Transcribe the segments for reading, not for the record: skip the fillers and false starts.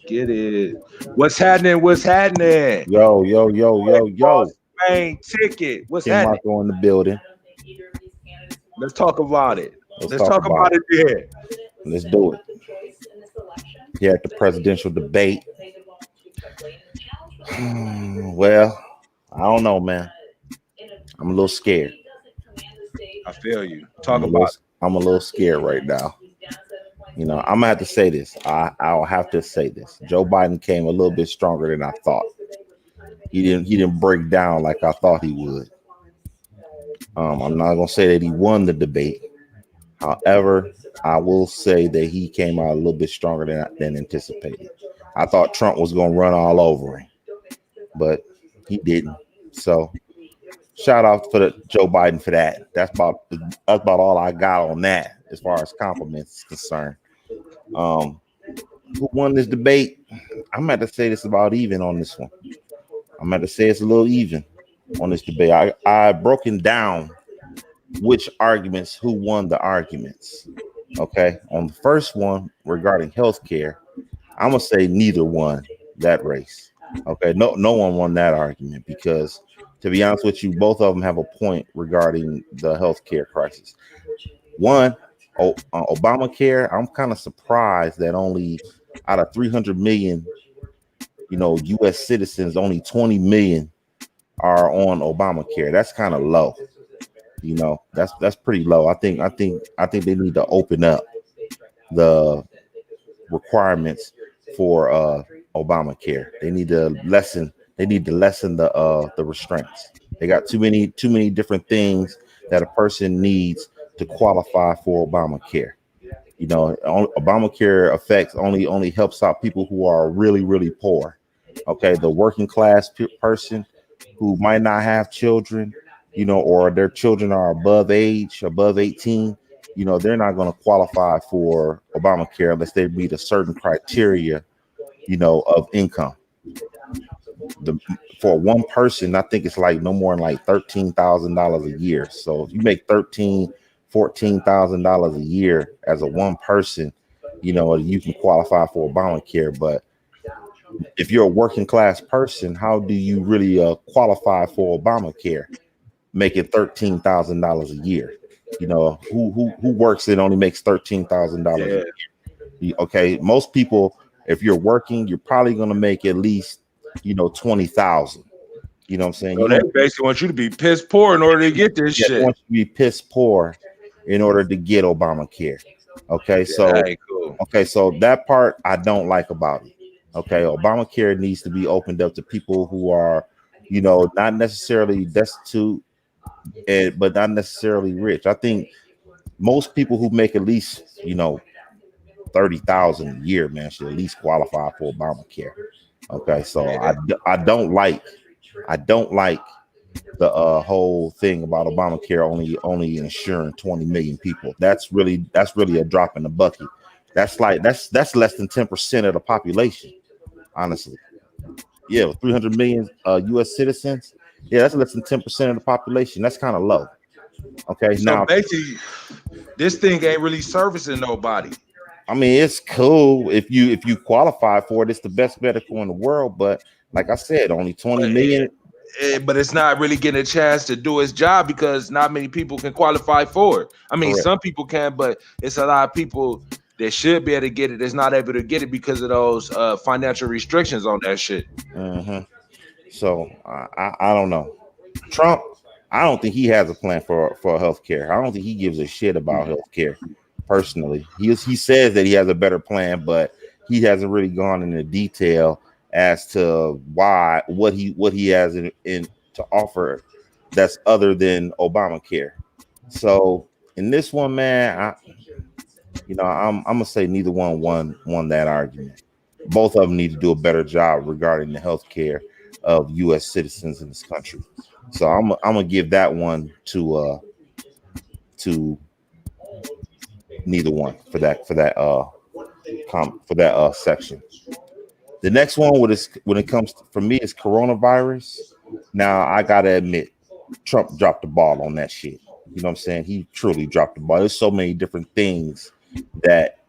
Get it. What's happening? What's happening? Yo, yo, yo, Hey, yo, yo. boss main ticket. What's King happening? Marco in the building. Let's talk about it. Let's Let's talk talk about about it. it there. Let's do it. Here at the presidential debate. Well, I don't know, man. I'm a little scared. I feel you. I'm Talk a little about I'm a little scared right now. I'm gonna have to say this. I'll have to say this. Joe Biden came a little bit stronger than I thought. He didn't break down like I thought he would. I'm not gonna say that he won the debate. However, I will say that he came out a little bit stronger than anticipated. I thought Trump was gonna run all over him, but he didn't. So shout out for Joe Biden for that. That's about all I got on that as far as compliments is concerned. Um, who won this debate? I'm going to say this about even on this one. I'm going to say it's a little even on this debate. I broken down which arguments, who won the arguments. Okay, on the first one regarding healthcare, I'm gonna say neither won that race. Okay, no one won that argument because, to be honest with you, both of them have a point regarding the healthcare crisis. One, Obamacare. I'm kind of surprised that only out of 300 million, U.S. citizens, only 20 million are on Obamacare. That's kind of low. That's pretty low. I think they need to open up the requirements for Obamacare. They need to lessen the restraints. They got too many different things that a person needs to qualify for Obamacare. Obamacare affects only helps out people who are really really poor. Okay, the working class person who might not have children, or their children are above 18, they're not going to qualify for Obamacare unless they meet a certain criteria, of income. The For one person, I think it's like no more than like $13,000 a year. So if you make $14,000 a year as a one person, you can qualify for Obamacare. But if you're a working class person, how do you really qualify for Obamacare? Making $13,000 a year. Who works and only makes $13,000 a it. year? Okay, most people, if you're working, you're probably going to make at least 20,000. You know what I'm saying? So they basically want you to be piss poor in order to get this Yeah, they shit. want you to be piss poor in order to get Obamacare. Okay, Yeah, that so ain't cool. that part I don't like about it. Okay, Obamacare needs to be opened up to people who are, not necessarily destitute, but not necessarily rich. I think most people who make at least 30,000 a year, man, should at least qualify for Obamacare. Okay, so Yeah. I don't like the whole thing about Obamacare only insuring 20 million people. That's really a drop in the bucket. That's less than 10% of the population, honestly. Yeah, with 300 million U.S. citizens, yeah, that's less than 10% of the population. That's kind of low. Okay, So now basically, this thing ain't really servicing nobody. I mean, it's cool if you qualify for it. It's the best medical in the world, but like I said, only 20 But million. but it's not really getting a chance to do its job because not many people can qualify for it. I mean, Correct. some people can, but it's a lot of people that should be able to get it that's not able to get it because of those financial restrictions on that shit. Hmm. So I don't know. Trump, I don't think he has a plan for healthcare. I don't think he gives a shit about healthcare. Personally, he says that he has a better plan, but he hasn't really gone into detail as to what he has in to offer that's other than Obamacare. So in this one, man, I'm gonna say neither one won that argument. Both of them need to do a better job regarding the health care of U.S. citizens in this country. So I'm gonna give that one to neither one for that section. The next one, when it comes for me, is coronavirus. Now I gotta admit, Trump dropped the ball on that shit. You know what I'm saying? He truly dropped the ball. There's so many different things that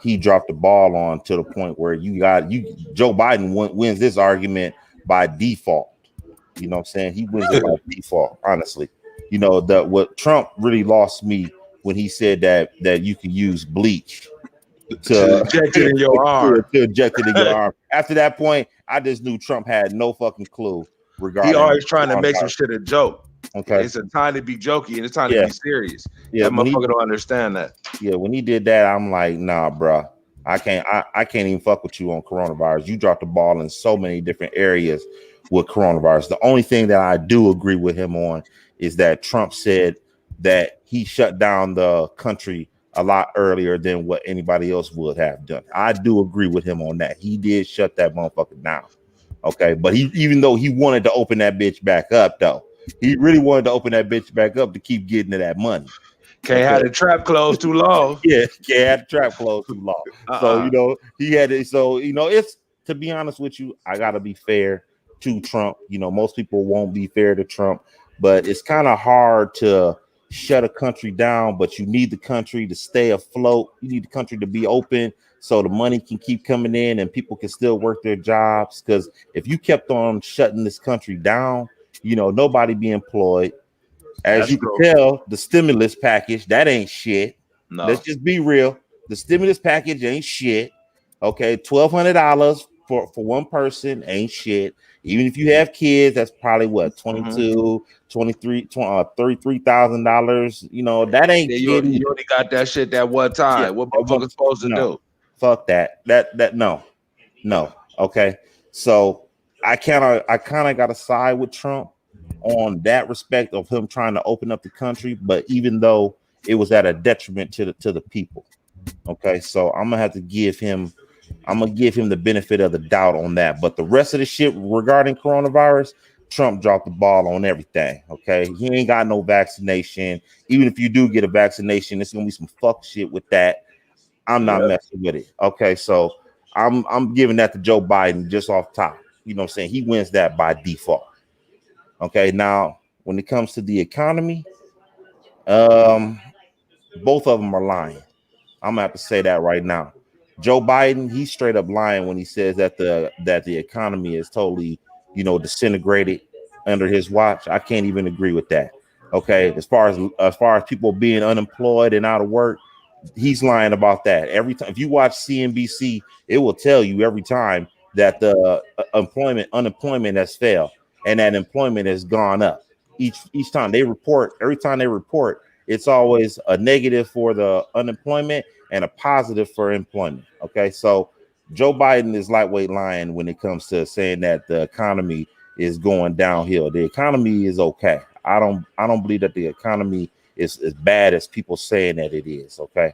he dropped the ball on to the point where Joe Biden wins this argument by default. You know what I'm saying? He wins it by default, honestly. You know, what Trump really lost me when he said that you can use bleach to inject it in your arm. To inject it in your arm. After that point, I just knew Trump had no fucking clue regarding. He always trying to make some shit a joke. Okay, it's a time to be jokey and it's time to be serious. That motherfucker don't understand that. Yeah, when he did that, I'm like, nah, bro. I can't even fuck with you on coronavirus. You dropped the ball in so many different areas with coronavirus. The only thing that I do agree with him on is that Trump said that he shut down the country a lot earlier than what anybody else would have done. I do agree with him on that. He did shut that motherfucker down. Okay, but even though he wanted to open that bitch back up, though, he really wanted to open that bitch back up to keep getting to that money. Can't have the trap closed too long. Yeah, can't have the trap closed too long. So, you know, he had it. So, you know, it's, to be honest with you, I got to be fair to Trump. You know, most people won't be fair to Trump, but it's kind of hard to shut a country down, but you need the country to stay afloat. You need the country to be open so the money can keep coming in and people can still work their jobs. Because if you kept on shutting this country down, you know, nobody be employed. As you can tell, the stimulus package, that ain't shit. No. Let's just be real. The stimulus package ain't shit. Okay, $1,200 for one person ain't shit. Even if you have kids, that's probably what, $22, $23, $33,000. You know, that ain't shit. You only got that shit that one time. Yeah, what motherfuckers supposed to do? Fuck that. No. Okay. So I kind of got to side with Trump on that respect of him trying to open up the country, but even though it was at a detriment to the people. Okay, so I'm gonna give him the benefit of the doubt on that. But the rest of the shit regarding coronavirus, Trump dropped the ball on everything. Okay, he ain't got no vaccination. Even if you do get a vaccination, it's gonna be some fuck shit with that. I'm not messing with it. Okay, so I'm giving that to Joe Biden just off top. You know what I'm saying? He wins that by default. Okay, now when it comes to the economy, both of them are lying. I'm gonna have to say that right now. Joe Biden, he's straight up lying when he says that the economy is totally, you know, disintegrated under his watch. I can't even agree with that. Okay, as far as people being unemployed and out of work, he's lying about that. Every time, if you watch CNBC, it will tell you every time that the unemployment has failed. And that employment has gone up each time they report. Every time they report, it's always a negative for the unemployment and a positive for employment. Okay, so Joe Biden is lightweight lying when it comes to saying that the economy is going downhill. The economy is okay. I don't believe that the economy is as bad as people saying that it is. Okay,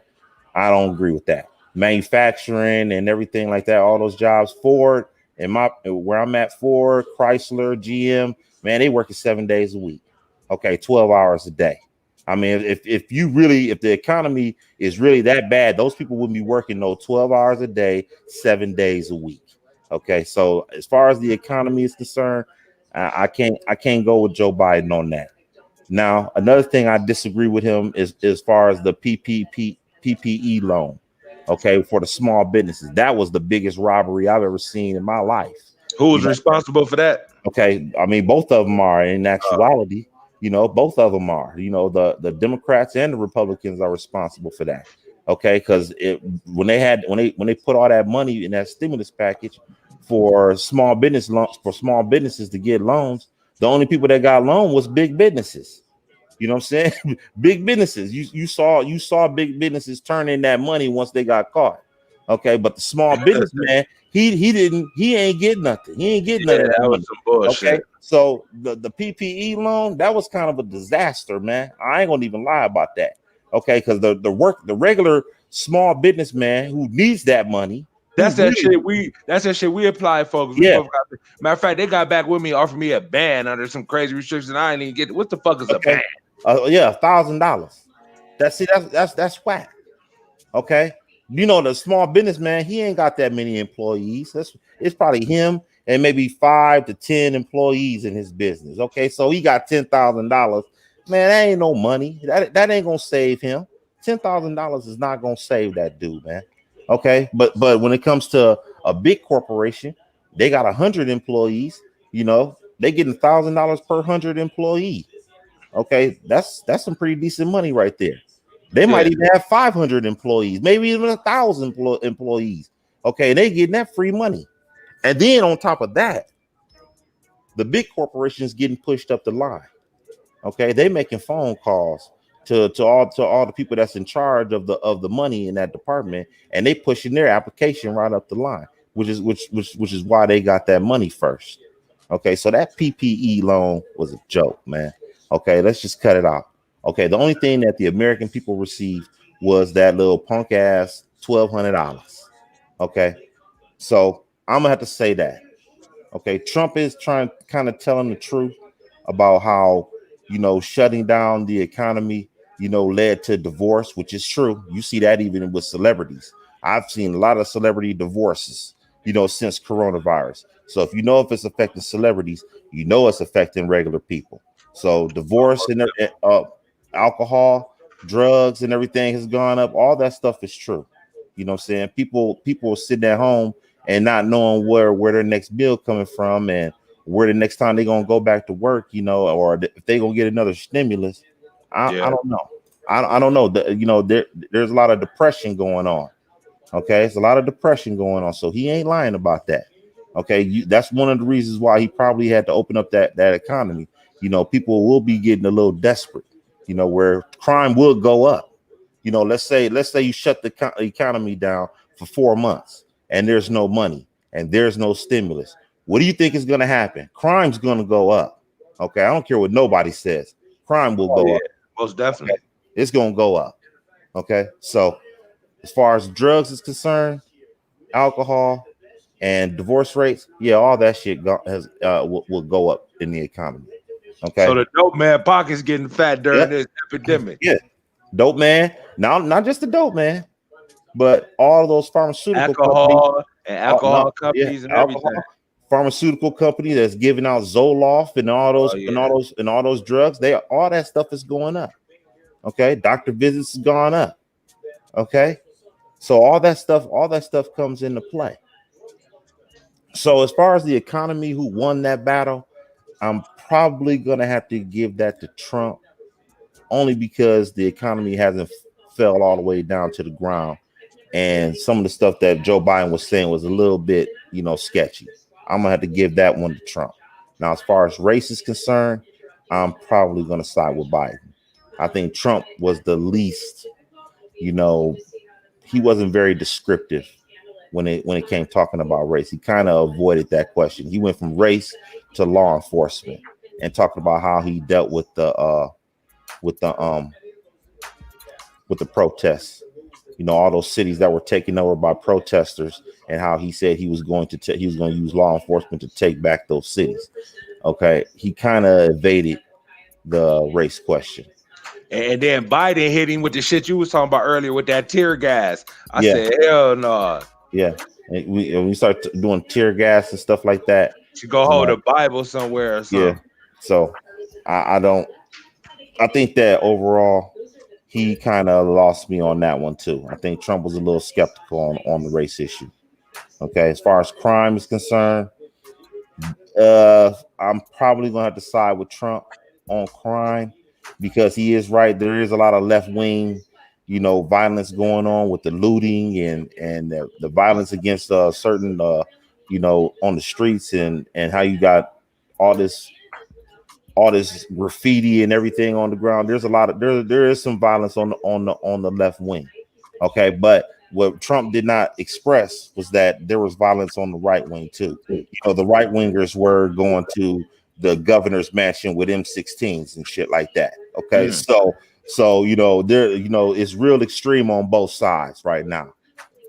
I don't agree with that. Manufacturing and everything like that, all those jobs, Ford. Where I'm at, Ford, Chrysler, GM, man, they working 7 days a week. Okay, 12 hours a day. I mean, if the economy is really that bad, those people wouldn't be working 12 hours a day, 7 days a week. Okay, so as far as the economy is concerned, I can't go with Joe Biden on that. Now, another thing I disagree with him is as far as the PPE loan. Okay, for the small businesses, that was the biggest robbery I've ever seen in my life. Who was responsible for that? Okay, I mean, both of them are in actuality. You know, both of them are. You know, the Democrats and the Republicans are responsible for that. Okay, because when they put all that money in that stimulus package for small business loans, for small businesses to get loans, the only people that got loan was big businesses. You know what I'm saying? Big businesses. You saw big businesses turn in that money once they got caught. Okay, but the small business man, he ain't getting nothing. He ain't getting nothing. That was some bullshit. Okay, so the PPE loan, that was kind of a disaster, man. I ain't gonna even lie about that. Okay, because the regular small business man who needs that money. That's that shit we applied for. Yeah. Matter of fact, they got back with me, offered me a ban under some crazy restrictions. I ain't even get it. What the fuck is a ban? Yeah, $1,000. That's whack. Okay, you know, the small business man, he ain't got that many employees. It's probably him and maybe 5 to 10 employees in his business. Okay, so he got $10,000. Man, that ain't no money. That ain't gonna save him. $10,000 is not gonna save that dude, man. Okay, but when it comes to a big corporation, they got 100 employees. They getting $1,000 per 100 employee. Okay, that's some pretty decent money right there. They might Yeah, even have 500 employees, maybe even 1,000 employees. Okay, they getting that free money, and then on top of that, the big corporations getting pushed up the line. Okay, they making phone calls to all the people that's in charge of the money in that department, and they pushing their application right up the line, which is why they got that money first. Okay, so that PPE loan was a joke, man. Okay, let's just cut it out. Okay, the only thing that the American people received was that little punk ass $1,200. Okay, so I'm gonna have to say that. Okay, Trump is trying kind of telling the truth about how shutting down the economy led to divorce, which is true. You see that even with celebrities. I've seen a lot of celebrity divorces since coronavirus. So if it's affecting celebrities, it's affecting regular people. So divorce and alcohol, drugs, and everything has gone up. All that stuff is true. You know what I'm saying? People sitting at home and not knowing where their next meal coming from, and where the next time they're gonna go back to work, or if they gonna get another stimulus. I yeah. don't know. I don't know. There's a lot of depression going on. Okay, it's a lot of depression going on. So he ain't lying about that. Okay, that's one of the reasons why he probably had to open up that economy. People will be getting a little desperate. Where crime will go up. Let's say you shut the economy down for 4 months and there's no money and there's no stimulus. What do you think is going to happen? Crime's going to go up. Okay, I don't care what nobody says. Crime will go up. Most definitely. Okay? It's going to go up. Okay, so as far as drugs is concerned, alcohol and divorce rates, yeah, all that shit will go up in the economy. Okay, So the dope man pocket's getting fat during this epidemic. Yeah, dope man. Now, not just the dope man, but all those pharmaceutical companies and everything. Pharmaceutical company that's giving out Zoloft and all those and all those drugs. All that stuff is going up. Okay, doctor visits has gone up. Okay, so all that stuff comes into play. So as far as the economy, who won that battle, I'm probably gonna have to give that to Trump, only because the economy hasn't fell all the way down to the ground, and some of the stuff that Joe Biden was saying was a little bit, sketchy. I'm gonna have to give that one to Trump. Now, as far as race is concerned, I'm probably gonna side with Biden. I think Trump was the least, he wasn't very descriptive when it came talking about race. He kind of avoided that question. He went from race to law enforcement and talked about how he dealt with the protests. All those cities that were taken over by protesters, and how he said he was going to use law enforcement to take back those cities. Okay, he kind of evaded the race question. And then Biden hit him with the shit you was talking about earlier with that tear gas. I said, hell no. Yeah, and we start doing tear gas and stuff like that. You go hold a Bible somewhere or something. Yeah, so I think that overall he kind of lost me on that one too. I think Trump was a little skeptical on the race issue. Okay, as far as crime is concerned, I'm probably gonna have to side with Trump on crime, because he is right. There is a lot of left wing, violence going on with the looting and the violence against certain, on the streets, and how you got all this graffiti and everything on the ground. There's a lot of there is some violence on the left wing. Okay, but what Trump did not express was that there was violence on the right wing too. The right wingers were going to the governor's mansion with M16s and shit like that. Okay, so there it's real extreme on both sides right now.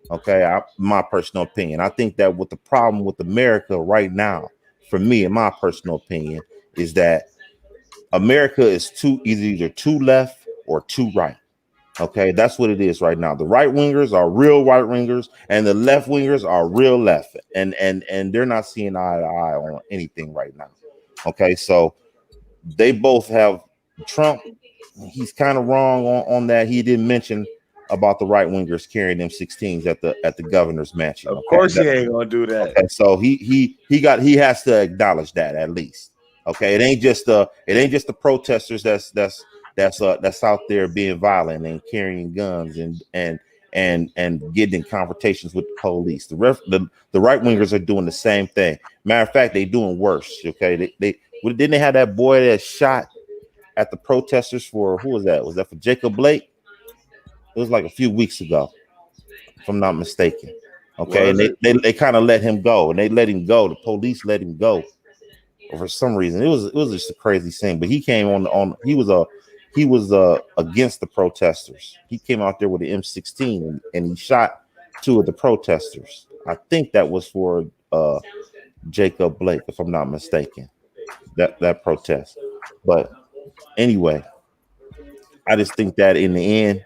Okay, my personal opinion, I think that what the problem with America right now, for me, in my personal opinion, is that America is either too left or too right. Okay, that's what it is right now. The right wingers are real right wingers, and the left wingers are real left, and they're not seeing eye to eye on anything right now. Okay, so they both have Trump. He's kind of wrong on that. He didn't mention about the right wingers carrying them 16s at the governor's mansion. Of course, he ain't gonna do that. Okay, so he has to acknowledge that at least. Okay, it ain't just the protesters that's out there being violent and carrying guns and getting in confrontations with the police. The right wingers are doing the same thing. Matter of fact, they doing worse. Okay, didn't they have that boy that shot at the protesters for who was that? Was that for Jacob Blake? It was like a few weeks ago, if I'm not mistaken. Okay, and they kind of let him go, and they let him go. The police let him go for some reason. It was just a crazy thing. But he came he was against the protesters. He came out there with an M16 and he shot two of the protesters. I think that was for Jacob Blake, if I'm not mistaken. That protest. But anyway, I just think that in the end,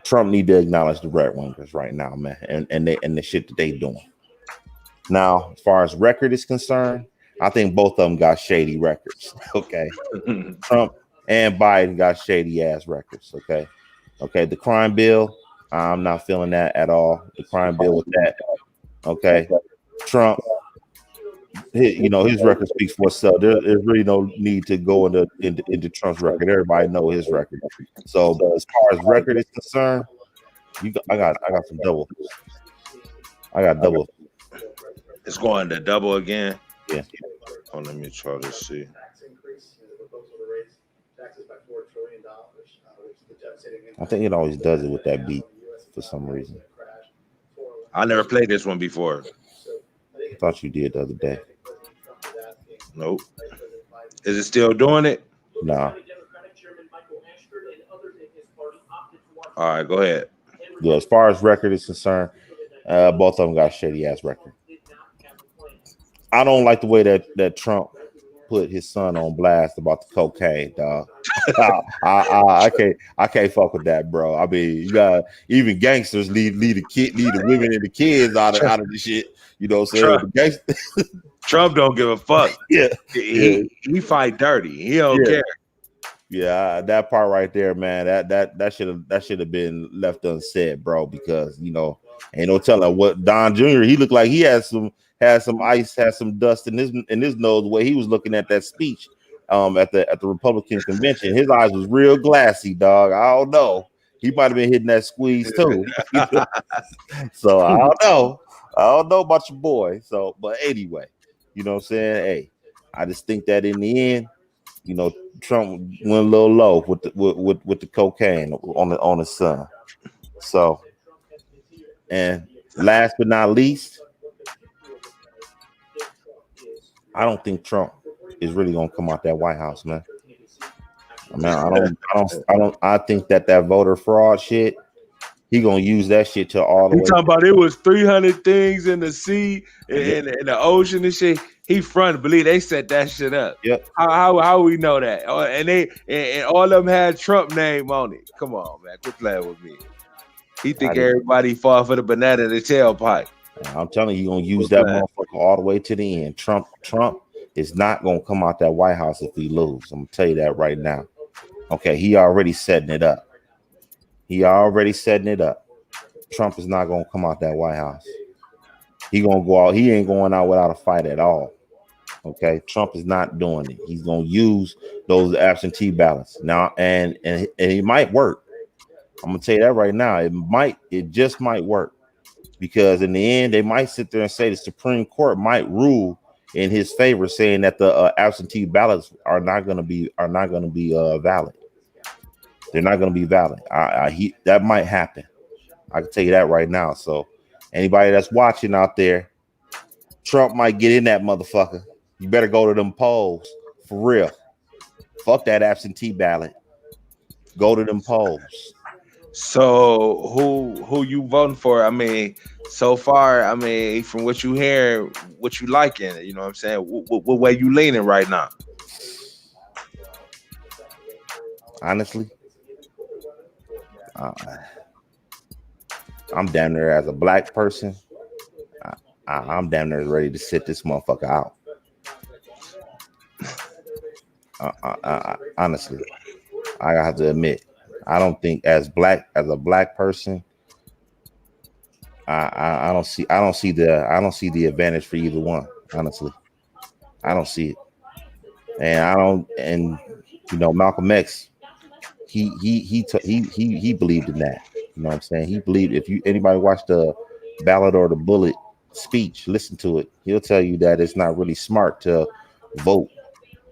Trump need to acknowledge the right wingers right now, man, and the shit that they doing. Now, as far as record is concerned, I think both of them got shady records. Okay, Trump and Biden got shady ass records. Okay, the crime bill, I'm not feeling that at all. The crime bill with that. Okay, Trump, his record speaks for itself. There's really no need to go into Trump's record. Everybody know his record. So as far as record is concerned, I got some double. I got double. It's going to double again. Yeah. Oh, let me try to see. I think it always does it with that beat for some reason. I never played this one before. I thought you did the other day. Nope. Is it still doing it? Nah. All right, go ahead. Yeah, as far as record is concerned, both of them got shady ass record. I don't like the way that Trump put his son on blast about the cocaine, dog. I can't fuck with that, bro. I mean, you got even gangsters lead the women and the kids out of the shit. You know what I'm saying? Trump don't give a fuck. Yeah. He fight dirty. He don't care. Yeah, that part right there, man. That should have been left unsaid, bro. Because ain't no telling what Don Jr. He looked like he had some ice, had some dust in his nose the way he was looking at that speech at the Republican convention. His eyes was real glassy, dog. I don't know. He might have been hitting that squeeze too. So I don't know about your boy. So, but anyway, you know what I'm saying? Hey, I just think that in the end, Trump went a little low with the cocaine on his son. So, and last but not least, I don't think Trump is really gonna come out that White House, man. I mean, I think that voter fraud shit, he gonna use that shit to all the way. Talking about it was 300 things in the sea and the ocean and shit. He front believe they set that shit up. Yep. How we know that? And all of them had Trump name on it. Come on, man, quit playing with me. He think everybody fall for the banana in the tailpipe. I'm telling you, he gonna use that motherfucker all the way to the end. Trump is not gonna come out that White House if he lose. I'm gonna tell you that right now. Okay, he already setting it up. Trump is not gonna come out that White House. He gonna go out. He ain't going out without a fight at all. Okay, Trump is not doing it. He's gonna use those absentee ballots now, and it might work. I'm gonna tell you that right now. It just might work. Because in the end, they might sit there and say the Supreme Court might rule in his favor, saying that the absentee ballots are not going to be valid. They're not going to be valid. That might happen. I can tell you that right now. So anybody that's watching out there, Trump might get in that motherfucker. You better go to them polls for real. Fuck that absentee ballot. Go to them polls. So who you voting for? I mean, so far, I mean, from what you hear, what you liking, you know what I'm saying? What way you leaning right now? Honestly, I'm damn near as a black person. I'm damn near ready to sit this motherfucker out. Honestly, I have to admit, I don't think as a black person, I don't see the advantage for either one. Honestly, I don't see it, and Malcolm X, he believed in that. You know what I'm saying? He believed, if anybody watched the Ballad or the Bullet speech, listen to it. He'll tell you that it's not really smart to vote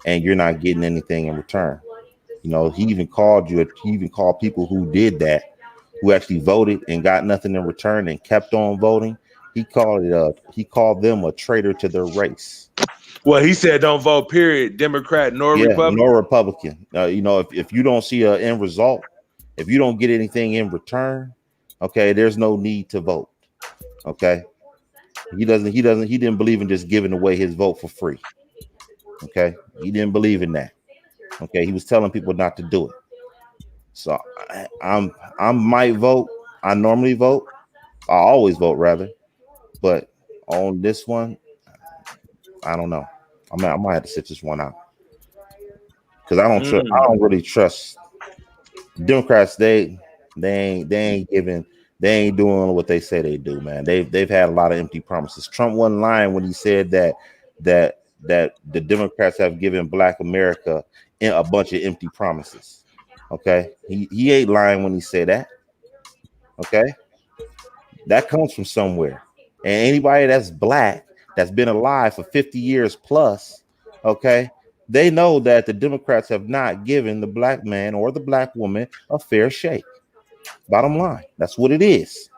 and you're not getting anything in return. He even called people who did that, who actually voted and got nothing in return and kept on voting. He called them a traitor to their race. Well, he said don't vote, period, Democrat nor Republican. Nor Republican. If you don't see an end result, if you don't get anything in return, okay, there's no need to vote. Okay. He didn't believe in just giving away his vote for free. Okay. He didn't believe in that. Okay. He was telling people not to do it. So I might vote. I normally vote. I always vote rather, but on this one, I don't know. I might have to sit this one out because I don't really trust Democrats. They ain't doing what they say they do, man. They've had a lot of empty promises. Trump wasn't lying when he said that the Democrats have given Black America a bunch of empty promises. Okay, he ain't lying when he said that. Okay, that comes from somewhere, and anybody that's Black that's been alive for 50 years plus, okay, they know that the Democrats have not given the Black man or the Black woman a fair shake. Bottom line, that's what it is.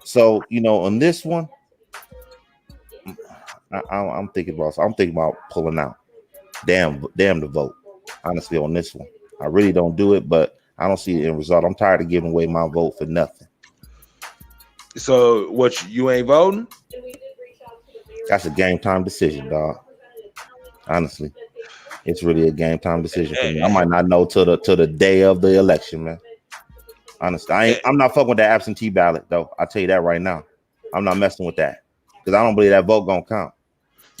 So on this one, I'm thinking about pulling out. Damn the vote. Honestly, on this one, I really don't do it, but I don't see the end result. I'm tired of giving away my vote for nothing. So what, you ain't voting? That's a game time decision, dog. Honestly, it's really a game time decision for me. I might not know till the day of the election, man. Honestly, I'm not fucking with that absentee ballot, though. I'll tell you that right now. I'm not messing with that because I don't believe that vote gonna count.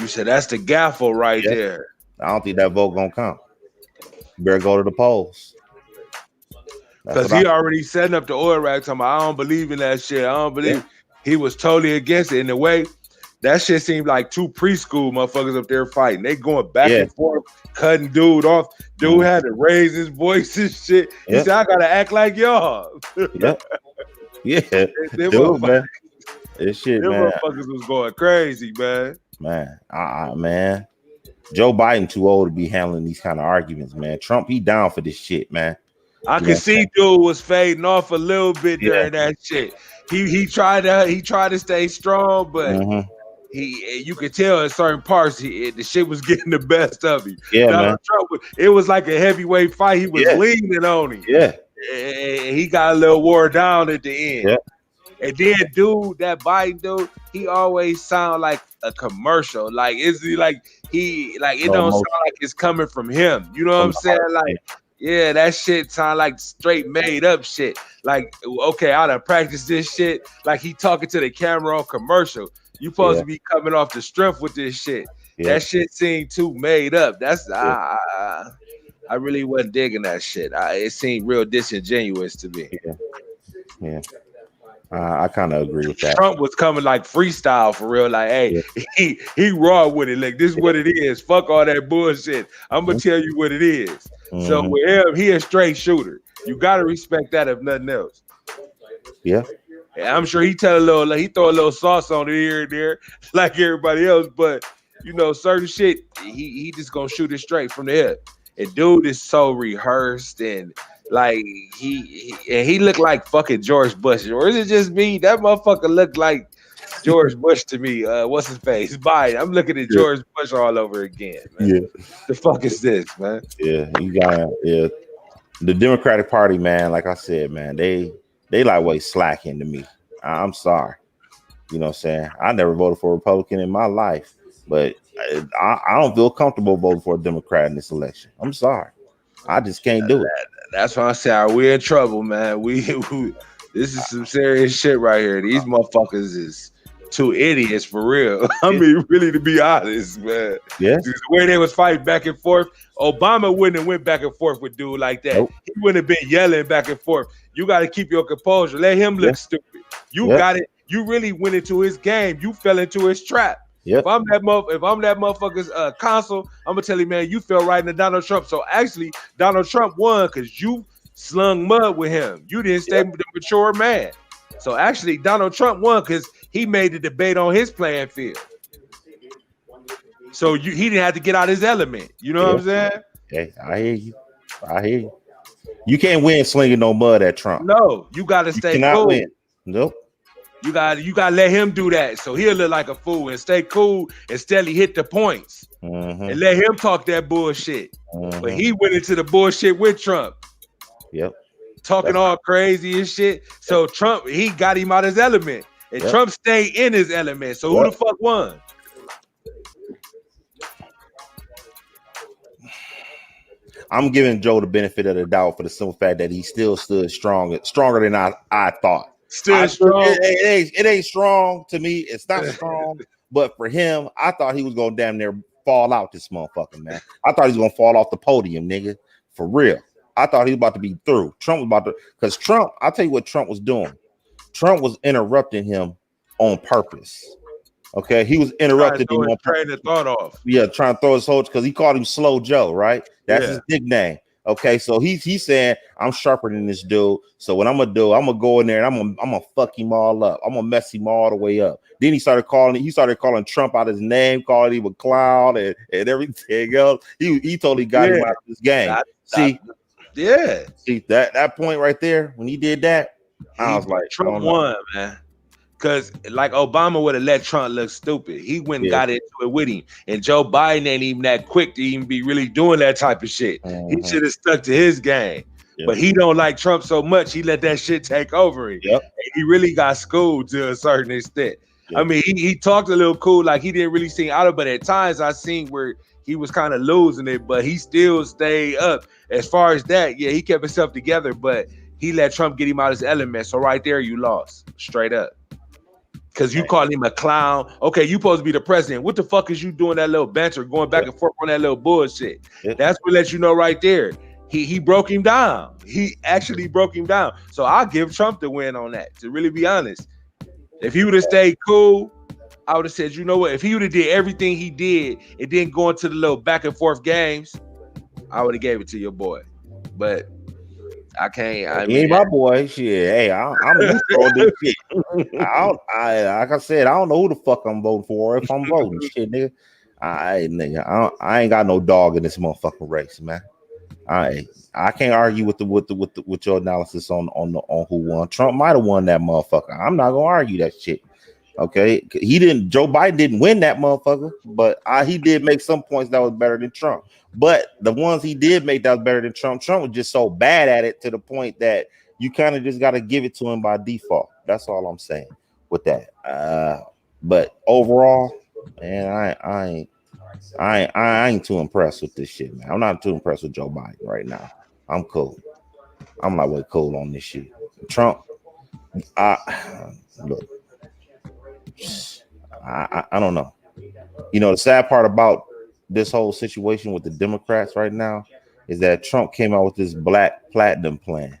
You said that's the gaffle right there. I don't think that vote gonna count. You better go to the polls. Because he already setting up the oil rack. I don't believe in that shit. I don't believe. He was totally against it. In a way, that shit seemed like two preschool motherfuckers up there fighting. They going back and forth, cutting dude off. Dude had to raise his voice and shit. He said, I gotta act like y'all. Dude, man. This shit, man. Motherfuckers was going crazy, man. Man. Joe Biden too old to be handling these kind of arguments, man. Trump, he down for this shit, man. I could see dude was fading off a little bit during that shit. He tried to stay strong, but you could tell in certain parts the shit was getting the best of him. Man. Trump, it was like a heavyweight fight. He was leaning on him. And he got a little wore down at the end. And then that Biden dude, he always sound like a commercial. Like it don't sound like it's coming from him. You know what I'm saying? Like, yeah, that shit sound like straight made up shit. Like, okay, I done practiced this shit. Like he talking to the camera on commercial. You supposed to be coming off the strength with this shit. That shit seemed too made up. That's I really wasn't digging that shit. It seemed real disingenuous to me. I kind of agree with that. Trump was coming like freestyle for real. Like, hey, he raw with it. Like, this is what it is. Fuck all that bullshit. I'm gonna tell you what it is. So with him, he a straight shooter. You gotta respect that if nothing else. I'm sure he throw a little sauce on it here and there, like everybody else. But certain shit, he just gonna shoot it straight from the hip. And dude is so rehearsed and like he looked like fucking George Bush. Or is it just me? That motherfucker looked like George Bush to me. What's his face? Biden. I'm looking at George Bush all over again, man. The fuck is this, man? You got the Democratic Party, man. Like I said, man, they like way slacking to me. I'm sorry. You know what I'm saying? I never voted for a Republican in my life, but I don't feel comfortable voting for a Democrat in this election. I'm sorry. I just can't do it. That's why I say we're in trouble, man. We this is some serious shit right here. These motherfuckers is two idiots for real. I mean, really, to be honest, man. Yeah. The way they was fighting back and forth, Obama wouldn't have went back and forth with dude like that. Nope. He wouldn't have been yelling back and forth. You got to keep your composure. Let him look stupid. You got it. You really went into his game. You fell into his trap. Yep. If I'm that motherfucker's consul, I'm gonna tell you, man, you fell right into Donald Trump. So actually, Donald Trump won because you slung mud with him. You didn't stay the mature man. So actually, Donald Trump won because he made the debate on his playing field. So he didn't have to get out his element. You know what I'm saying? Okay, I hear you. You can't win slinging no mud at Trump. No, you got to stay cool. Win. Nope. You got to let him do that. So he'll look like a fool and stay cool and steadily hit the points and let him talk that bullshit. But he went into the bullshit with Trump. Yep. Talking all crazy and shit. So Trump, he got him out his element. And Trump stayed in his element. So who the fuck won? I'm giving Joe the benefit of the doubt for the simple fact that he still stood stronger than I thought. Still strong. It ain't strong to me. It's not strong. But for him, I thought he was gonna damn near fall out this motherfucker, man. I thought he was gonna fall off the podium, nigga. For real. I thought he was about to be through. Trump was about to, because Trump, I'll tell you what Trump was doing. Trump was interrupting him on purpose. Okay, he was interrupting him on purpose. Trying to thought off. Yeah, trying to throw his whole, because he called him Slow Joe, right? That's his nickname. Okay, so he's saying I'm sharper than this dude. So what I'm gonna do, I'm gonna go in there and I'm gonna fuck him all up. I'm gonna mess him all the way up. Then he started calling Trump out his name, calling him a clown and everything else. He totally got him out of this game. See that point right there when he did that, I was like, Trump won, man. Because like Obama would have let Trump look stupid. He went and got into it with him. And Joe Biden ain't even that quick to even be really doing that type of shit. He should have stuck to his game. But he don't like Trump so much, he let that shit take over him. And he really got schooled to a certain extent. I mean, he talked a little cool, like he didn't really seem out of it. But at times I seen where he was kind of losing it, but he still stayed up. As far as that, he kept himself together, but he let Trump get him out of his element. So right there, you lost. Straight up. Because you called him a clown. Okay, you supposed to be the president. What the fuck is you doing that little banter, going back and forth on that little bullshit? That's what lets you know right there. He broke him down. He actually broke him down. So I'll give Trump the win on that, to really be honest. If he would have stayed cool, I would have said, you know what? If he would have did everything he did and didn't go into the little back and forth games, I would have gave it to your boy. But I can't. He ain't my boy. Shit. Hey, I'm used to all this shit. Like I said, I don't know who the fuck I'm voting for if I'm voting. Shit, nigga. I ain't got no dog in this motherfucking race, man. I can't argue with your analysis on who won. Trump might have won that motherfucker. I'm not gonna argue that shit. Okay, Joe Biden didn't win that motherfucker, but he did make some points that was better than Trump. But the ones he did make that was better than Trump was just so bad at it to the point that you kind of just got to give it to him by default. That's all I'm saying with that. But overall, man, I ain't too impressed with this shit, man. I'm not too impressed with Joe Biden right now. I'm cool. I'm not way cool on this shit. Trump, look, I don't know. You know, the sad part about this whole situation with the Democrats right now is that Trump came out with this Black Platinum plan.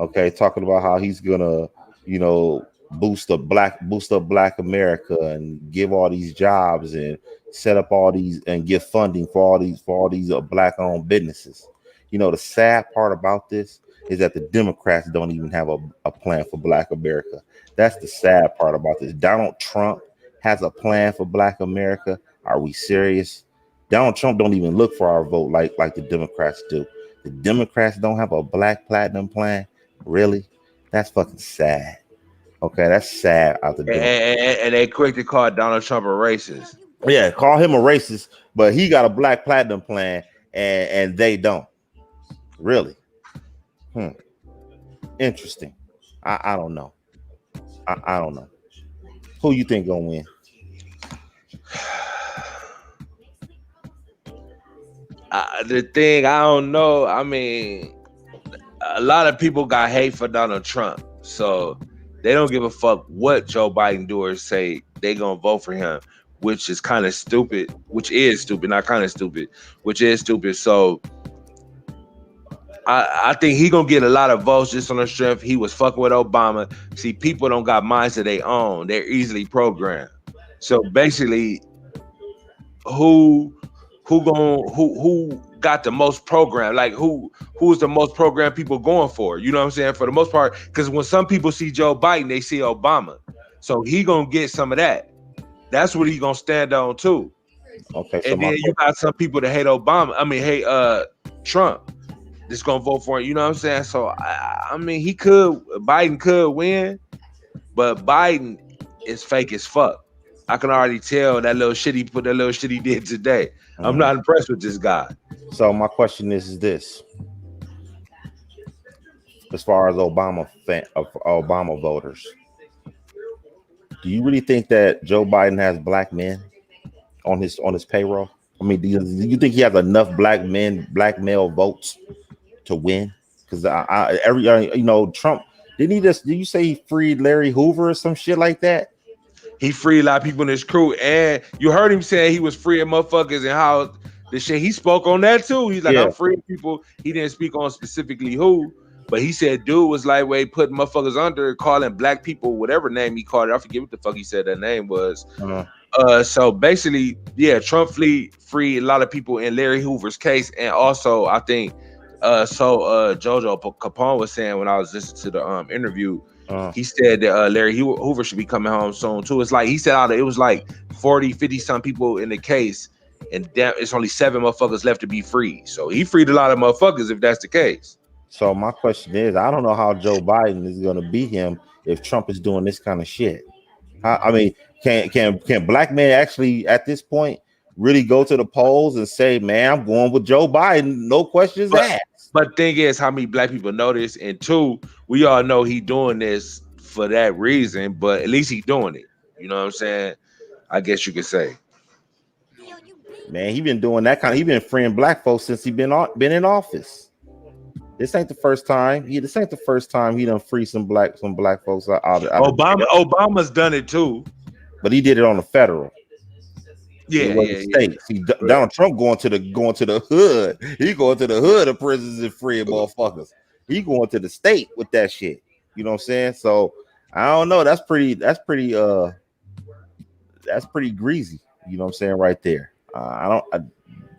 Okay, talking about how he's gonna, boost up Black America and give all these jobs and set up all these and give funding for all these Black-owned businesses. You know, the sad part about this is that the Democrats don't even have a plan for Black America. That's the sad part about this. Donald Trump has a plan for Black America. Are we serious? Donald Trump don't even look for our vote like the Democrats do. The Democrats don't have a Black Platinum plan. Really? That's fucking sad. Okay, that's sad out the door. And they quick to call Donald Trump a racist. Yeah, call him a racist, but he got a Black Platinum plan and they don't. Really? Interesting. I don't know. I don't know. Who you think gonna win? The thing, I don't know. I mean, a lot of people got hate for Donald Trump. So They don't give a fuck what Joe Biden do or say. They gonna vote for him, which is kind of stupid. Which is stupid, not kind of stupid. Which is stupid. So I think he gonna get a lot of votes just on the strength. He was fucking with Obama. See, people don't got minds of their own. They're easily programmed. So basically, who got the most program? Like who's the most programmed people going for? You know what I'm saying? For the most part, because when some people see Joe Biden, they see Obama. So he gonna get some of that. That's what he gonna stand on too. Okay. So and then you got some people that hate Obama. I mean, hate Trump. That's gonna vote for it. You know what I'm saying? So I mean, Biden could win, but Biden is fake as fuck. I can already tell that little shit he did today. I'm not impressed with this guy. So my question is this: as far as Obama voters, do you really think that Joe Biden has black men on his payroll? I mean, do you think he has enough black male votes to win? Because Trump, did you say he freed Larry Hoover or some shit like that? He freed a lot of people in his crew, and you heard him say he was freeing motherfuckers and how the shit he spoke on that too. He's like, I'm freeing people. He didn't speak on specifically who, but he said dude was lightweight, putting motherfuckers under, calling black people whatever name he called it. I forget what the fuck he said that name was. So basically, yeah, Trump freed a lot of people in Larry Hoover's case, and also I think Jojo Capone was saying when I was listening to the interview. He said that Larry Hoover should be coming home soon too. It's like he said it was like 40, 50 some people in the case, and it's only 7 motherfuckers left to be free. So he freed a lot of motherfuckers if that's the case. So my question is, I don't know how Joe Biden is going to beat him if Trump is doing this kind of shit. I mean, can black men actually at this point really go to the polls and say, man, I'm going with Joe Biden, no questions asked? But thing is, how many black people know this? And 2, we all know he doing this for that reason, but at least he doing it. You know what I'm saying? I guess you could say. Man, he been doing that he been freeing black folks since he been in office. This ain't the first time. This ain't the first time he done free some black folks out of Obama's done it too. But he did it on the federal. States. Donald Trump going to the hood. He going to the hood of prisons and freeing motherfuckers. He going to the state with that shit. You know what I'm saying? So I don't know. That's pretty greasy. You know what I'm saying right there.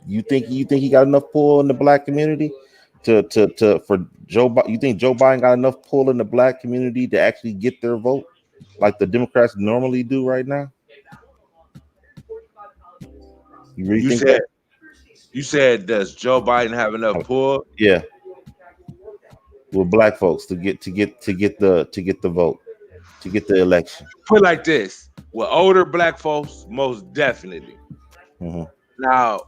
You think he got enough pull in the black community for Joe Biden? You think Joe Biden got enough pull in the black community to actually get their vote like the Democrats normally do right now? You said does Joe Biden have enough pull? Yeah, with black folks to get the vote, to get the election. Put it like this: with older black folks, most definitely. Now,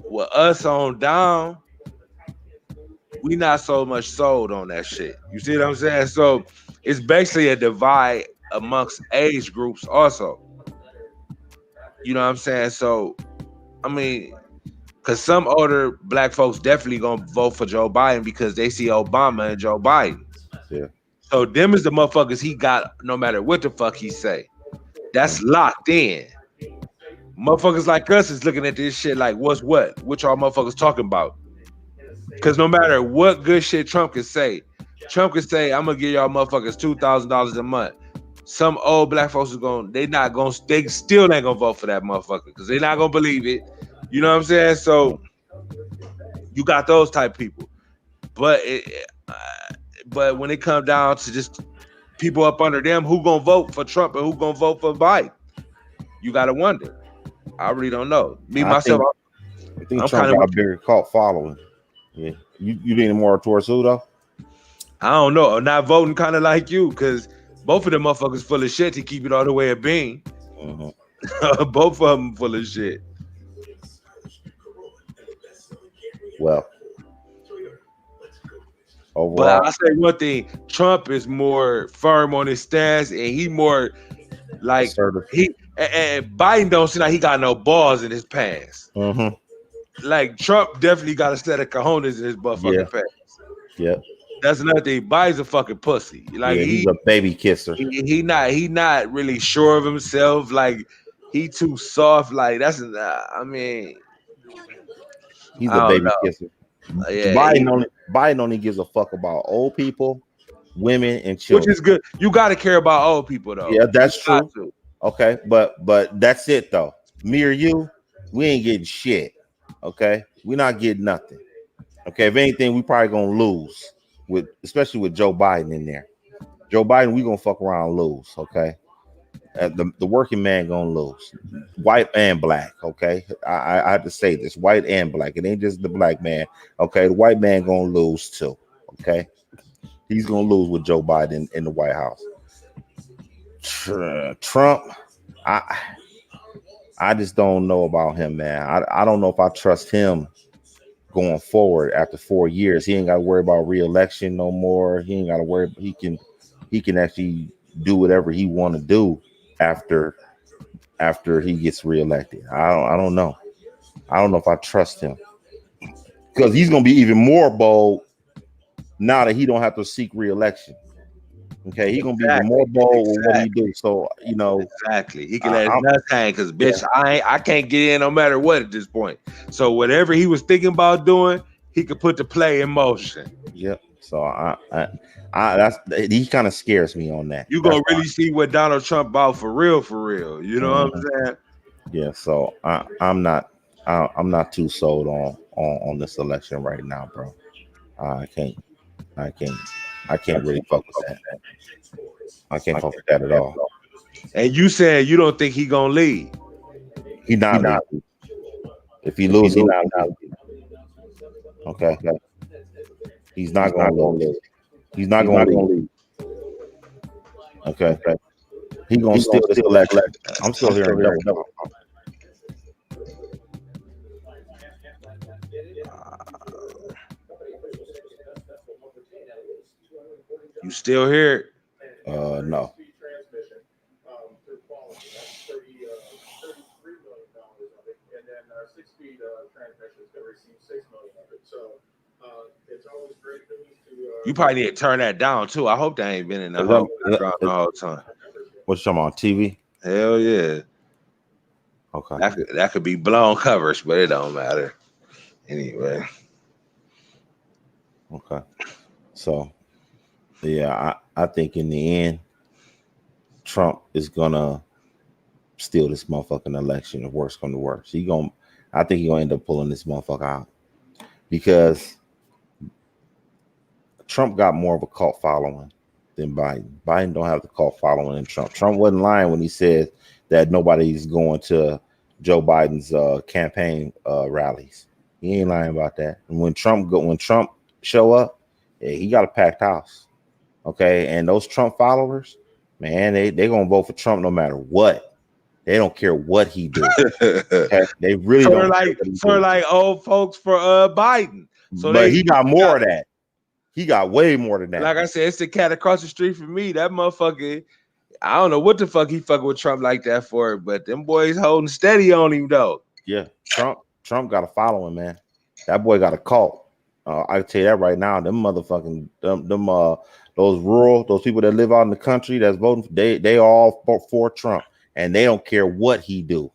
with us on down, we not so much sold on that shit. You see what I'm saying? So it's basically a divide amongst age groups also. You know what I'm saying? So I mean, because some older black folks definitely gonna vote for Joe Biden because they see Obama and Joe Biden. Yeah. So them is the motherfuckers he got no matter what the fuck he say. That's locked in. Motherfuckers like us is looking at this shit like, what's what? What y'all motherfuckers talking about? Because no matter what good shit Trump can say, I'm gonna give y'all motherfuckers $2,000 a month. Some old black folks they still ain't gonna vote for that motherfucker because they're not gonna believe it. You know what I'm saying? So you got those type of people, but when it comes down to just people up under them, who gonna vote for Trump and who gonna vote for Biden? You gotta wonder. I really don't know. I think Trump got a bigger cult following. Yeah, you leaning more towards who though? I don't know. I'm not voting kind of like you because both of them motherfuckers full of shit to keep it all the way a bean. Both of them full of shit. Well, overall, but I'll say one thing: Trump is more firm on his stance, and he more like and Biden don't seem like he got no balls in his pants. Like Trump definitely got a set of cojones in his motherfucking pants. Yep. That's another thing. Biden's a fucking pussy. Like he's a baby kisser. He not really sure of himself. Like he too soft. Like that's I mean, he's a baby kisser. Yeah, Biden only gives a fuck about old people, women, and children, which is good. You got to care about old people though. Yeah, that's true. Okay, but that's it though. Me or you, we ain't getting shit. Okay, we're not getting nothing. Okay, if anything, we probably gonna lose especially with Joe Biden in there. Joe Biden, we gonna fuck around and lose. Okay, the working man gonna lose, white and black. Okay, I have to say this, white and black. It ain't just the black man. Okay, the white man gonna lose too. Okay, he's gonna lose with Joe Biden in the White House. Trump, I just don't know about him, man. I don't know if I trust him going forward after 4 years. He ain't got to worry about re-election no more. He ain't got to worry. He can actually do whatever he want to do after he gets re-elected. I don't know. I don't know if I trust him, because he's gonna be even more bold now that he don't have to seek re-election. Okay, he's gonna be even more bold with what he do. So exactly, he can let his nuts hang, because bitch, I can't get in no matter what at this point. So whatever he was thinking about doing, he could put the play in motion. Yep. So he kind of scares me on that. You gonna really see what Donald Trump about for real. You know what I'm saying? Yeah. So I'm not too sold on this election right now, bro. I can't really fuck with that. I can't fuck with that at all. And you said you don't think he gonna lead? He not. If he loses, he not. Okay. He's not gonna lose. He's not gonna lead. Okay. He gonna steal this election. I'm still hearing double. You still hear it? No. You probably need to turn that down too. I hope that ain't been in the background the whole time. What you talking about, TV? Hell yeah. Okay. That could be blown coverage, but it don't matter. Anyway. Okay. So yeah, I think in the end, Trump is gonna steal this motherfucking election if worse come to worse. I think he's gonna end up pulling this motherfucker out, because Trump got more of a cult following than Biden. Biden don't have the cult following in Trump. Trump wasn't lying when he said that nobody's going to Joe Biden's campaign rallies. He ain't lying about that. And when Trump show up, he got a packed house. Okay, and those Trump followers, man, they gonna vote for Trump no matter what. They don't care what he do. Okay? They really don't. Like old folks for Biden. So but he got more of that. He got way more than that. Like I said, it's the cat across the street from me. That motherfucker, I don't know what the fuck he fucking with Trump like that for, but them boys holding steady on him though. Yeah, Trump got a following, man. That boy got a cult. I can tell you that right now. Them motherfucking those people that live out in the country that's voting, they all for Trump, and they don't care what he do.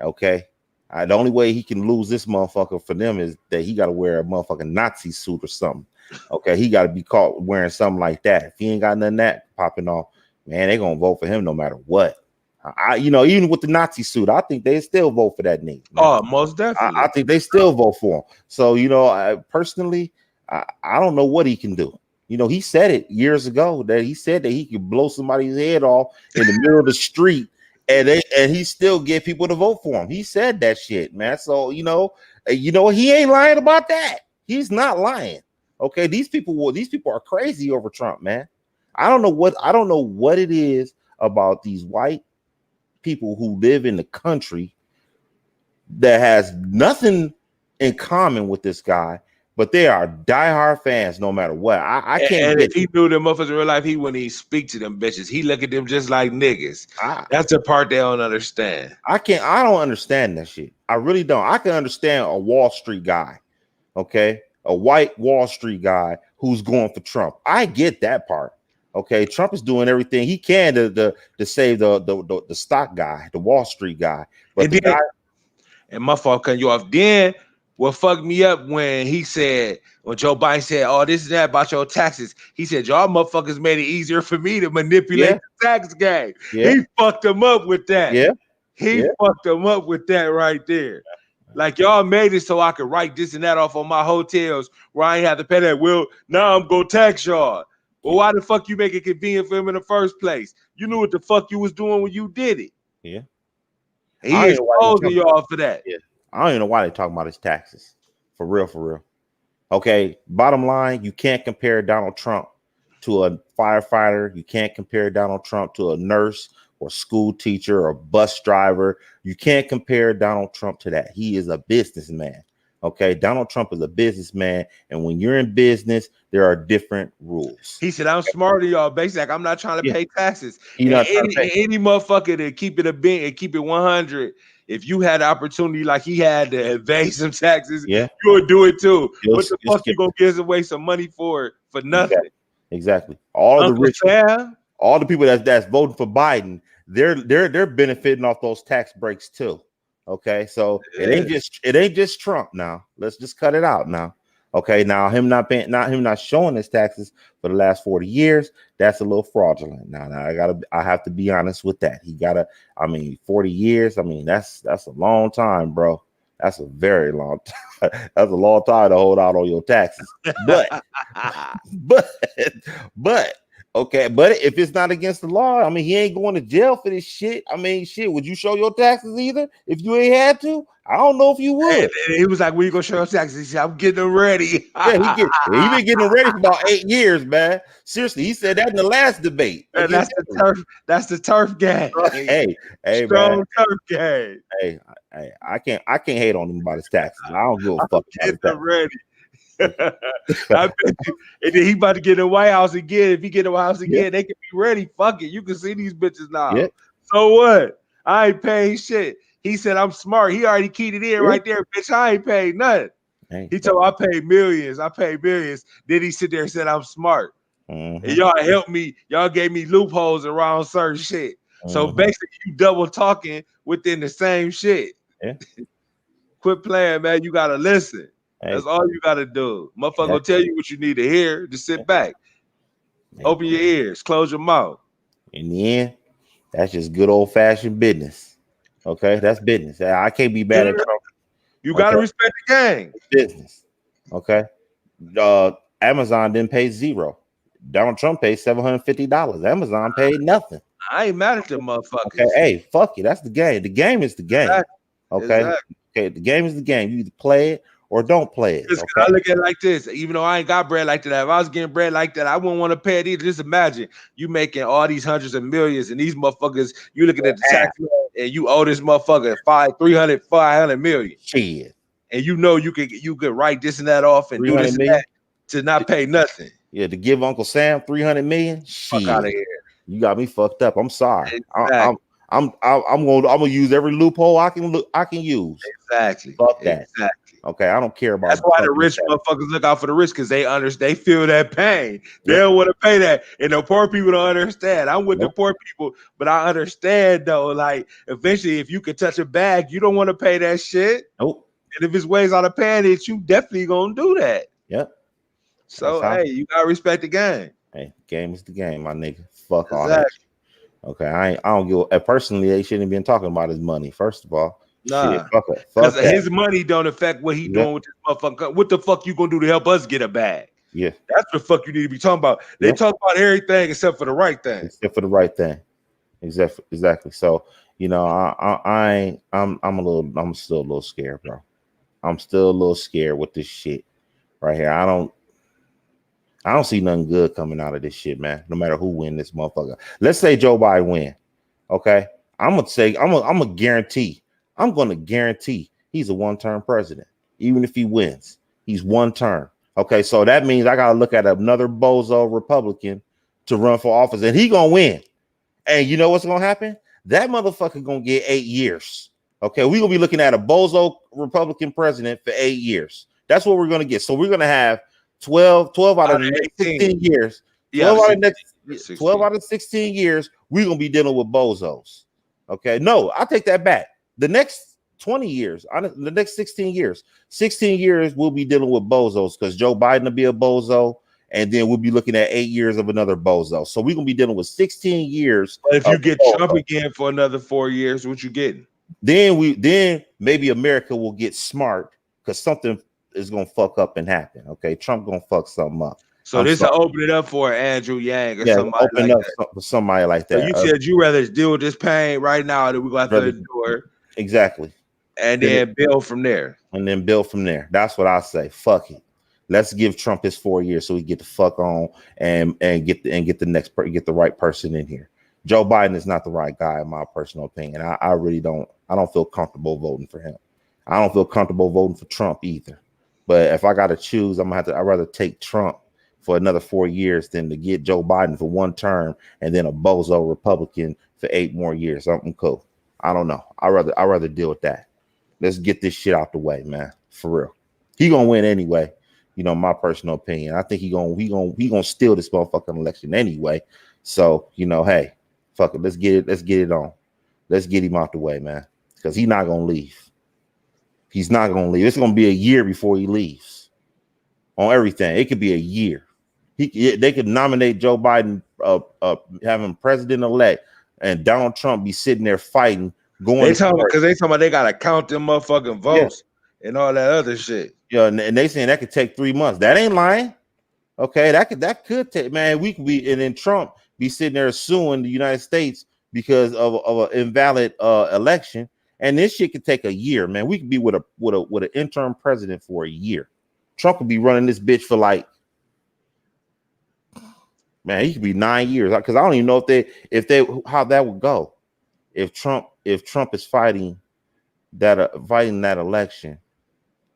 Okay. The only way he can lose this motherfucker for them is that he got to wear a motherfucking Nazi suit or something. Okay, he got to be caught wearing something like that. If he ain't got none of that popping off, man, they gonna vote for him no matter what. Even with the Nazi suit, I think they still vote for that nigga. Oh, most definitely. I think they still vote for him. So I personally, I don't know what he can do. He said it years ago that he said that he could blow somebody's head off in the middle of the street, and he still get people to vote for him. He said that shit, man. So he ain't lying about that. He's not lying. Okay, these people are crazy over Trump, man. I don't know what it is about these white people who live in the country that has nothing in common with this guy, but they are diehard fans no matter what. I can't. And if he knew them motherfuckers in real life, he wouldn't even speak to them bitches. He look at them just like niggas. That's the part they don't understand. I don't understand that shit. I really don't. I can understand a Wall Street guy, okay, a white Wall Street guy who's going for Trump. I get that part. Okay, Trump is doing everything he can to save the stock guy, the Wall Street guy. But the guy, and my fault cutting you off. Then what fucked me up when Joe Biden said, "Oh, this is that about your taxes." He said, "Y'all motherfuckers made it easier for me to manipulate the tax game." He fucked him up with that. He fucked him up with that right there. Like, y'all made it so I could write this and that off on my hotels where I ain't have to pay that. Well, now I'm gonna tax y'all. Well, why the fuck you make it convenient for him in the first place? You knew what the fuck you was doing when you did it. Yeah. He exposing y'all for that. Yeah. I don't even know why they talking about his taxes. For real, for real. Okay, bottom line, you can't compare Donald Trump to a firefighter. You can't compare Donald Trump to a nurse or school teacher or bus driver. You can't compare Donald Trump to that. He is a businessman. Okay, Donald Trump is a businessman, and when you're in business, there are different rules. He said, "I'm smarter than y'all." Basically, like, I'm not trying to pay taxes. Any motherfucker to keep it a bit and keep it 100. If you had the opportunity, like he had, to evade some taxes, you would do it too. What the fuck you gonna give away some money for nothing? Exactly. All the rich, all the people that's voting for Biden, they're benefiting off those tax breaks too. Okay, so it ain't just Trump now. Let's just cut it out now. Okay, now him not showing his taxes for the last 40 years, that's a little fraudulent. Now I have to be honest with that. 40 years, that's a long time, bro. That's a very long time. That's a long time to hold out on your taxes. But okay, but if it's not against the law, he ain't going to jail for this shit. Shit, would you show your taxes either if you ain't had to? I don't know if you would. And he was like, "When you gonna show your taxes?" He said, "I'm getting them ready." He been getting them ready for about 8 years, man. Seriously, he said that in the last debate. And that's the turf game. Hey, strong man. Turf game. Hey, I can't hate on him about his taxes. I don't give a fuck. Get them ready. I bet you. And then he about to get in the White House again. If he get in the White House again, they can be ready. Fuck it. You can see these bitches now. Yeah. So what? I ain't paying shit. He said, "I'm smart." He already keyed it in right there. Bitch, I ain't paid nothing. He told me, I paid millions. Then he sit there and said, "I'm smart." And y'all helped me. Y'all gave me loopholes around certain shit. So basically, you double talking within the same shit. Quit playing, man. You got to listen. That's all you got to do. Motherfucker will tell you what you need to hear. Just sit back. Open your ears. Close your mouth. In the end, that's just good old-fashioned business. Okay, that's business. I can't be mad at Trump. You got to respect the game. It's business. Okay. Amazon didn't pay zero. Donald Trump paid $750. Amazon paid nothing. I ain't mad at them motherfuckers. Okay, hey, fuck you. That's the game. The game is the game. Okay. Okay, the game is the game. You either play it or don't play it. Okay? I look at it like this. Even though I ain't got bread like that, if I was getting bread like that, I wouldn't want to pay it either. Just imagine you making all these hundreds of millions, and these motherfuckers, you looking at the tax and you owe this motherfucker 500 million. Shit. And you could write this and that off and do this and that to not pay nothing. Yeah, to give Uncle Sam 300 million. Shit. Fuck out of here. You got me fucked up. I'm sorry. Exactly. I'm gonna use every loophole I can use. Exactly. Fuck that. Exactly. Okay, I don't care about. That's why the rich motherfuckers look out for the rich, because they feel that pain. They don't want to pay that, and the poor people don't understand. I'm with the poor people, but I understand though. Like, eventually, if you can touch a bag, you don't want to pay that shit. Nope. And if it's ways out of paying it, you definitely gonna do that. Yep. So hey, you gotta respect the game. Hey, game is the game, my nigga. Fuck all that. Okay, I don't give. Personally, they shouldn't have been talking about his money. First of all. Nah, because his money don't affect what he doing with this motherfucker. What the fuck you gonna do to help us get a bag? Yeah, that's the fuck you need to be talking about. They talk about everything except for the right thing. Except for the right thing. Exactly. So I'm still a little scared, bro. I'm still a little scared with this shit right here. I don't see nothing good coming out of this shit, man. No matter who win this motherfucker. Let's say Joe Biden win. Okay, I'm gonna guarantee he's a one-term president. Even if he wins, he's one term. Okay, so that means I gotta look at another bozo Republican to run for office, and he gonna win. And you know what's gonna happen? That motherfucker gonna get 8 years. Okay, we gonna be looking at a bozo Republican president for 8 years. That's what we're going to get. So we're going to have 12 out of the next 16 years. 12 out of the next 12 out of 16 years, we're going to be dealing with bozos. Okay. No, I'll take that back. The next 20 years, the next 16 years, we'll be dealing with bozos because Joe Biden will be a bozo. And then we'll be looking at 8 years of another bozo. So we're going to be dealing with 16 years. But if you get Trump again for another 4 years, what you getting? Then maybe America will get smart because something is going to fuck up and happen. Okay. Trump going to fuck something up. So this will open it up for Andrew Yang or somebody open like up that. For somebody like that. So you said you rather deal with this pain right now that we're going to have to endure. Exactly. And then build from there. That's what I say. Fuck it. Let's give Trump his 4 years so we get the fuck on and get the right person in here. Joe Biden is not the right guy, in my personal opinion. I really don't. I don't feel comfortable voting for him. I don't feel comfortable voting for Trump either. But if I got to choose, I'd rather take Trump for another 4 years than to get Joe Biden for one term and then a bozo Republican for 8 more years. Something cool. I don't know. I'd rather deal with that. Let's get this shit out the way, man. For real. He gonna win anyway. You know, my personal opinion. I think he gonna steal this motherfucking election anyway. So, you know, hey, fuck it. Let's get it on. Let's get him out the way, man. Because he's not gonna leave. He's not gonna leave. It's gonna be a year before he leaves. On everything. It could be a year. They could nominate Joe Biden, have him president-elect, and Donald Trump be sitting there fighting, they talking about they gotta count them motherfucking votes and all that other shit. Yeah, and they saying that could take 3 months. That ain't lying. Okay, that could take, man. We could be, and then Trump be sitting there suing the United States because of an invalid election, and this shit could take a year, man. We could be with an interim president for a year. Trump could be running this bitch for like, man, he could be 9 years. Because I don't even know if they how that would go if Trump is fighting that election.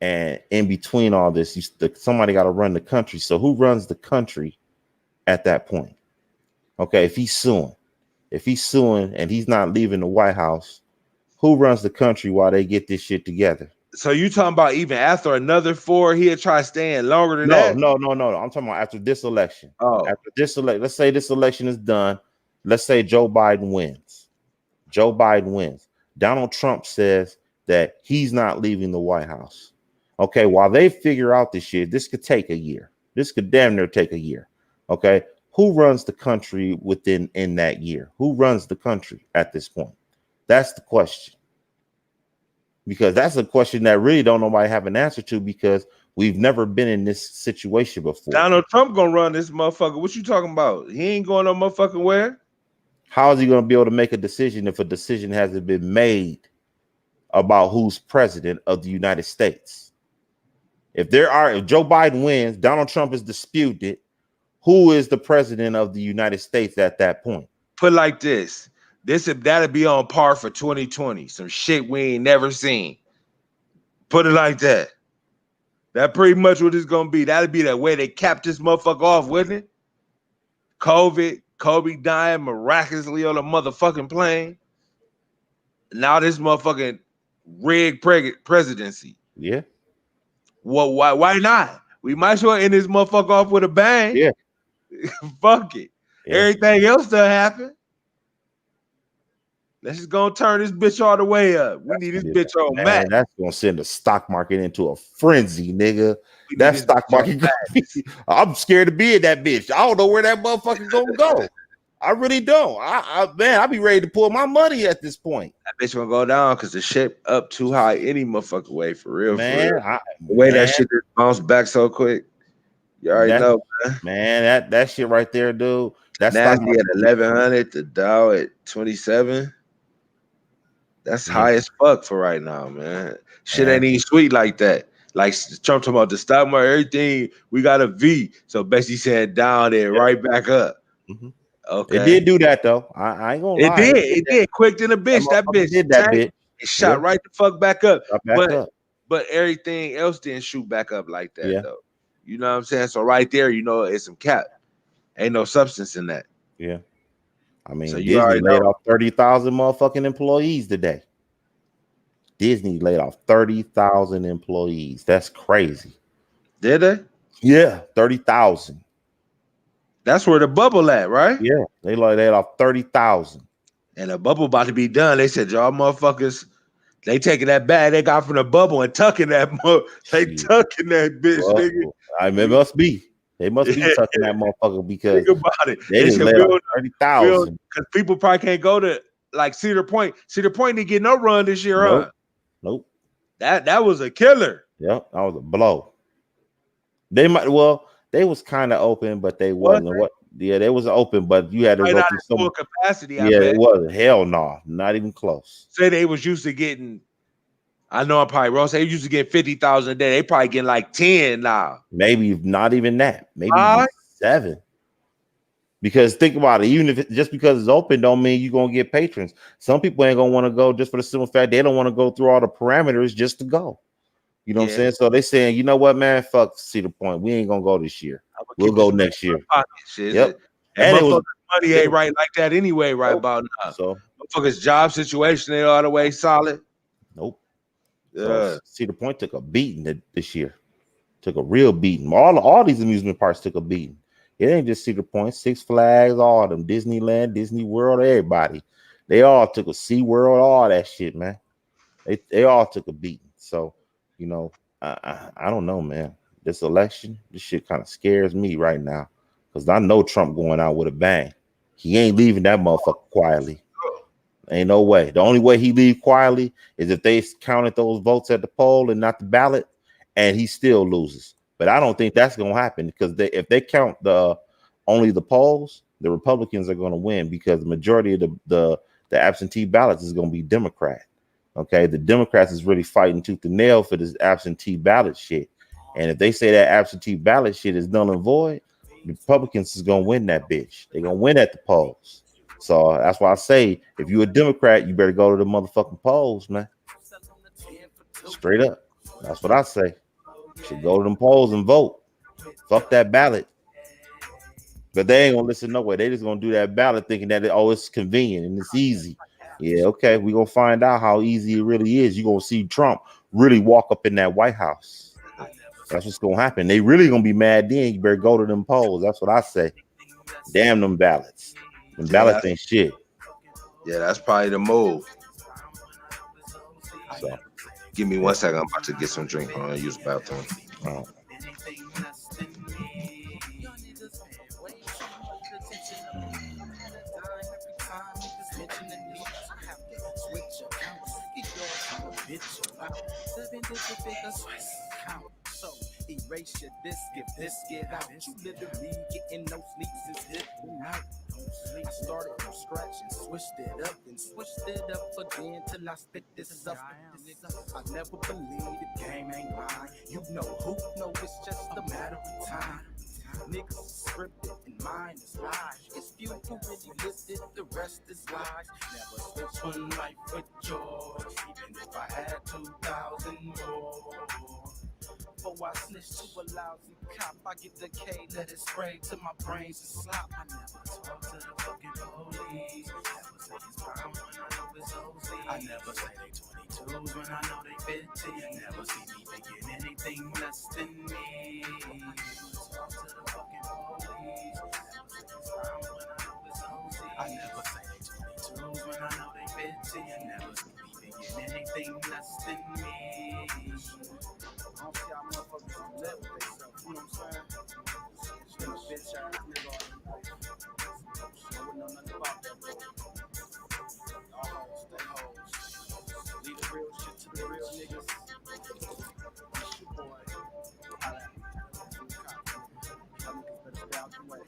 And in between all this, somebody got to run the country. So who runs the country at that point? Okay, if he's suing and he's not leaving the White House, who runs the country while they get this shit together? So you talking about even after another 4, he'll try staying longer than that? No. I'm talking about after this election. Oh, after this election, let's say this election is done. Let's say Joe Biden wins. Donald Trump says that he's not leaving the White House. Okay, while they figure out this shit, this could take a year. This could damn near take a year. Okay, who runs the country in that year? Who runs the country at this point? That's the question. Because that's a question that really don't nobody have an answer to because we've never been in this situation before. Donald Trump gonna run this motherfucker. What you talking about? He ain't going no motherfucking where. How is he gonna be able to make a decision if a decision hasn't been made about who's president of the United States? If Joe Biden wins, Donald Trump is disputed, who is the president of the United States at that point? Put like this. That'll be on par for 2020. Some shit we ain't never seen. Put it like that. That pretty much what it's gonna be. That'll be the way they capped this motherfucker off, wouldn't it? Kobe dying miraculously on a motherfucking plane. Now this motherfucking rigged presidency. Yeah. Well, why not? We might as well end this motherfucker off with a bang. Yeah. Fuck it. Yeah. Everything else still happen. Let's just go turn this bitch all the way up. We need this bitch on max. That's gonna send the stock market into a frenzy, nigga. That stock market. I'm scared to be in that bitch. I don't know where that motherfucker gonna go. I really don't. I be ready to pull my money at this point. That bitch gonna go down because the shit up too high any motherfucking way for real. Man, the way that shit just bounced back so quick. You already know, man. That shit right there, dude. That's Nasdaq at 1100, the Dow at 27. That's high as fuck for right now, man. Shit ain't even sweet like that. Like Trump talking about the stock market, everything, we got a V. So basically saying down there, right back up. Mm-hmm. Okay. It did do that though. I ain't gonna lie. It did. Quick than a bitch. That bitch did that bitch. It shot right the fuck back up. Up. But everything else didn't shoot back up like that though. You know what I'm saying? So right there, you know, it's some cap. Ain't no substance in that. Yeah. I mean, so Disney laid off 30,000 motherfucking employees today. Disney laid off 30,000 employees. That's crazy. Did they? Yeah, 30,000. That's where the bubble at, right? Yeah, they off 30,000. And the bubble about to be done. They said, y'all motherfuckers, they taking that bag they got from the bubble and tucking that they tucking that bitch, well, nigga. It must be. They must be tucking that motherfucker because think about it. They just laid off 30,000. Because people probably can't go to like Cedar Point. Cedar Point didn't get no run this year, huh? Nope. That was a killer. Yep, that was a blow. They was kind of open, but they wasn't. They was open, but you had to go through full capacity. Yeah, it wasn't. Hell no, not even close. Say they was used to getting. I know I'm probably wrong. Say they used to get 50,000 a day. They probably getting like 10 now. Maybe not even that. Maybe 7. Because think about it, even if just because it's open, don't mean you're gonna get patrons. Some people ain't gonna want to go just for the simple fact they don't want to go through all the parameters just to go. You know what I'm saying? So they saying, you know what, man, fuck Cedar Point. We ain't gonna go this year. We'll go next year. Yep. And it was, money ain't right like that anyway, right about now. So motherfuckers' job situation ain't all the way solid. Nope. So Cedar Point took a beating this year. Took a real beating. All these amusement parks took a beating. It ain't just Cedar Point, Six Flags, all of them, Disneyland, Disney World, everybody. They all took a SeaWorld, all that shit, man. They all took a beating. So, you know, I don't know, man. This election, this shit kind of scares me right now because I know Trump going out with a bang. He ain't leaving that motherfucker quietly. Ain't no way. The only way he leave quietly is if they counted those votes at the poll and not the ballot, and he still loses. But I don't think that's going to happen because if they count only the polls, the Republicans are going to win because the majority of the absentee ballots is going to be Democrat. Okay, the Democrats is really fighting tooth and nail for this absentee ballot shit. And if they say that absentee ballot shit is null and void, the Republicans is going to win that bitch. They're going to win at the polls. So that's why I say if you're a Democrat, you better go to the motherfucking polls, man. Straight up. That's what I say. You should go to them polls and vote. Fuck that ballot. But they ain't gonna listen no way. They just gonna do that ballot thinking that it's convenient and it's easy. Yeah, okay. We're gonna find out how easy it really is. You're gonna see Trump really walk up in that White House. That's what's gonna happen. They really gonna be mad then. You better go to them polls. That's what I say. Damn them ballots. Them ballots ain't shit. Yeah, that's probably the move. So give me 1 second. I'm about to get some drink on and use the bathroom. Oh. So erase your disc, if this get out. You literally getting no sleeps and slipping out. I started from scratch and switched it up and switched it up again till I spit this up. I never believed the game ain't mine. You know who know it's just a matter of time. Niggas scripted and mine is lies. It's few who really lived it, the rest is lies. Never switch one life with yours, even if I had 2,000 more. Before I snitch to a lousy cop, I get the K, let it spray to my brains and slop. I never talk to the fucking police. Never say it's crime when I know it's OZ. I never say they 22s when I know they 50. You never see me thinking anything less than me. Talk to the fucking police. Never say it's crime when I know it's OZ. I never say they 22s when I know they 50. You never see me thinking anything less than me. I don't see how motherfuckers can live with themselves, you know what I'm saying? Just been a bitch ass nigga all your life. I wouldn't know nothing about that, bro. Y'all hoes, stay hoes. Leave the real shit to the real niggas. It's your boy. Y'all niggas better stay out the way.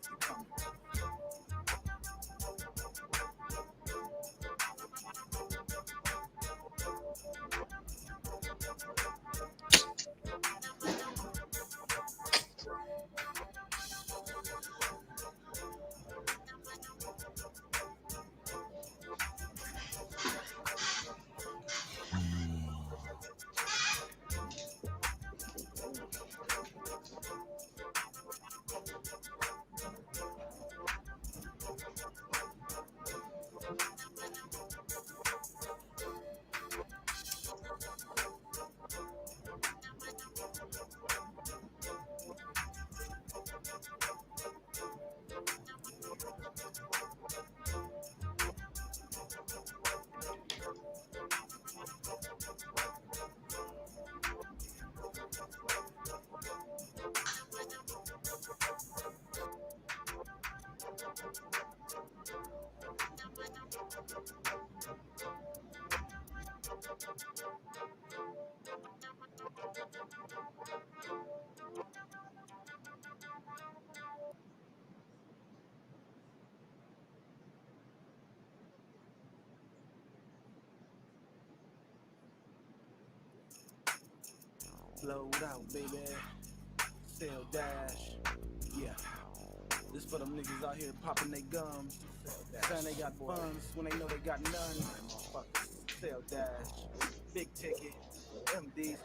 Keep coming. Flowed out, baby. Sell dash. Yeah. This for them niggas out here popping their gums. Saying they got funds when they know they got none. Sell dash. Big ticket. MDs.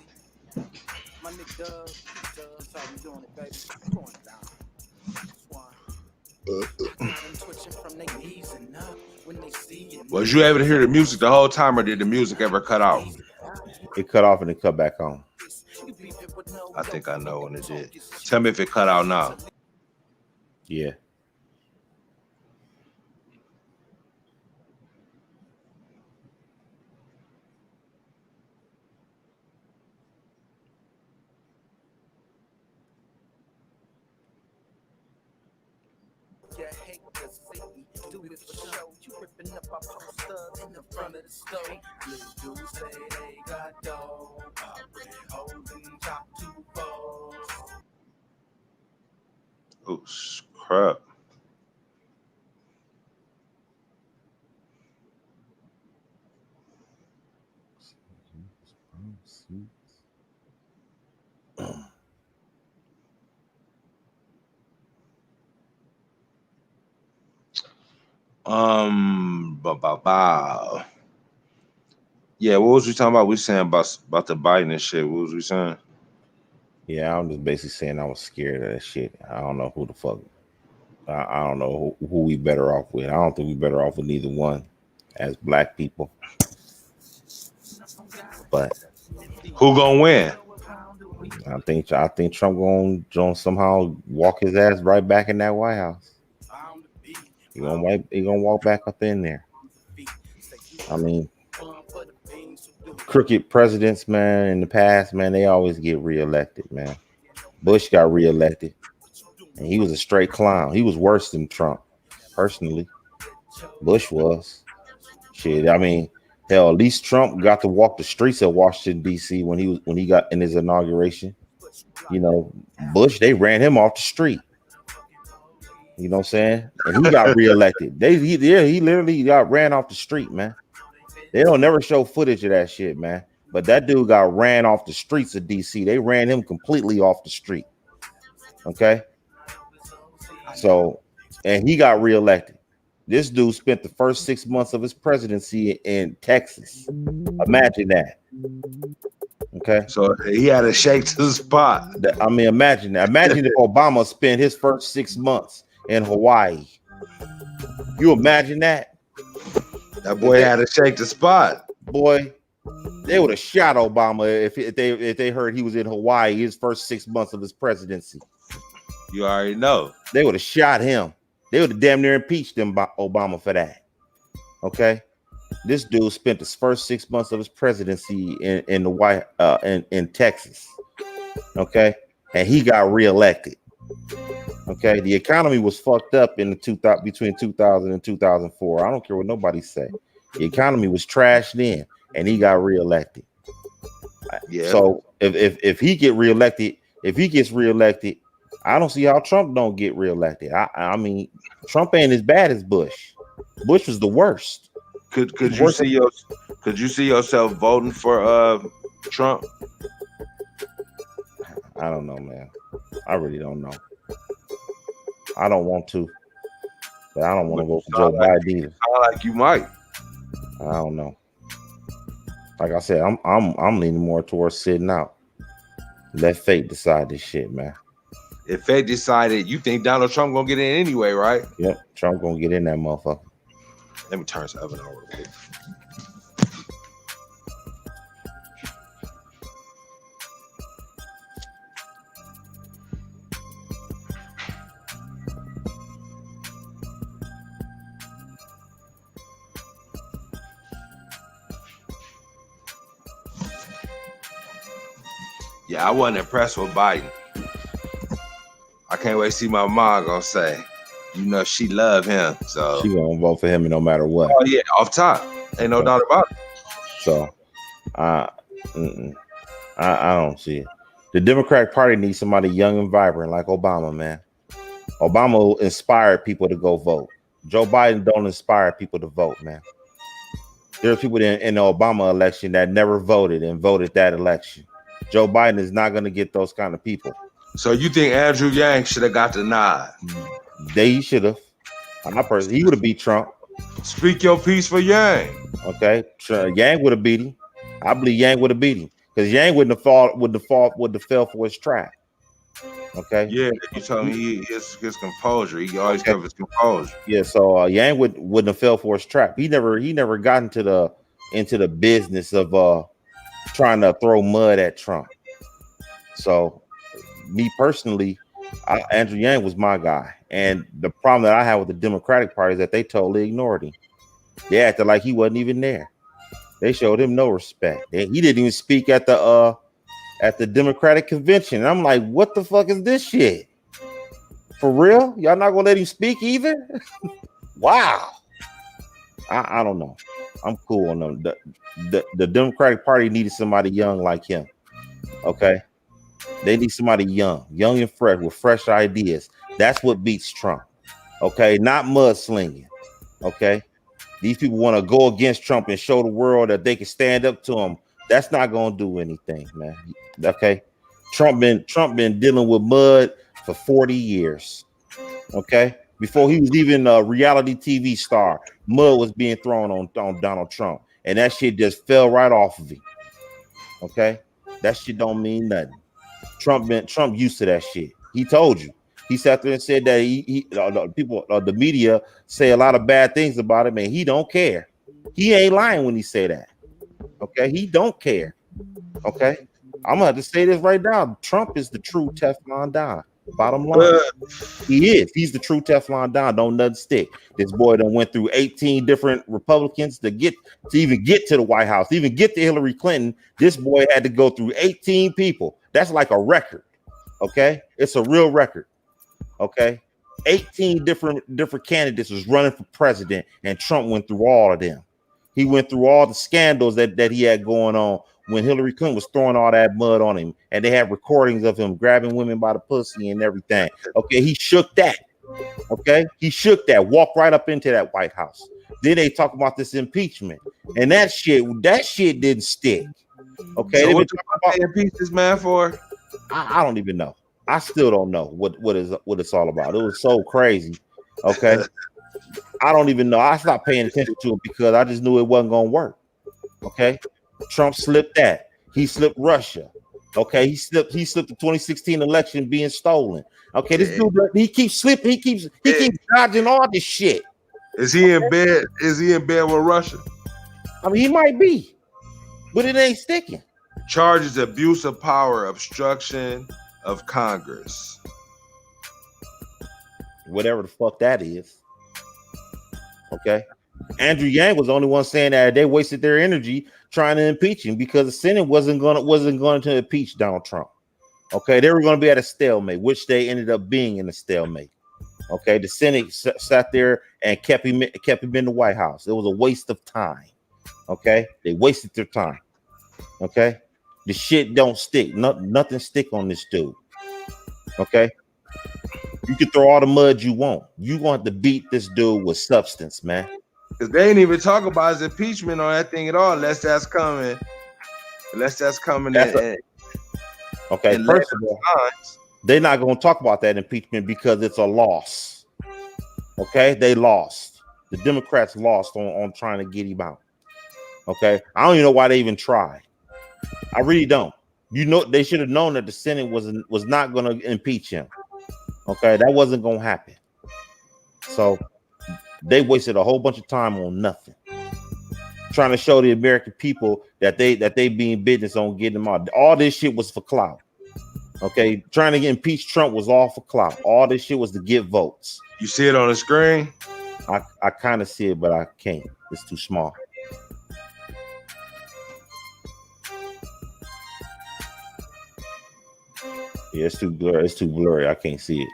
My nigga Dubs. Dubs, how we doing it, baby? Going down. Swan. Was you able to hear the music the whole time, or did the music ever cut off? It cut off and it cut back on. I think I know when it did. Tell me if it cut out now. Yeah. Do it for show. You ripping up our posters in the front of the store. Little dudes say they got dough. Red hoes and chop 2 balls. Oh, crap. Yeah, what was we talking about? We saying about the Biden and shit. What was we saying? Yeah, I'm just basically saying I was scared of that shit. I don't know who the fuck. I don't know who we better off with. I don't think we better off with neither one as black people. But who gonna win? I think Trump gonna somehow walk his ass right back in that White House. He gonna walk back up in there. I mean, crooked presidents, man, in the past, man, they always get reelected, man. Bush got reelected, and he was a straight clown. He was worse than Trump, personally. Bush was. Shit, I mean, hell, at least Trump got to walk the streets of Washington, D.C. when he got in his inauguration. You know, Bush, they ran him off the street. You know what I'm saying? And he got reelected. He literally got ran off the street, man. They don't never show footage of that shit, man. But that dude got ran off the streets of DC. They ran him completely off the street. Okay. So, and he got reelected. This dude spent the first 6 months of his presidency in Texas. Imagine that. Okay. So he had a shake to the spot. I mean, imagine that. Imagine if Obama spent his first 6 months in Hawaii. You imagine that? That boy had to shake the spot. Boy, they would have shot Obama if they heard he was in Hawaii his first 6 months of his presidency. You already know. They would have shot him. They would have damn near impeached Obama for that. Okay. This dude spent his first 6 months of his presidency in the in Texas. Okay. And he got reelected. Okay, the economy was fucked up in between 2000 and 2004. I don't care what nobody say. The economy was trashed then, and he got reelected. Yeah. So if he gets reelected, I don't see how Trump don't get reelected. I mean, Trump ain't as bad as Bush. Bush was the worst. Could you see yourself voting for Trump? I don't know, man. I really don't know. I don't want to, but I don't want to vote for Joe Biden either. Like you might. I don't know. Like I said, I'm leaning more towards sitting out. Let fate decide this shit, man. If fate decided, you think Donald Trump gonna get in anyway, right? Yep, Trump gonna get in that motherfucker. Let me turn this oven on real quick. Yeah, I wasn't impressed with Biden. I can't wait to see my mom gonna say, you know, she love him. So she gonna vote for him no matter what. Oh yeah, off top. Ain't no doubt about it. So I don't see it. The Democratic Party needs somebody young and vibrant like Obama, man. Obama inspired people to go vote. Joe Biden don't inspire people to vote, man. There's people in the Obama election that never voted and voted that election. Joe Biden is not going to get those kind of people. So you think Andrew Yang should have got the nod? They should have. He would have beat Trump. Speak your piece for Yang. Okay, Yang would have beat him. I believe Yang would have beat him because Yang wouldn't have fell for his trap. Okay. Yeah, you told me his composure. He always kept his composure. Yeah, so Yang wouldn't have fell for his trap. He never got into the business of trying to throw mud at Trump. So, me personally, Andrew Yang was my guy, and the problem that I have with the Democratic Party is that they totally ignored him. They acted like he wasn't even there. They showed him no respect. He didn't even speak at the Democratic convention. And I'm like, what the fuck is this shit? For real? Y'all not gonna let him speak either? Wow. I don't know. I'm cool on them. The Democratic Party needed somebody young like him. Okay. They need somebody young and fresh with fresh ideas. That's what beats Trump. Okay, not mudslinging. Okay. These people want to go against Trump and show the world that they can stand up to him. That's not gonna do anything, man. Okay, Trump been dealing with mud for 40 years. Okay, before he was even a reality TV star, mud was being thrown on Donald Trump, and that shit just fell right off of him. Okay, that shit don't mean nothing. Trump used to that shit. He told you. He sat there and said that the media say a lot of bad things about him, and he don't care. He ain't lying when he say that. Okay, he don't care. Okay, I'm gonna have to say this right now. Trump is the true Teflon Don. Bottom line, he is. He's the true Teflon Don. Don't nothing stick. This boy done went through 18 different Republicans to even get to the White House, to even get to Hillary Clinton. This boy had to go through 18 people. That's like a record. Okay, it's a real record. Okay, 18 different candidates was running for president, and Trump went through all of them. He went through all the scandals that he had going on when Hillary Clinton was throwing all that mud on him, and they have recordings of him grabbing women by the pussy and everything. Okay, he shook that. Okay, he shook that, walked right up into that White House. Then they talk about this impeachment, and that shit didn't stick. Okay, so what you impeach this man for? I don't even know. I still don't know what it's all about. It was so crazy. Okay. I don't even know. I stopped paying attention to it because I just knew it wasn't gonna work. Okay. Trump slipped that. He slipped Russia. Okay. He slipped the 2016 election being stolen. Okay. This dude, he keeps slipping. He keeps dodging all this shit. Is he in bed? Is he in bed with Russia? I mean, he might be, but it ain't sticking. Charges abuse of power, obstruction of Congress. Whatever the fuck that is. Okay. Andrew Yang was the only one saying that they wasted their energy trying to impeach him because the Senate wasn't going to impeach Donald Trump. Okay, they were going to be at a stalemate, which they ended up being in a stalemate. Okay, the Senate sat there and kept him in the White House. It was a waste of time. Okay, they wasted their time. Okay, the shit don't stick. Nothing stick on this dude. Okay, you can throw all the mud you want. You want to beat this dude with substance, man. Because they ain't even talk about his impeachment on that thing at all, unless that's coming. Okay, first of all, they're not going to talk about that impeachment because it's a loss. Okay, they lost. The Democrats lost on trying to get him out. Okay, I don't even know why they even tried. I really don't. You know, they should have known that the Senate was not going to impeach him. Okay, that wasn't going to happen. So they wasted a whole bunch of time on nothing, trying to show the American people that they being business on getting them out. All this shit was for clout. Okay, trying to impeach Trump was all for clout. All this shit was to get votes. You see it on the screen? I kind of see it, but I can't. It's too small. Yeah, it's too blurry. It's too blurry. I can't see it.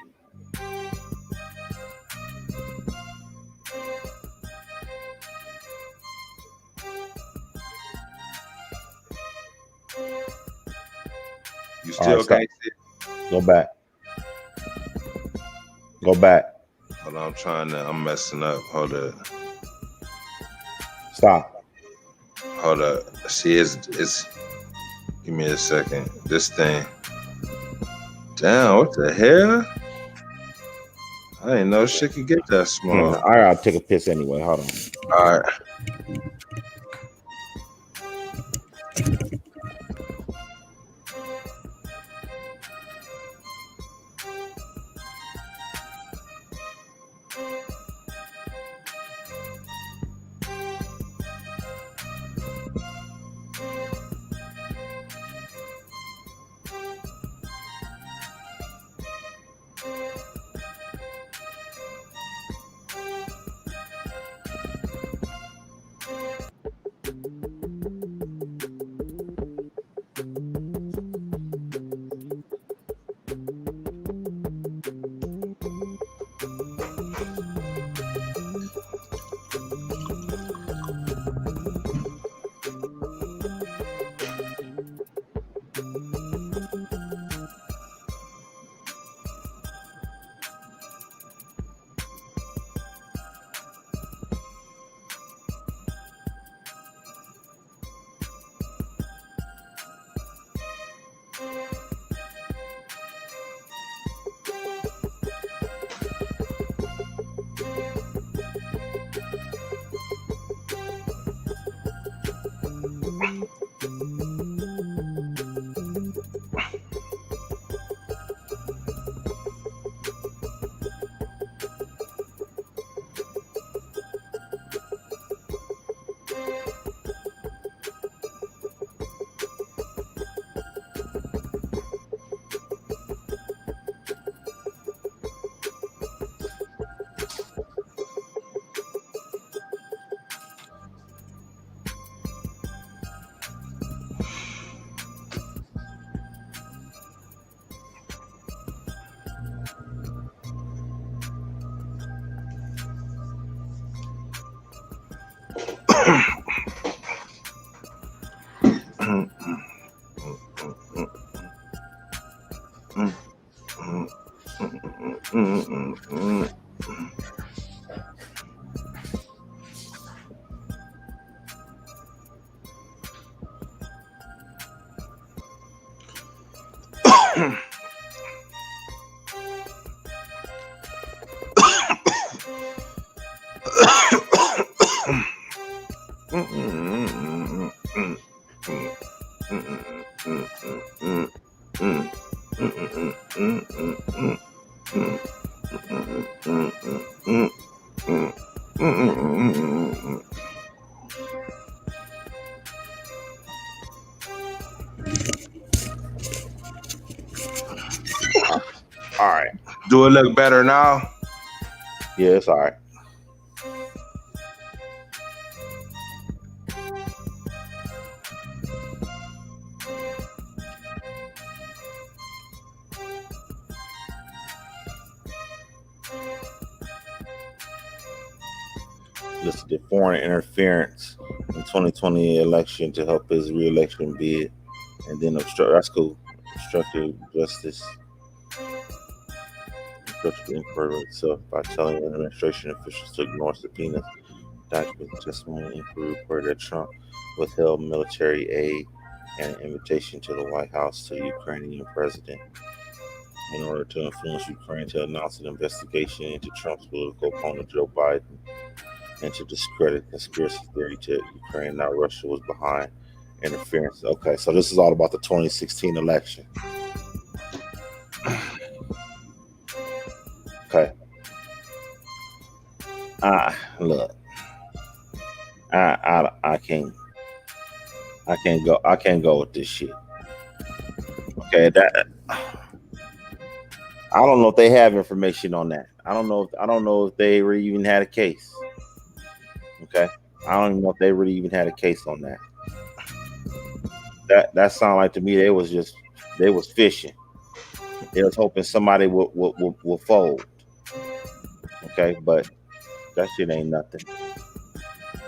You still can't see it? Go back. Go back. Hold on, I'm messing up. Hold up. Stop. Hold up. See, it's Give me a second. This thing. Damn, what the hell? I didn't know shit could get that small. I gotta take a piss anyway. Hold on. All right. All right. Do it look better now? Yeah, it's all right. Listed foreign interference in 2020 election to help his re-election bid, and then that's cool. Obstructed justice. Obstructed inquiry itself by telling administration officials to ignore subpoenas, documents, testimony, inquiry reported that Trump withheld military aid and an invitation to the White House to the Ukrainian president in order to influence Ukraine to announce an investigation into Trump's political opponent Joe Biden and to discredit conspiracy theory to Ukraine. Now Russia was behind interference. Okay, so this is all about the 2016 election. Okay. Look. I can't go with this shit. Okay, that I don't know if they have information on that. I don't know if they really even had a case. Okay, I don't even know if they really even had a case on that. That sounded like to me they was fishing. They was hoping somebody will fold. Okay, but that shit ain't nothing.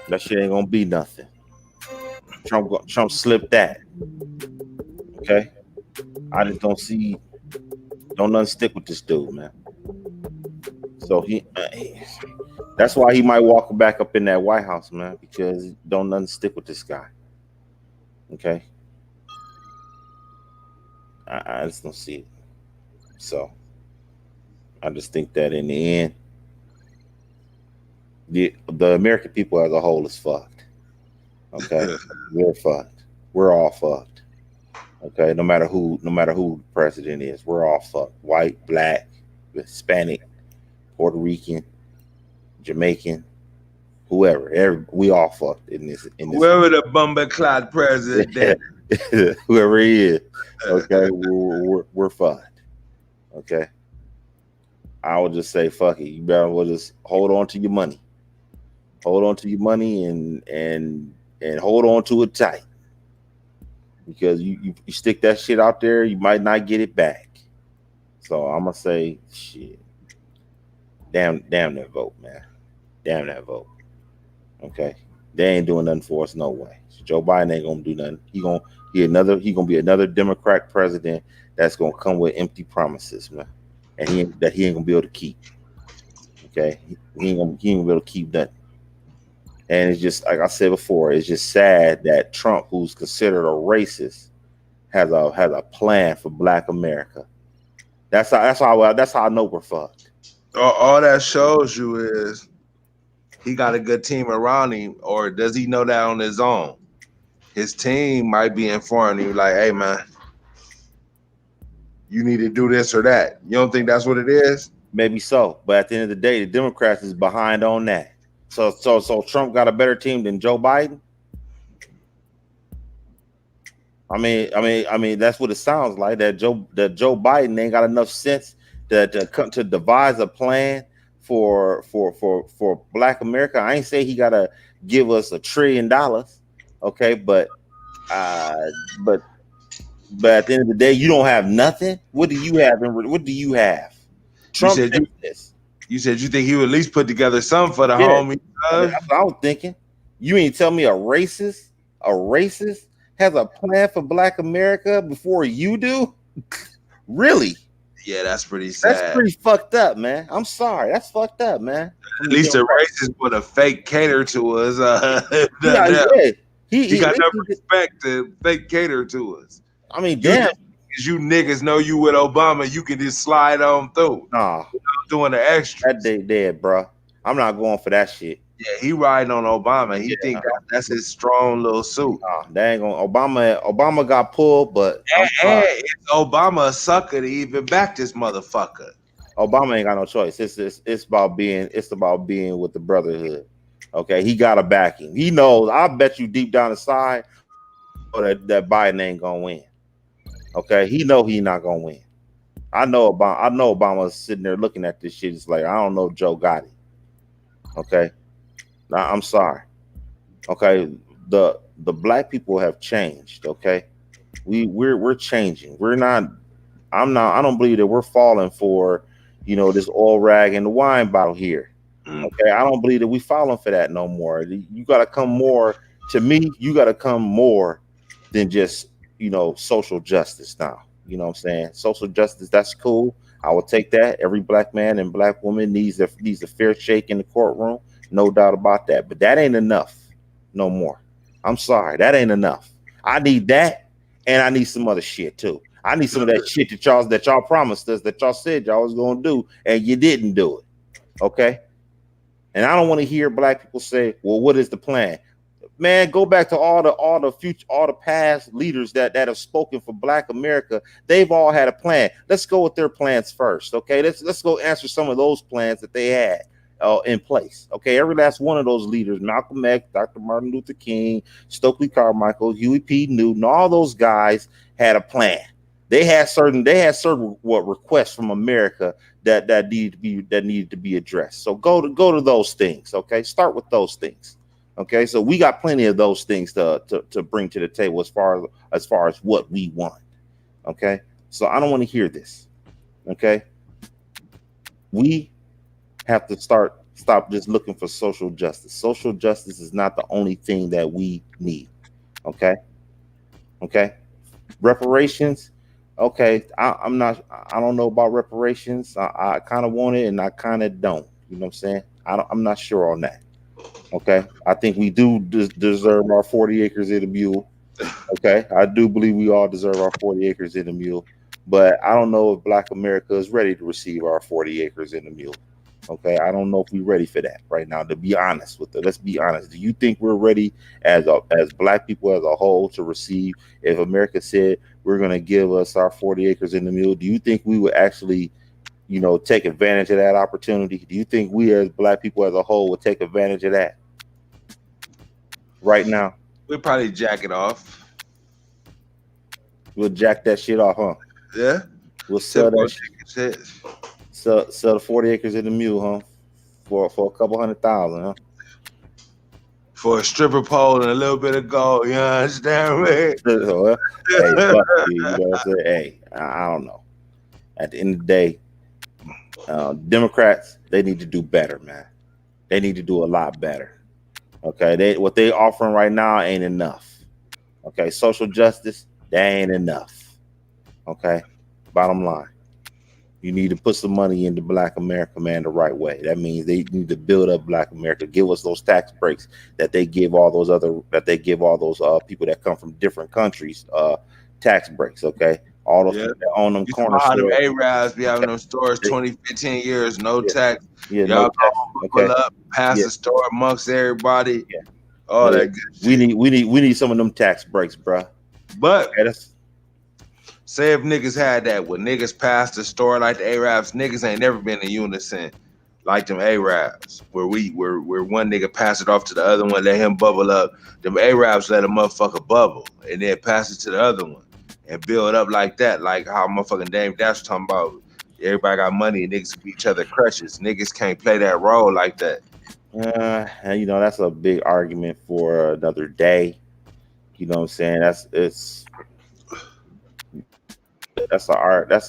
That shit ain't gonna be nothing. Trump slipped that. Okay, I just don't nothing stick with this dude, man. So that's why he might walk back up in that White House, man, because don't nothing stick with this guy. Okay. I just don't see it. So I just think that in the end, the American people as a whole is fucked. Okay, we're fucked. We're all fucked. Okay, no matter who the president is, we're all fucked. White, black, Hispanic, Puerto Rican, Jamaican, whoever. We all fucked in this. Whoever the bumperclad president, whoever he is. Okay, we're fucked. Okay, I would just say fuck it. You better well just hold on to your money. Hold on to your money and hold on to it tight. Because you stick that shit out there, you might not get it back. So I'm gonna say shit. Damn that vote, man. Damn that vote. Okay. They ain't doing nothing for us no way. So Joe Biden ain't gonna do nothing. He gonna be another Democrat president that's gonna come with empty promises, man. And he ain't gonna be able to keep. Okay. He ain't gonna be able to keep nothing. And it's just like I said before, it's just sad that Trump, who's considered a racist, has a plan for Black America. That's how I know we're fucked. all that shows you is he got a good team around him, or does he know that on his own? His team might be informing him, like, hey man, you need to do this or that. You don't think that's what it is? Maybe so, but at the end of the day, the Democrats is behind on that. So Trump got a better team than Joe Biden. I mean, that's what it sounds like. That Joe Biden ain't got enough sense to come to devise a plan for Black America. I ain't say he gotta give us $1 trillion, okay? But at the end of the day, you don't have nothing. What do you have? What do you have? Trump did this. You said you think he would at least put together something for the homie. That's what I was thinking. You ain't tell me a racist has a plan for Black America before you do? Really? Yeah, that's pretty sad. That's pretty fucked up, man. I'm sorry. That's fucked up, man. At least the racist would have fake cater to us. He got no respect to fake cater to us. I mean, damn. You niggas know you with Obama, you can just slide on through. Nah, doing the extra. That day dead, bro. I'm not going for that shit. Yeah, he riding on Obama. He think that's his strong little suit. Nah, that ain't gonna. Obama got pulled, but it's Obama a sucker to even back this motherfucker. Obama ain't got no choice. It's about being with the brotherhood. Okay, he got to back him. He knows. I bet you deep down inside that Biden ain't gonna win. Okay, he know he not gonna win. I know Obama's sitting there looking at this shit. It's like, I don't know if Joe got it. Okay, now I'm sorry. Okay, the Black people have changed. Okay, we're changing. We're not. I don't believe that we're falling for, this oil rag and the wine bottle here. Okay, I don't believe that we falling for that no more. You got to come more. To me, you got to come more than just social justice now. You know what I'm saying? Social justice, that's cool. I will take that. Every Black man and Black woman needs a fair shake in the courtroom. No doubt about that. But that ain't enough no more. I'm sorry. That ain't enough. I need that, and I need some other shit too. I need some of that shit that y'all promised us, that y'all said y'all was going to do, and you didn't do it. Okay? And I don't want to hear Black people say, well, what is the plan? Man, go back to all the past leaders that have spoken for Black America. They've all had a plan. Let's go with their plans first, okay? Let's go answer some of those plans that they had in place, okay? Every last one of those leaders, Malcolm X, Dr. Martin Luther King, Stokely Carmichael, Huey P. Newton, all those guys had a plan. They had certain requests from America that needed to be addressed. So go to those things, okay? Start with those things. Okay, so we got plenty of those things to bring to the table as far as what we want. Okay, so I don't want to hear this. Okay, we have to stop just looking for social justice. Social justice is not the only thing that we need. Okay, reparations. Okay, I don't know about reparations. I kind of want it and I kind of don't. You know what I'm saying? I'm not sure on that. Okay, I think we do deserve our 40 acres in a mule. Okay, I do believe we all deserve our 40 acres in a mule. But I don't know if Black America is ready to receive our 40 acres and a mule. Okay, I don't know if we're ready for that right now. To be honest with it, let's be honest. Do you think we're ready as Black people as a whole to receive? If America said we're going to give us our 40 acres in the mule, do you think we would actually, take advantage of that opportunity? Do you think we as Black people as a whole would take advantage of that right now? We'll probably jack it off. We'll jack that shit off, huh? Yeah. We'll sell that shit. Sell the 40 acres in the mule, huh? For a couple $100,000, huh? For a stripper pole and a little bit of gold, you understand me? Well, hey, fuck you know what I'm saying? Hey, I don't know. At the end of the day, Democrats, they need to do better, man. They need to do a lot better. Okay, what they offering right now ain't enough. Okay, social justice, that ain't enough. Okay, bottom line. You need to put some money into Black America, man, the right way. That means they need to build up Black America, give us those tax breaks that they give all those people that come from different countries tax breaks. Okay, all those people that own them corner stores. Arabs be having those stores 20, 15 years, no tax. Yeah, y'all no tax. pull up, pass the store amongst everybody. Yeah. All that good shit. We need some of them tax breaks, bruh. But say if niggas had that, when niggas pass the store like the Arabs, niggas ain't never been in unison like them Arabs, where one nigga pass it off to the other one, let him bubble up. Them Arabs let a motherfucker bubble and then pass it to the other one and build up like that, like how motherfucking Dame Dash talking about. Everybody got money and niggas give each other crutches. Niggas can't play that role like that. That's a big argument for another day. You know what I'm saying? That's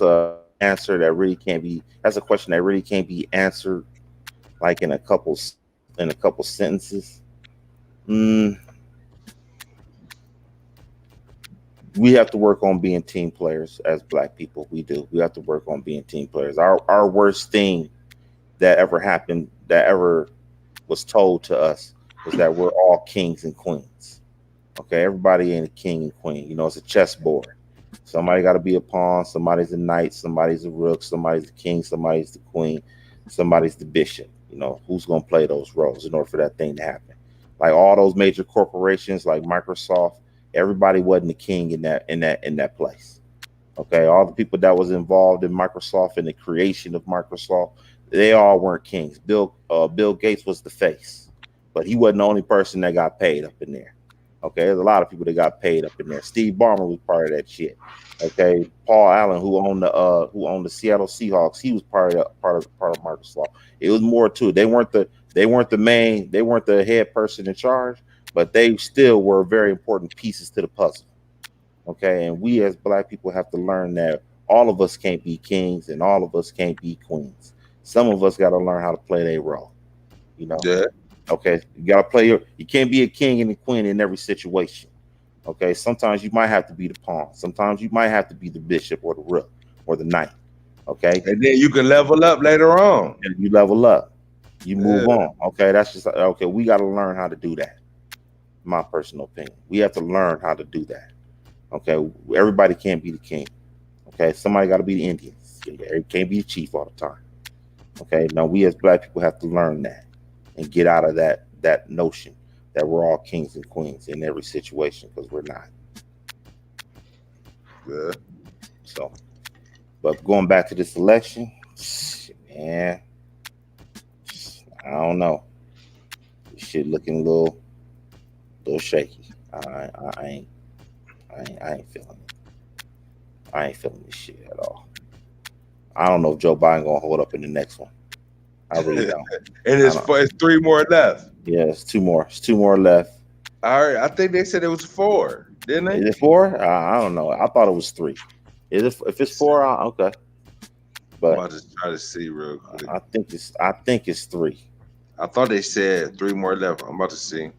a answer that really can't be. That's a question that really can't be answered like in a couple sentences. We have to work on being team players as Black people. We do. We have to work on being team players. Our worst thing that ever happened, that ever was told to us, was that we're all kings and queens. Okay, everybody ain't a king and queen. It's a chessboard. Somebody got to be a pawn. Somebody's a knight. Somebody's a rook. Somebody's the king. Somebody's the queen. Somebody's the bishop. Who's gonna play those roles in order for that thing to happen? Like all those major corporations, like Microsoft, everybody wasn't the king in that place. Okay, all the people that was involved in Microsoft and the creation of Microsoft, they all weren't kings. Bill Gates was the face, but he wasn't the only person that got paid up in there. Okay, there's a lot of people that got paid up in there. Steve Ballmer was part of that shit. Okay, Paul Allen, who owned the Seattle Seahawks, he was part of Microsoft. It was more to it. They weren't the head person in charge, but they still were very important pieces to the puzzle. Okay, and we as Black people have to learn that all of us can't be kings and all of us can't be queens. Some of us got to learn how to play their role. Yeah. Okay, you gotta play you can't be a king and a queen in every situation. Okay, sometimes you might have to be the pawn. Sometimes you might have to be the bishop or the rook or the knight. Okay, and then you can level up later on. And you level up, you move on. Okay, that's just okay. We got to learn how to do that. My personal opinion, we have to learn how to do that. Okay, everybody can't be the king. Okay, somebody got to be the Indians. It can't be the chief all the time. Okay, now we as Black people have to learn that and get out of that notion that we're all kings and queens in every situation, because we're not. Yeah. So, but going back to this election, man, I don't know. This shit looking a little shaky. I ain't feeling it. I ain't feeling this shit at all. I don't know if Joe Biden gonna hold up in the next one. I really don't. And it's 3 more left. Yeah, it's 2 more. It's 2 more left. All right, I think they said it was 4, didn't they? Is it 4? I don't know. I thought it was 3. Is it? If it's 4, okay. But I'm about to try to see real quick. I think it's 3. I thought they said 3 more left. I'm about to see.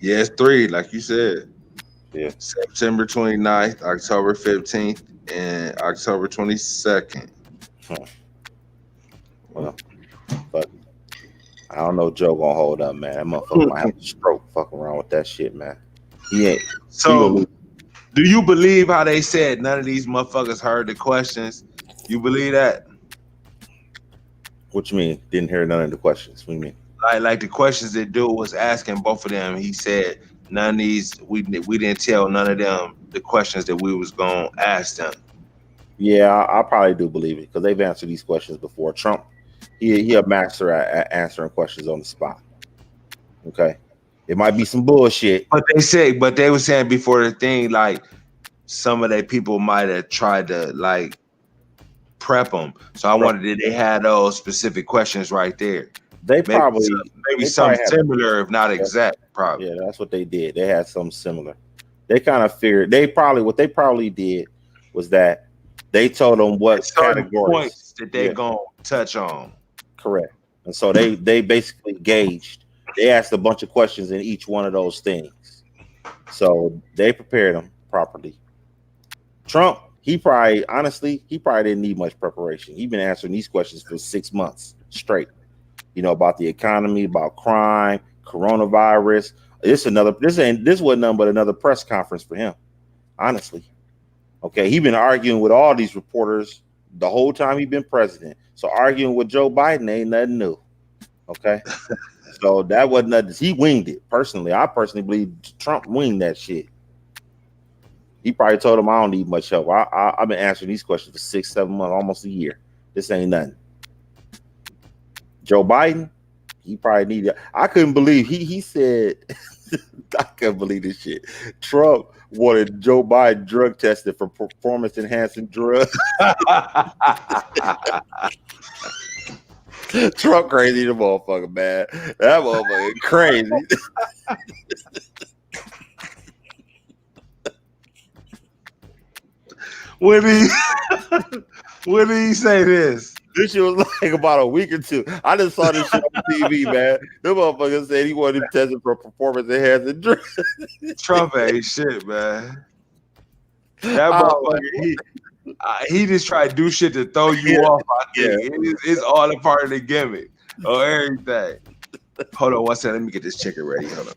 Yeah, it's 3, like you said. Yeah. September 29th, October 15th, and October 22nd. Well, but I don't know. Joe gonna hold up, man. That motherfucker might have a stroke. Fucking around with that shit, man. He ain't. So, do you believe how they said none of these motherfuckers heard the questions? You believe that? What you mean? Didn't hear none of the questions. What do you mean? Like the questions that dude was asking both of them, he said none of these we didn't tell none of them the questions that we was gonna ask them. Yeah, I probably do believe it because they've answered these questions before. Trump, he a master at answering questions on the spot. Okay, it might be some bullshit, but they were saying before the thing, like some of their people might have tried to like prep them. So I wondered if they had those specific questions right there. They probably maybe something similar, if not exact. Probably. Yeah, that's what they did. They had something similar. They kind of figured what they probably did was that they told them what categories points that they gonna touch on. Correct. And so they basically gauged. They asked a bunch of questions in each one of those things. So they prepared them properly. Trump, he probably didn't need much preparation. He's been answering these questions for 6 months straight. You know, about the economy, about crime, coronavirus. This wasn't nothing but another press conference for him, honestly. Okay, he's been arguing with all these reporters the whole time he's been president. So arguing with Joe Biden ain't nothing new. Okay, so that wasn't nothing. He winged it. I personally believe Trump winged that shit. He probably told him, I don't need much help. I've been answering these questions for 6-7 months, almost a year. This ain't nothing. Joe Biden, he probably needed. I couldn't believe he said. I couldn't believe this shit. Trump wanted Joe Biden drug tested for performance enhancing drugs. Trump crazy, the motherfucker, man. That motherfucker crazy. When did he say this? This shit was like about a week or two. I just saw this shit on TV, man. The motherfucker said he wanted him tested for performance enhancing drugs. Trump ain't shit, man. That motherfucker, he just tried to do shit to throw you off. I think it's all a part of the gimmick or everything. Hold on one second. Let me get this chicken ready. Hold on.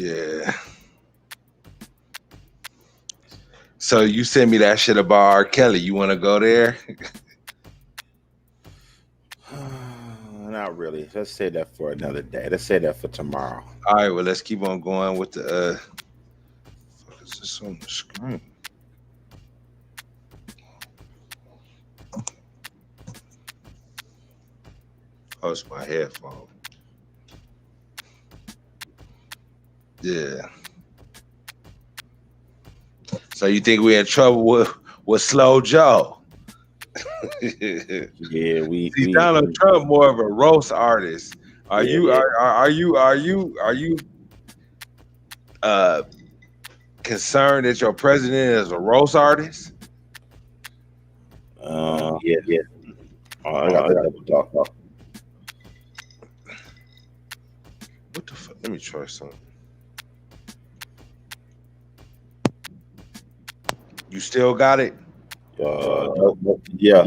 Yeah. So you sent me that shit about R. Kelly. You want to go there? Not really. Let's say that for another day. Let's say that for tomorrow. All right. Well, let's keep on going with the. What is this on the screen? Oh, it's my headphone. Yeah. So you think we're in trouble with Slow Joe? Yeah, we Donald Trump more of a roast artist. Are you concerned that your president is a roast artist? Yeah. Oh, I got that double talk. What the fuck? Let me try something. You still got it? Yeah.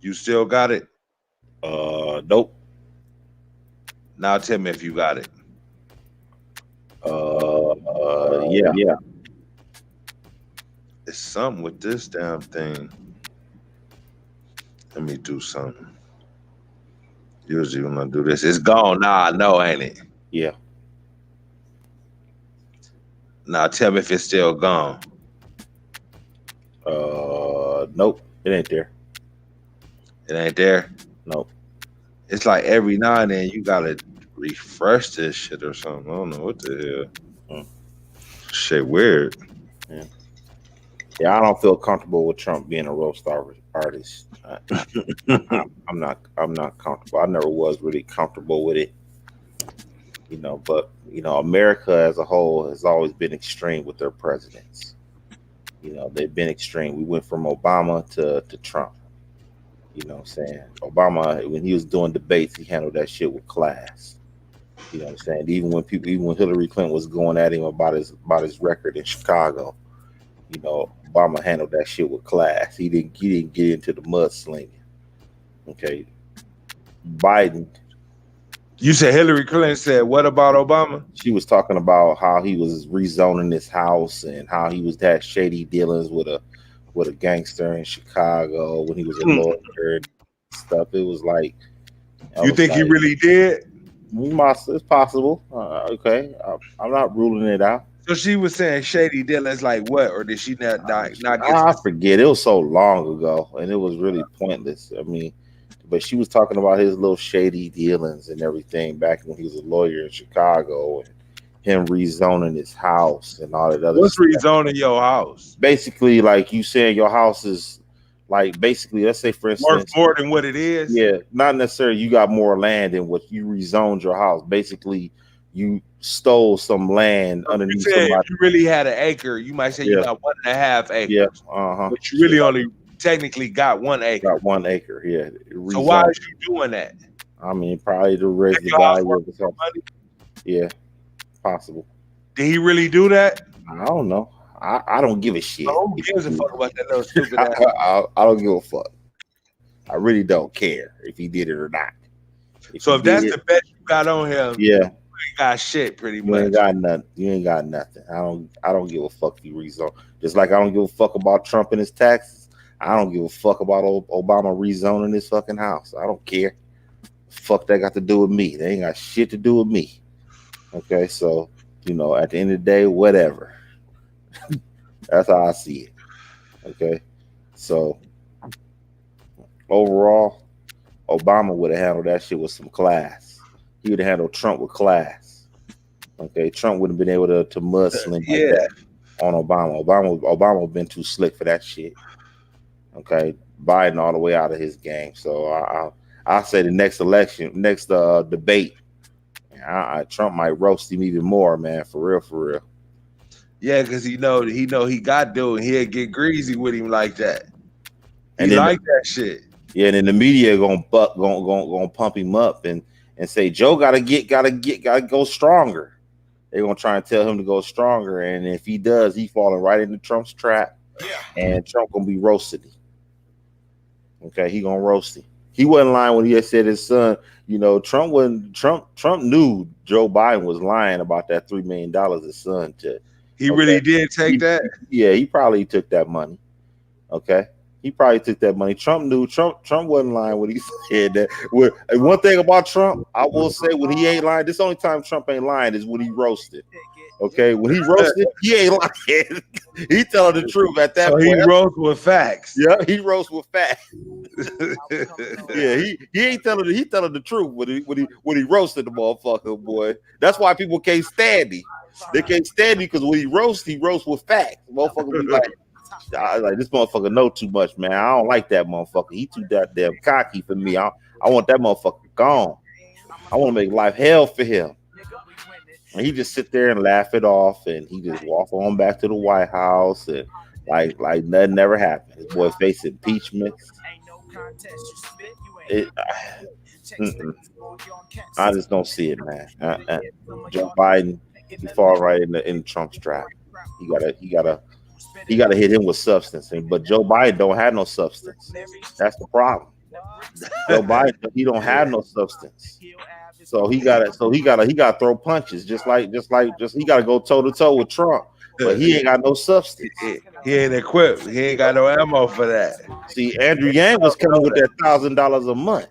You still got it? Nope. Now tell me if you got it. Yeah. It's something with this damn thing. Let me do something. Usually when I do this, it's gone now. I know, ain't it? Yeah. Now tell me if it's still gone. Nope. It ain't there. It ain't there? Nope. It's like every now and then you gotta refresh this shit or something. I don't know what the hell. Shit weird. Yeah, I don't feel comfortable with Trump being a roast artist. I'm not comfortable. I never was really comfortable with it. But America as a whole has always been extreme with their presidents. They've been extreme. We went from Obama to Trump. You know what I'm saying? Obama, when he was doing debates, he handled that shit with class. You know what I'm saying? Even when Hillary Clinton was going at him about his record in Chicago, Obama handled that shit with class. He didn't get into the mudslinging. Okay. Biden. You said Hillary Clinton said what about Obama? She was talking about how he was rezoning his house and how he was that shady dealings with a gangster in Chicago when he was a lawyer and stuff. It was like, you think he really did? It's possible. Okay, I'm not ruling it out. So she was saying shady dealings like what, or did she not get? I forget. It was so long ago, and it was really pointless. I mean, but she was talking about his little shady dealings and everything back when he was a lawyer in Chicago, and him rezoning his house and all that other. What's stuff. rezoning your house? Basically, like you saying, your house is like basically, let's say for instance, worth more than what it is. Yeah, not necessarily. You got more land than what you rezoned your house. Basically, you stole some land underneath somebody. If you really had an acre, you might say you got 1.5 acres. Yeah, but you really only technically got 1 acre. Got 1 acre. Yeah. So why are you doing that? I mean, probably to raise the value of the house. Yeah, possible. Did he really do that? I don't know. I don't give a shit. Who gives a fuck about that little stupid ass? I don't give a fuck. I really don't care if he did it or not. So if that's the bet you got on him, yeah, you ain't got shit pretty much. You ain't got nothing. You ain't got nothing. I don't give a fuck if he rezone. Just like I don't give a fuck about Trump and his taxes. I don't give a fuck about Obama rezoning his fucking house. I don't care. Fuck that got to do with me. They ain't got shit to do with me. Okay, so at the end of the day, whatever. That's how I see it. Okay, so overall, Obama would have handled that shit with some class. He would have handled Trump with class. Okay, Trump wouldn't have been able to mudsling like that on Obama. Obama would have been too slick for that shit. Okay, Biden all the way out of his game. So I'll say the next debate, Trump might roast him even more, man. For real. Yeah, because he got dude, he'll get greasy with him like that. He like that shit. Yeah, and then the media gonna pump him up and say Joe gotta go stronger. They're gonna try and tell him to go stronger, and if he does, he falling right into Trump's trap. and Trump gonna be roasted. Okay, he gonna roast him. He wasn't lying when he had said his son. You know, Trump knew Joe Biden was lying about that $3 million his son took. He really did take that. Yeah, he probably took that money. Okay, he probably took that money. Trump knew. Trump wasn't lying when he said that. One thing about Trump, I will say, when he ain't lying, this only time Trump ain't lying is when he roasted. Okay, when he roasted, he ain't lying. He telling the truth at that point. He roast with facts. Yeah, he roast with facts. Yeah, he ain't telling. He telling the truth when he roasted the motherfucker, boy. That's why people can't stand him. They can't stand him because when he roasts with facts. Motherfucker be like this motherfucker know too much, man. I don't like that motherfucker. He too goddamn cocky for me. I want that motherfucker gone. I want to make life hell for him. And he just sit there and laugh it off, and he just walk on back to the White House, and like nothing never happened. His boy faced impeachment. I just don't see it, man. Joe Biden, he fall right in Trump's trap. He gotta hit him with substance, but Joe Biden don't have no substance. That's the problem. Joe Biden, he don't have no substance. So he gotta throw punches, just he gotta go toe to toe with Trump, but he ain't got no substance. He ain't equipped. He ain't got no ammo for that. See, Andrew Yang was coming with that $1,000 a month.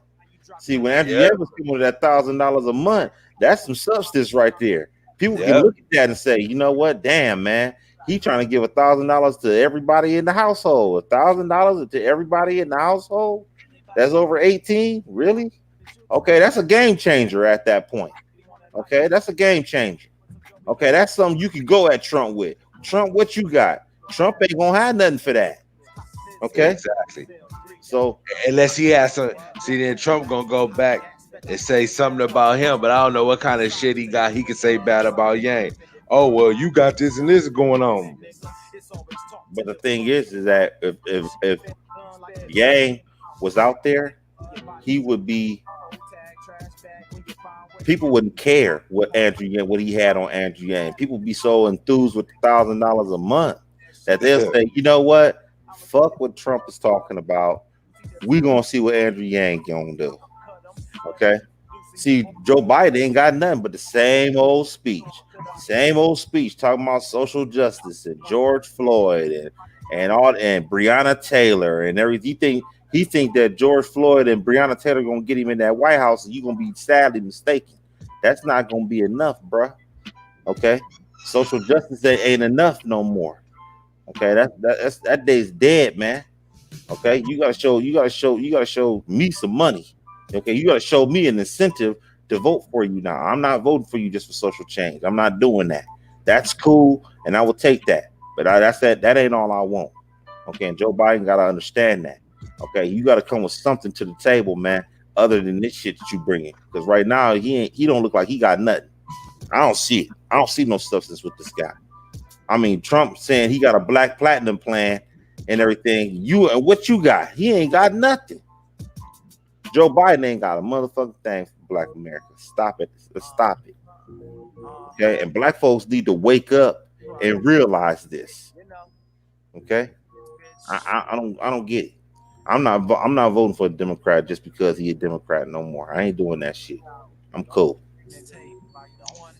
See, when Andrew Yang was coming with that $1,000 a month, that's some substance right there. People can look at that and say, you know what? Damn, man, he trying to give $1,000 to everybody in the household. $1,000 to everybody in the household. That's over 18, really? Okay, that's a game changer at that point. Okay, that's a game changer. Okay, that's something you can go at Trump with. Trump, what you got? Trump ain't gonna have nothing for that. Okay, exactly. So unless he has some, see, then Trump gonna go back and say something about him, but I don't know what kind of shit he got. He can say bad about Yang. Oh well, you got this and this going on. But the thing is that if Yang was out there, he would be. People wouldn't care what he had on Andrew Yang. People would be so enthused with $1,000 a month that they'll say, you know what? Fuck what Trump is talking about. We gonna see what Andrew Yang gonna do. Okay. See, Joe Biden ain't got nothing but the same old speech talking about social justice and George Floyd and Breonna Taylor and everything. He think that George Floyd and Breonna Taylor gonna get him in that White House, and you're gonna be sadly mistaken. That's not gonna be enough, bruh. Okay, social justice ain't enough no more. Okay, that day's dead, man. Okay, you gotta show me some money. Okay, you gotta show me an incentive to vote for you now. I'm not voting for you just for social change. I'm not doing that. That's cool, and I will take that. But that ain't all I want. Okay, and Joe Biden gotta understand that. Okay, you got to come with something to the table, man, other than this shit that you bringing. Because right now he don't look like he got nothing. I don't see it. I don't see no substance with this guy. I mean, Trump saying he got a black platinum plan and everything. And what you got? He ain't got nothing. Joe Biden ain't got a motherfucking thing for Black America. Stop it. Let's stop it. Okay, and black folks need to wake up and realize this. Okay, I don't get it. I'm not voting for a Democrat just because he a Democrat no more. I ain't doing that shit. I'm cool.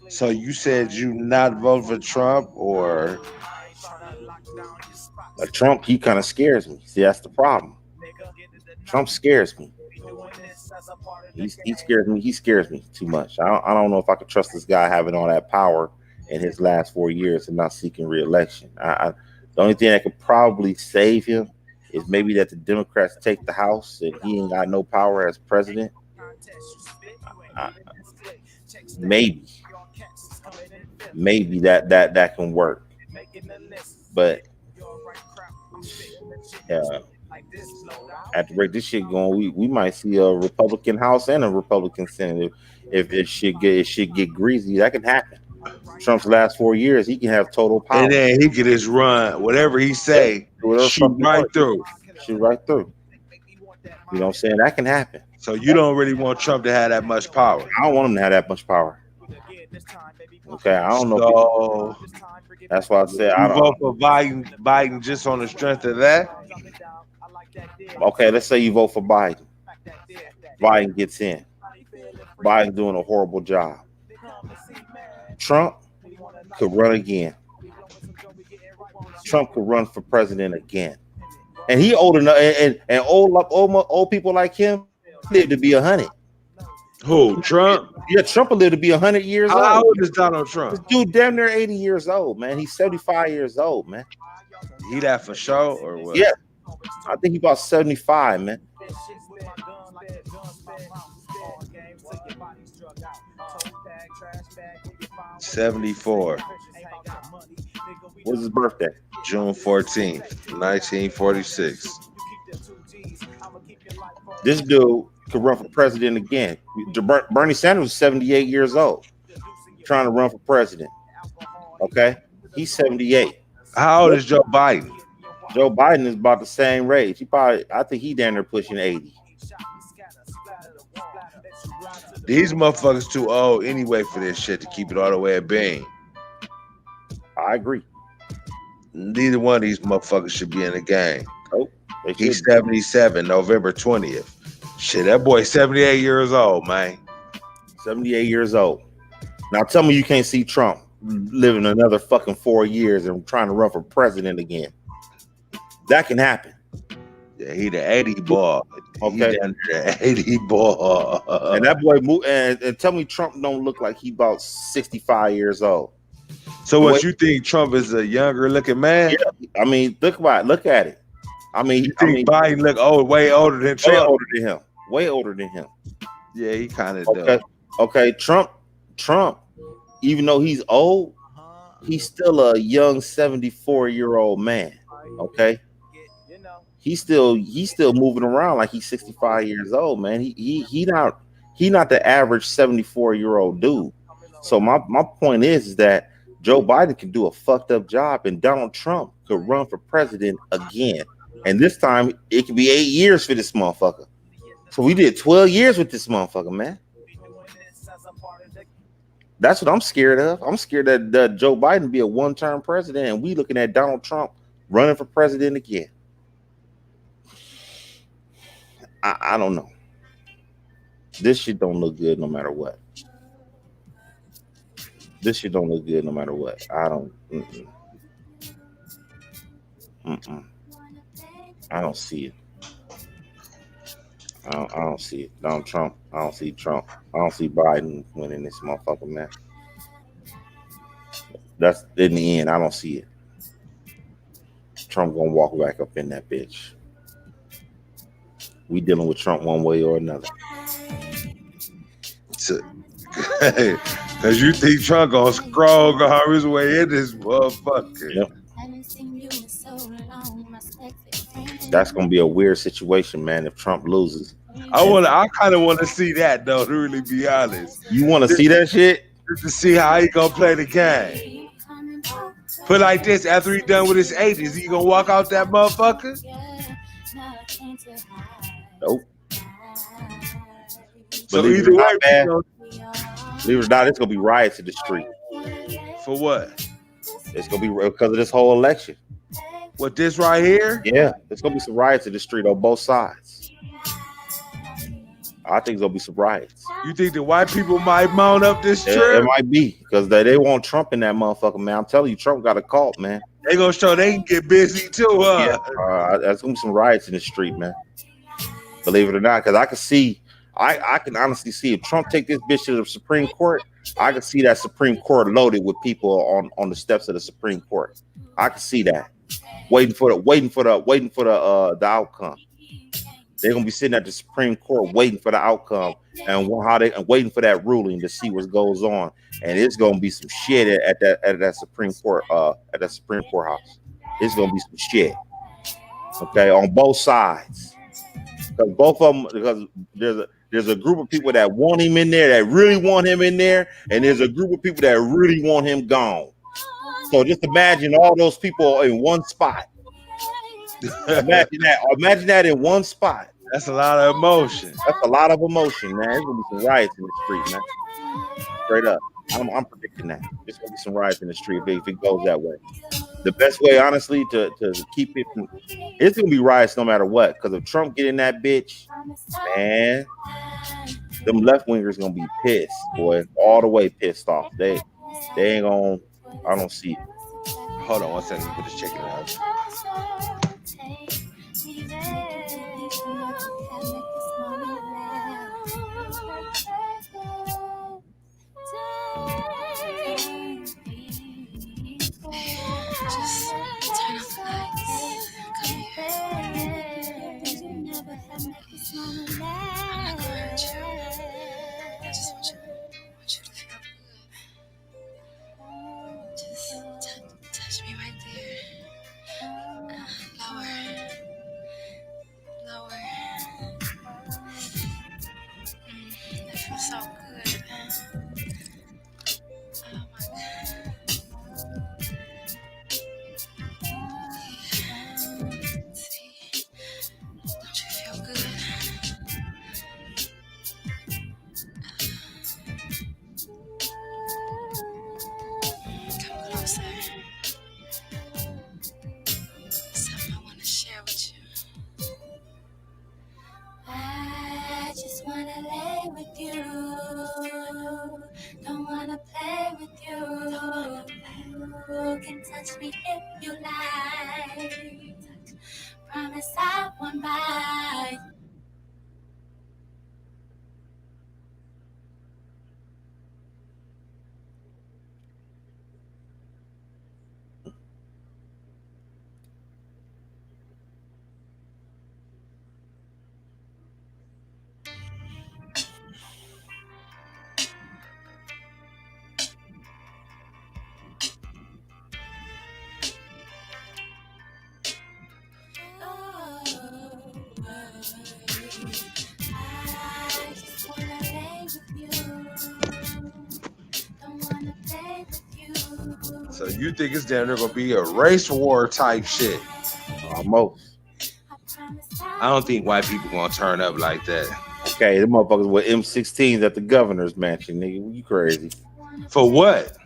So you said you not vote for Trump or Trump? He kind of scares me. See, that's the problem. Trump scares me. He scares me. He scares me too much. I don't know if I could trust this guy having all that power in his last 4 years and not seeking re-election. The only thing that could probably save him is maybe that the Democrats take the House and he ain't got no power as president. Maybe that can work. But at the rate this shit going, we might see a Republican House and a Republican Senate. If it should get greasy, that can happen. Trump's last 4 years, he can have total power. And then he can just run whatever he say, shoot right through. Shoot right through. You know what I'm saying? That can happen. So you don't really want Trump to have that much power. I don't want him to have that much power. Okay, I don't know. So That's why I said I you don't. vote for Biden just on the strength of that? Okay, let's say you vote for Biden. Biden gets in. Biden doing a horrible job. Trump could run again. Trump could run for president again. And he old enough, and old people like him live to be 100. Who? Trump? Yeah, Trump will live to be 100 years old. How old is Donald Trump? This dude damn near 80 years old, man. He's 75 years old, man. He that for sure or what? Yeah, I think he's about 75, man. '74. What's his birthday? June 14th, 1946. This dude could run for president again. Bernie Sanders was 78 years old, trying to run for president. Okay, he's 78. How old is Joe Biden? Joe Biden is about the same age. I think he down there pushing 80. These motherfuckers too old anyway for this shit to keep it all the way at being. I agree. Neither one of these motherfuckers should be in the game. Oh, he's 77, November 20th. Shit, that boy 78 years old, man. 78 years old. Now tell me you can't see Trump living another fucking 4 years and trying to run for president again. That can happen. Yeah, he the 80 boy. Okay, he down there, 80 boy. And that boy moved. And tell me Trump don't look like he about 65 years old. So what you think? Trump is a younger looking man? Yeah, I mean, look at it. I mean, Biden look old, way older than Trump. Way older than him. Yeah, he kind of okay. does. Okay, Trump, even though he's old, he's still a young 74-year-old man. Okay, he's still moving around like he's 65 years old, man. He not the average 74-year-old dude. So my point is that Joe Biden can do a fucked up job, and Donald Trump could run for president again. And this time it could be 8 years for this motherfucker. So we did 12 years with this motherfucker, man. That's what I'm scared of. I'm scared that Joe Biden be a one-term president, and we looking at Donald Trump running for president again. I don't know. This shit don't look good no matter what. This shit don't look good no matter what. I don't. I don't see it. I don't see it. Donald Trump. I don't see Trump. I don't see Biden winning this motherfucker, man. That's in the end. I don't see it. Trump gonna walk back up in that bitch. We dealing with Trump one way or another. Cause you think Trump gonna scroll his way in this motherfucker. Yep. That's gonna be a weird situation, man, if Trump loses. I kind of want to see that though, to really be honest. You want to see that shit? Just to see how he gonna play the game. Put like this, after he done with his age, is he gonna walk out that motherfucker? Nope. So either way, believe it or not, it's gonna be riots in the street. For what? It's gonna be because of this whole election. What, this right here? Yeah, there's gonna be some riots in the street on both sides. I think there's gonna be some riots. You think the white people might mount up this trip? It might be because they want Trump in that motherfucker, man. I'm telling you, Trump got a cult, man. They gonna show they can get busy too, huh? Yeah, there's gonna be some riots in the street, man. Believe it or not, because I can see, I can honestly see if Trump take this bitch to the Supreme Court, I can see that Supreme Court loaded with people on the steps of the Supreme Court. I can see that. Waiting for the outcome. They're gonna be sitting at the Supreme Court waiting for the outcome and waiting for that ruling to see what goes on. And it's gonna be some shit at that Supreme Court house. It's gonna be some shit. Okay, on both sides. Because both of them, because there's a group of people that want him in there, that really want him in there, and there's a group of people that really want him gone. So just imagine all those people in one spot. Imagine that in one spot. That's a lot of emotion. That's a lot of emotion, man. There's gonna be some riots in the street, man. Straight up. I'm predicting that there's gonna be some riots in the street if it goes that way. The best way, honestly, to keep it from it's gonna be riots no matter what. Because if Trump get in that bitch, man, them left wingers gonna be pissed, boy, all the way pissed off. They ain't gonna. I don't see it. Hold on 1 second. Put this chicken out. Just turn off the lights. Come here. I'm not gonna hurt you. I just want you to feel good. Just touch me right there. Lower. That feels so good. Oh my God. See, don't you feel good? Come closer. Something I want to share with you. I just want to lay with you. Don't want to play with you. You can touch me if you like. Promise I won't bite. So you think it's damn near gonna be a race war type shit? Almost. I don't think white people gonna turn up like that. Okay, the motherfuckers with M16s at the governor's mansion, nigga. You crazy? For what?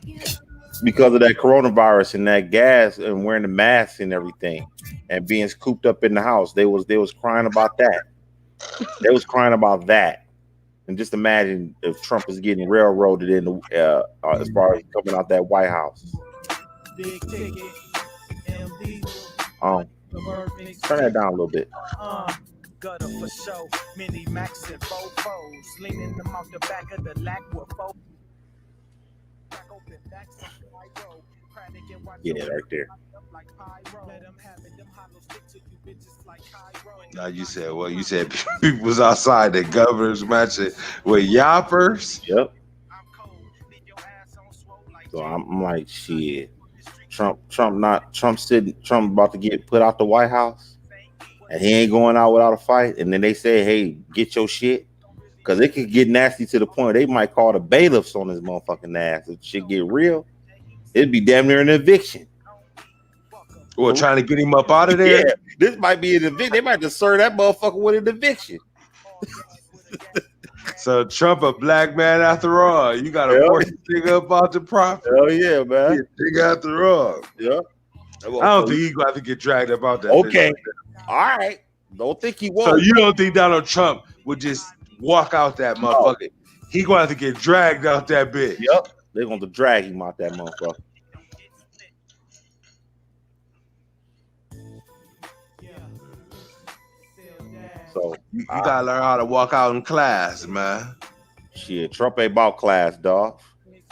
Because of that coronavirus and that gas and wearing the masks and everything, and being cooped up in the house. They was crying about that. They was crying about that. And just imagine if Trump is getting railroaded in the as far as coming out that White House. Big ticket, MD, Turn that down a little bit. gutter for show, mini max and fofos, leaning them out the back of the lack with fo. Yeah, right there. Now you said, well, you said people was outside the governor's mansion with yappers. Yep. So I'm like, shit. Trump about to get put out the White House, and he ain't going out without a fight. And then they say, hey, get your shit, because it could get nasty to the point they might call the bailiffs on his motherfucking ass. If shit get real, it'd be damn near an eviction. Well, trying to get him up out of there. Yeah, this might be an eviction. They might just serve that motherfucker with an eviction. So Trump a black man after all. You got to force the nigga up out the profit. Hell yeah, man. Nigga after all. Yeah. I don't think he's going to get dragged up out that. Okay. All right. Don't think he won't. So you don't think Donald Trump would just walk out that motherfucker? He going to have to get dragged out that bitch. Yep. They're going to drag him out that motherfucker. So you gotta learn how to walk out in class, man. Shit, Trump ain't about class, dog.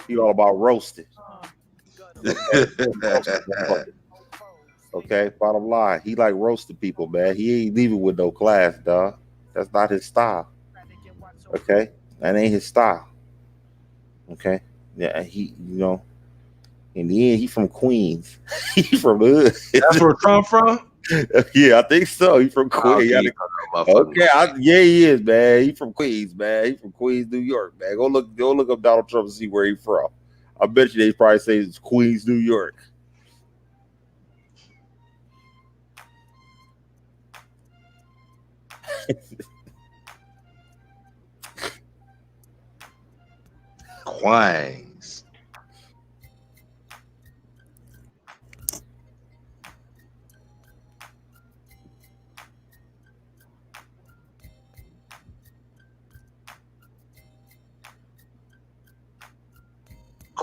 He all about roasting. Okay, bottom line, he like roasting people, man. He ain't leaving with no class, dog. That's not his style. Okay, that ain't his style. Okay, yeah, he, you know, in the end, he from Queens. He from the hood. That's where Trump from? Yeah, I think so. He from Queens. Okay, yeah, he is, man. He from Queens, man. He from Queens, New York, man. Go look up Donald Trump and see where he from. I bet you they probably say it's Queens, New York. Queens.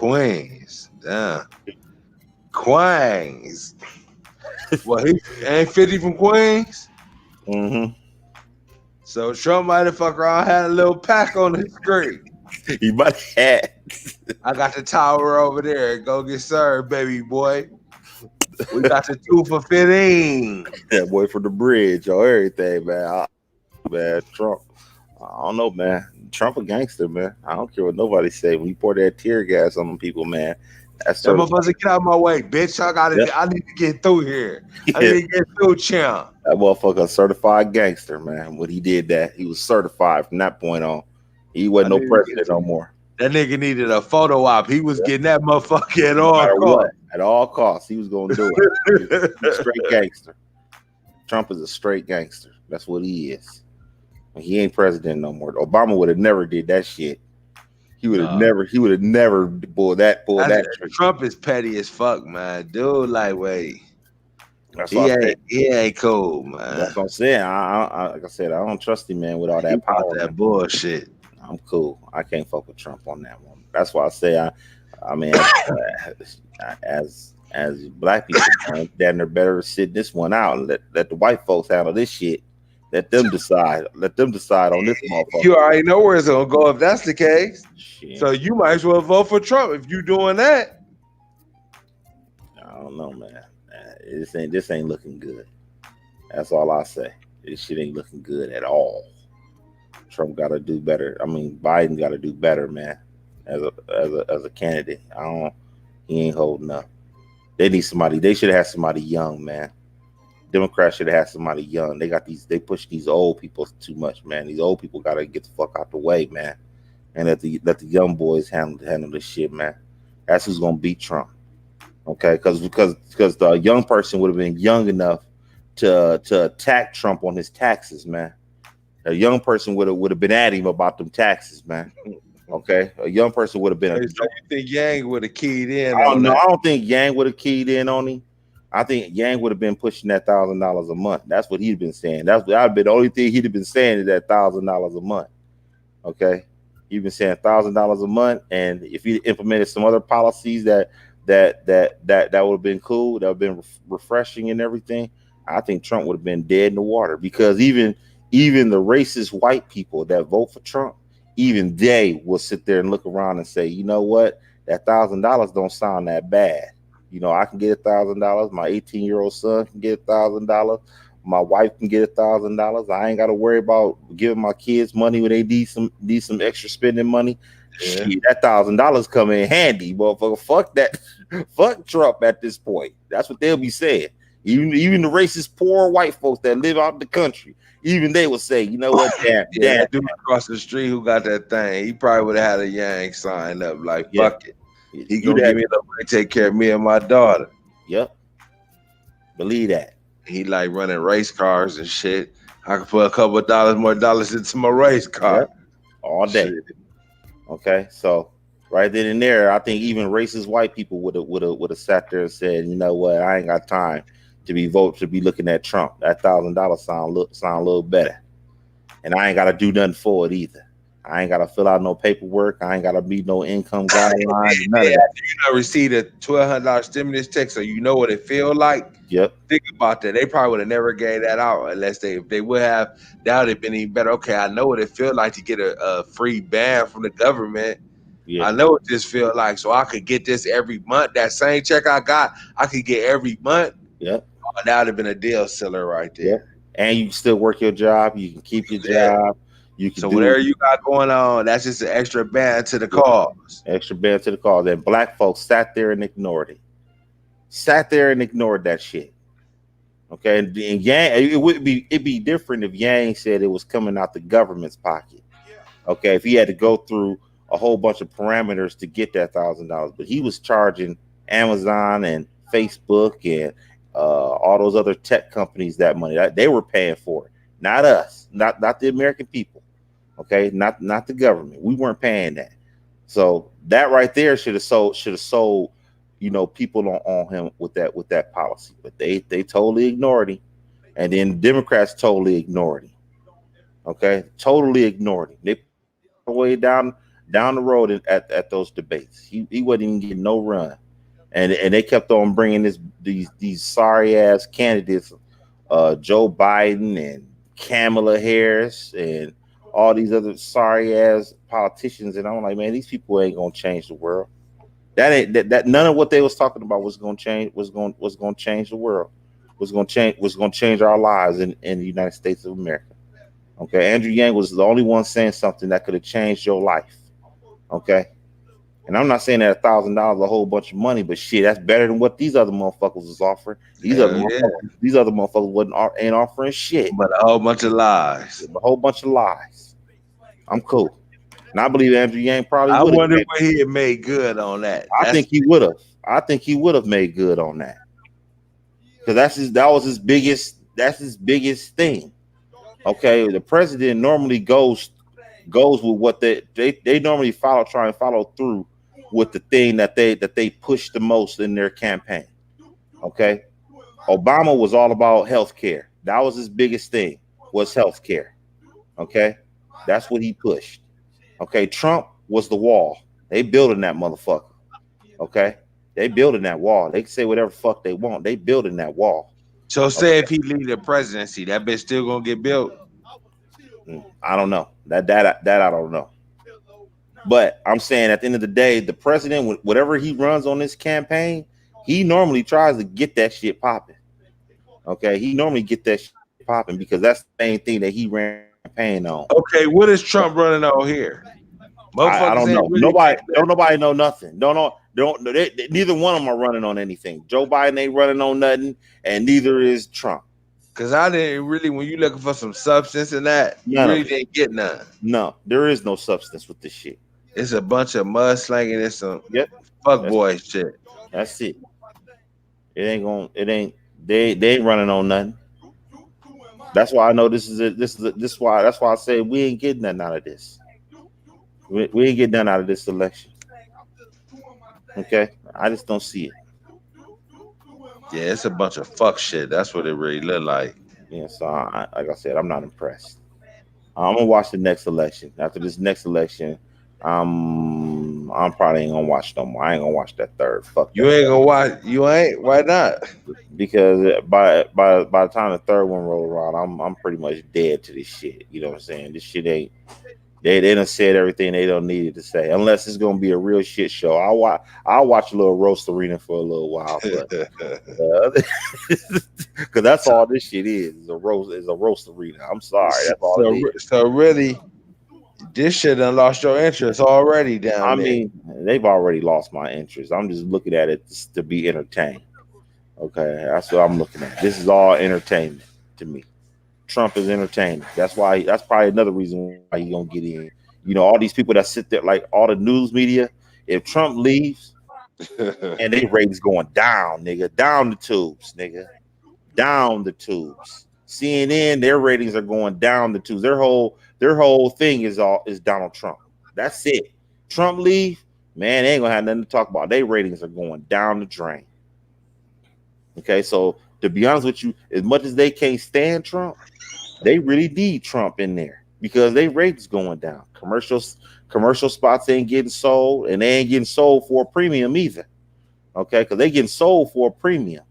Queens. Damn. Queens. Well, he ain't 50 from Queens. Mm-hmm. So Trump might have fuck around had a little pack on his screen. He might have. I got the tower over there. Go get served, baby boy. We got the 2 for 15. That boy from the bridge or everything, man. Man, Trump. I don't know, man. Trump a gangster, man. I don't care what nobody say. When you pour that tear gas on them people, man, that's Some of us get out of my way, bitch. I need to get through here. I need to get through, champ. That motherfucker a certified gangster, man. When he did that, he was certified from that point on. He wasn't no president no more. That nigga needed a photo op. He was getting that motherfucker at all costs. At all costs, he was gonna do it. He's a straight gangster. Trump is a straight gangster. That's what he is. He ain't president no more. Obama would have never did that shit. He would have never pulled that trick. Trump is petty as fuck, man. Dude, like, wait. He ain't cool, man. That's what I'm saying. Like I said, I don't trust him, man, with all that power. That bullshit. I'm cool. I can't fuck with Trump on that one. That's why I say I mean as black people, then they're better sit this one out and let the white folks handle this shit. Let them decide. Let them decide on this motherfucker. You already know where it's gonna go if that's the case. Shit. So you might as well vote for Trump if you doing that. I don't know, man. This ain't looking good. That's all I say. This shit ain't looking good at all. Trump got to do better. I mean, Biden got to do better, man. As a candidate, he ain't holding up. They need somebody. They should have had somebody young, man. Democrats should have had somebody young. They push these old people too much, man. These old people got to get the fuck out the way, man. And let the young boys handle this shit, man. That's who's gonna beat Trump. Okay, because the young person would have been young enough to attack Trump on his taxes, man. A young person would have been at him about them taxes, man. Okay, a young person would have been. So you think Yang would have keyed in? I don't think Yang would have keyed in on him. I think Yang would have been pushing that $1,000 a month. That's what he'd been saying. That'd be the only thing he'd have been saying is that $1,000 a month. Okay, he'd been saying $1,000 a month, and if he implemented some other policies that would have been cool, that would have been refreshing and everything, I think Trump would have been dead in the water. Because even the racist white people that vote for Trump, even they will sit there and look around and say, you know what, that $1,000 don't sound that bad. You know, I can get $1,000. My 18-year-old son can get $1,000. My wife can get $1,000. I ain't got to worry about giving my kids money when they need some extra spending money. Yeah. Shit, that $1,000 come in handy, motherfucker. Fuck that. Fuck Trump at this point. That's what they'll be saying. Even the racist poor white folks that live out in the country, even they will say, you know what, damn, dude across the street who got that thing, he probably would have had a Yang sign up like, fuck it. He gonna give me the money to take care of me and my daughter. Yep. Believe that. He like running race cars and shit. I could put a couple of more dollars into my race car. Yep. All day. Shit. Okay, so right then and there, I think even racist white people would have sat there and said, you know what, I ain't got time to be looking at Trump. That $1,000 sound a little better, and I ain't got to do nothing for it either. I ain't got to fill out no paperwork. I ain't got to meet no income guidelines. None of that. You know, receive a $1,200 stimulus check, so you know what it feel like. Yep. Think about that. They probably would have never gave that out unless if they would have. That would have been even better. Okay, I know what it feel like to get a free ban from the government. Yeah. I know what this feel like, so I could get this every month. That same check I got, I could get every month. Yep. Oh, that would have been a deal seller right there. Yep. And you can still work your job. You can keep your job. You can whatever you got going on, that's just an extra ban to the cause. Extra ban to the cause. And black folks sat there and ignored it. Sat there and ignored that shit. Okay, and Yang, it'd be different if Yang said it was coming out the government's pocket. Okay, if he had to go through a whole bunch of parameters to get that $1,000, but he was charging Amazon and Facebook and all those other tech companies that money. They were paying for it, not us, not the American people. Okay, not the government. We weren't paying that. So that right there should have sold, you know, people on him with that policy. But they totally ignored him, and then Democrats totally ignored him. Okay, totally ignored him. They put way down down the road at those debates. He wasn't even getting no run, and they kept on bringing these sorry ass candidates, Joe Biden and Kamala Harris and all these other sorry ass politicians, and I'm like, man, these people ain't gonna change the world. That ain't that none of what they was talking about was gonna change was gonna change the world. Was gonna change our lives in the United States of America. Okay, Andrew Yang was the only one saying something that could have changed your life. Okay, and I'm not saying that $1,000 a whole bunch of money, but shit, that's better than what these other motherfuckers was offering. These other motherfuckers ain't offering shit, but a whole bunch of lies. A whole bunch of lies. I'm cool. And I believe Andrew Yang probably would have. I wonder what he had made good on that. I think he would have. I think he would have made good on that. Because that was his biggest thing. Okay, the president normally goes with what they normally try and follow through with the thing that they push the most in their campaign. Okay, Obama was all about healthcare. That was his biggest thing, was healthcare. Okay, that's what he pushed. Okay, Trump was the wall. They building that motherfucker. Okay, they building that wall. They can say whatever the fuck they want. They building that wall. So say if he leave the presidency, that bitch still gonna get built? I don't know. That I don't know. But I'm saying at the end of the day, the president, whatever he runs on this campaign, he normally tries to get that shit popping. Okay, he normally get that shit popping because that's the main thing that he ran campaign on. Okay, what is Trump running on here? I don't know. Really nobody know nothing. Neither one of them are running on anything. Joe Biden ain't running on nothing, and neither is Trump. Because I didn't really, when you looking for some substance in that, you really didn't get none. No, there is no substance with this shit. It's a bunch of mudslinging and some fuck boy shit. That's it. They ain't running on nothing. That's why I know that's why I say we ain't getting nothing out of this. We ain't getting nothing out of this election. Okay, I just don't see it. Yeah, it's a bunch of fuck shit. That's what it really look like. Yeah, so like I said, I'm not impressed. I'm gonna watch the next election. After this next election, I'm probably ain't gonna watch no more. I ain't gonna watch that third. Fuck. You ain't gonna watch. You ain't. Why not? Because by the time the third one roll around, I'm pretty much dead to this shit. You know what I'm saying? This shit ain't. They done said everything they don't need to say, unless it's gonna be a real shit show. I'll watch a little roast arena for a little while, because that's all this shit is a roast arena. I'm sorry, that's all it is. So really, this shit done lost your interest already down there. I mean, they've already lost my interest. I'm just looking at it to be entertained. Okay, that's what I'm looking at. This is all entertainment to me. Trump is entertaining. That's probably another reason why you gonna get in. You know, all these people that sit there, like all the news media. If Trump leaves, and their ratings going down, nigga, down the tubes, nigga, down the tubes. CNN, their ratings are going down the tubes. Their whole thing is Donald Trump. That's it. Trump leave, man, they ain't gonna have nothing to talk about. Their ratings are going down the drain. Okay, so to be honest with you, as much as they can't stand Trump, they really need Trump in there because their ratings going down. Commercial spots ain't getting sold, and they ain't getting sold for a premium either. Okay, because they getting sold for a premium.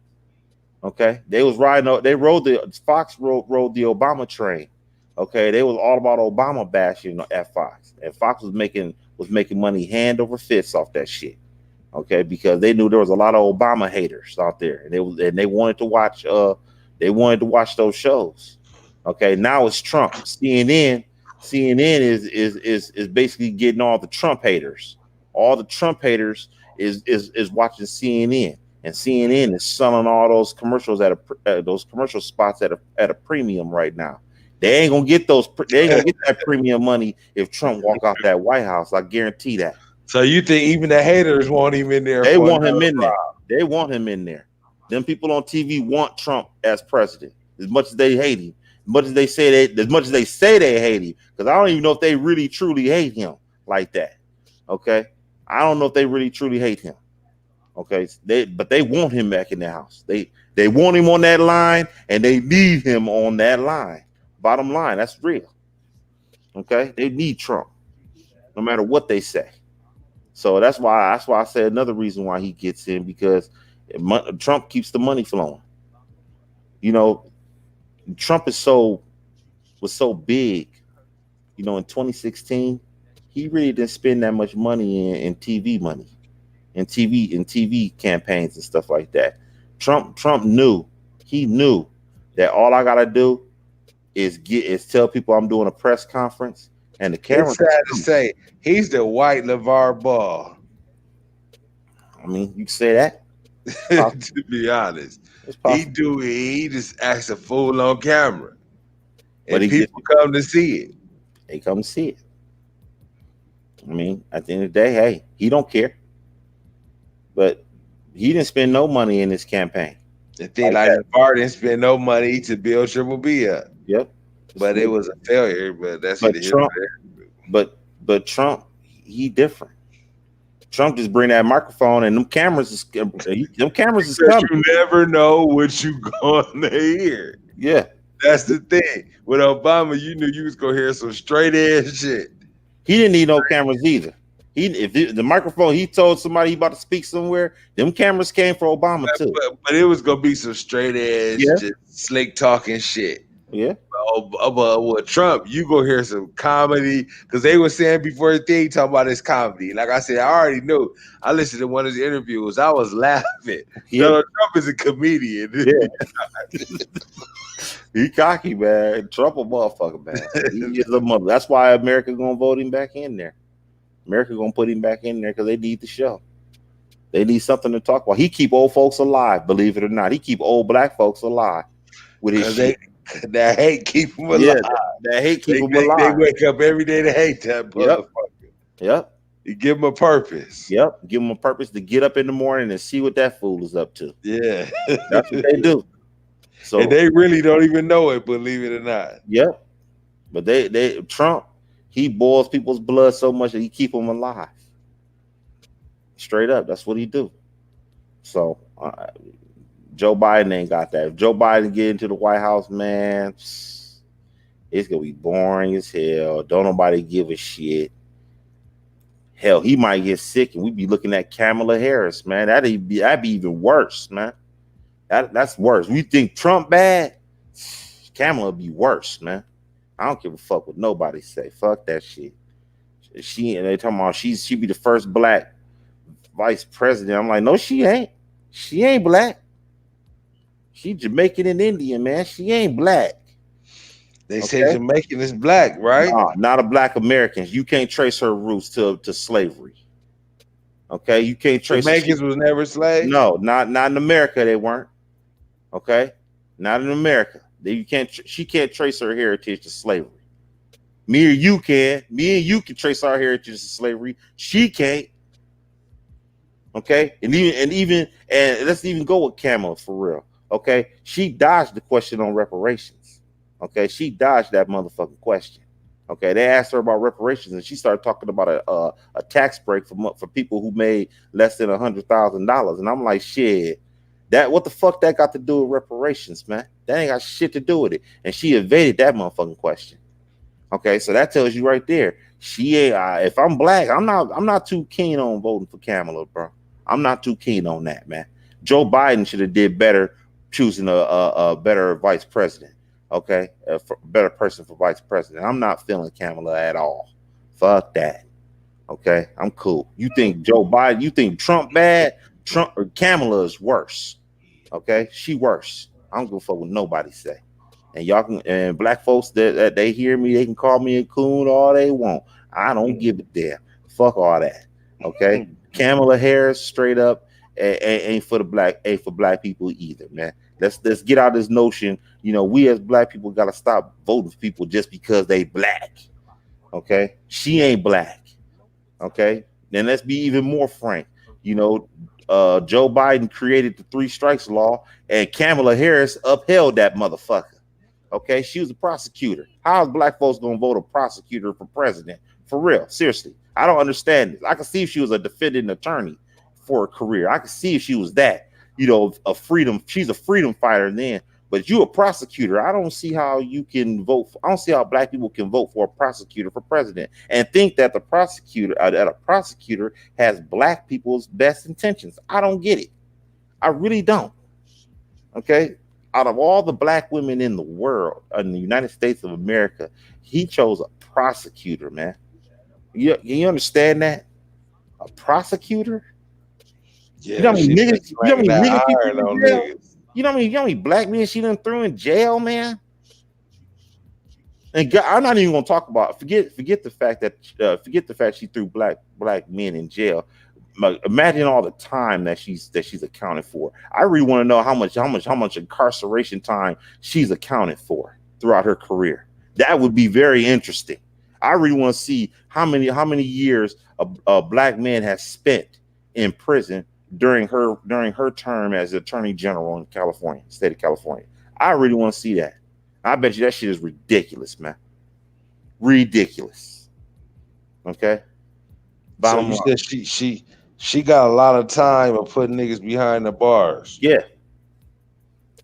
Okay, they was riding. They rode Fox rode the Obama train. Okay, they was all about Obama bashing at Fox, and Fox was making money hand over fist off that shit. Okay, because they knew there was a lot of Obama haters out there, and they wanted to watch. They wanted to watch those shows. Okay, now it's Trump. CNN is basically getting all the Trump haters. All the Trump haters is watching CNN, and CNN is selling all those commercials those commercial spots at a premium right now. They ain't gonna get that premium money if Trump walk out that White House. I guarantee that. So you think even the haters want him in there? They want him in there. They want him in there. Them people on TV want Trump as president as much as they hate him. As much as they say they hate him, because I don't even know if they really truly hate him like that. Okay, I don't know if they really truly hate him. Okay, but they want him back in the house. They want him on that line, and they need him on that line. Bottom line, that's real. Okay, they need Trump. no matter what they say. So that's why I said another reason why he gets in, because Trump keeps the money flowing. You know, Trump was so big. You know, in 2016, he really didn't spend that much money in TV money, in TV campaigns and stuff like that. Trump knew that all I gotta do is tell people I'm doing a press conference, and the camera. It's sad to say he's the white LeVar Ball. I mean, you can say that. To be honest, he just acts a fool on camera, and people come to see it. They come to see it. I mean, at the end of the day, hey, he don't care. But he didn't spend no money in his campaign. The thing like LeVar didn't spend no money to build Triple B up. Yep. But it was a failure. But that's Trump. But Trump, he different. Trump just bring that microphone, and them cameras is coming. You never know what you gonna hear. Yeah, that's the thing. With Obama, you knew you was gonna hear some straight ass shit. He didn't need no cameras either. The microphone, he told somebody he about to speak somewhere, them cameras came for Obama too. But it was gonna be some straight ass, just slick talking shit. Yeah. With Trump, you go hear some comedy, because they were saying before the thing talking about his comedy. Like I said, I already knew. I listened to one of his interviews. I was laughing. Yeah. Donald Trump is a comedian. Yeah. He cocky, man. Trump a motherfucker, man. He is a mother. That's why America gonna vote him back in there. America gonna put him back in there because they need the show. They need something to talk about. He keep old folks alive, believe it or not. He keep old black folks alive with his shit. That hate keep them alive. Yeah, that hate keep them alive. They wake up every day to hate that motherfucker. Yep. You give them a purpose. Yep. Give them a purpose to get up in the morning and see what that fool is up to. Yeah. That's what they do. So and they really don't even know it, believe it or not. Yep. But Trump, he boils people's blood so much that he keep them alive. Straight up. That's what he do. So Joe Biden ain't got that. If Joe Biden get into the White House, man, it's gonna be boring as hell. Don't nobody give a shit. Hell, he might get sick, and we be looking at Kamala Harris, man. That'd be even worse, man. That's worse. We think Trump bad, Kamala be worse, man. I don't give a fuck what nobody say. Fuck that shit. They talking about she be the first black vice president. I'm like, no, she ain't. She ain't black. She Jamaican and Indian, man. She ain't black. They say Jamaican is black, right? No, not a black American. You can't trace her roots to slavery. Okay, you can't trace. Jamaicans was never slaves. No, not in America. They weren't. Okay, not in America. She can't trace her heritage to slavery. Me or you can. Me and you can trace our heritage to slavery. She can't. Okay, and let's even go with Kamala for real. Okay, she dodged the question on reparations. Okay, she dodged that motherfucking question. Okay, they asked her about reparations, and she started talking about a tax break for people who made less than $100,000. And I'm like, shit, what the fuck that got to do with reparations, man? That ain't got shit to do with it. And she evaded that motherfucking question. Okay, so that tells you right there, she ain't. If I'm black, I'm not too keen on voting for Kamala, bro. I'm not too keen on that, man. Joe Biden should have did better choosing a better vice president. Okay, a better person for vice president. I'm not feeling Kamala at all. Fuck that. Okay, I'm cool. You think Joe Biden? You think Trump bad? Trump or Kamala is worse. Okay, she worse. I don't give a fuck what nobody say. And y'all can, and black folks that they hear me, they can call me a coon all they want. I don't give a damn. Fuck all that. Okay, Kamala Harris straight up ain't for black people either, man. Let's get out of this notion. You know, we as black people gotta stop voting for people just because they black. Okay, she ain't black. Okay, then let's be even more frank. You know, Joe Biden created the 3 strikes law, and Kamala Harris upheld that motherfucker. Okay, she was a prosecutor. How is black folks gonna vote a prosecutor for president? For real, seriously, I don't understand this. I can see if she was a defending attorney for a career. I can see if she was that. You know, she's a freedom fighter then. But you a prosecutor. I don't see how you can vote. I don't see how black people can vote for a prosecutor for president and think that the prosecutor has black people's best intentions. I don't get it. I really don't. Okay. Out of all the black women in the world, in the United States of America, he chose a prosecutor, man. You understand that? A prosecutor? Yeah, You know how many she been niggas? You know how slanging many that niggas she iron threw on in jail? niggas. You know how many black men she done threw in jail, man? And God, I'm not even gonna talk about forget the fact that she threw black men in jail. Imagine all the time that she's accounted for. I really want to know how much incarceration time she's accounted for throughout her career. That would be very interesting. I really want to see how many years a black man has spent in prison during her term as Attorney General in California, state of California. I really want to see that. I bet you that shit is ridiculous, man. Ridiculous. Okay. So you said she got a lot of time of putting niggas behind the bars. Yeah.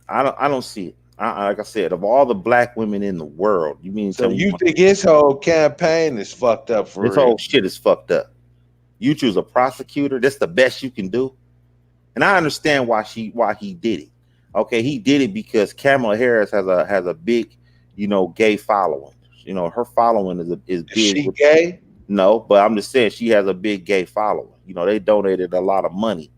I don't see it. Like I said, of all the black women in the world, you mean So you think his whole campaign is fucked up for this real? whole shit is fucked up? You choose a prosecutor. That's the best you can do. And I understand why he did it. Okay, he did it because Kamala Harris has a big, gay following. Her following is big. Is she gay? No, but I'm just saying she has a big gay following. They donated a lot of money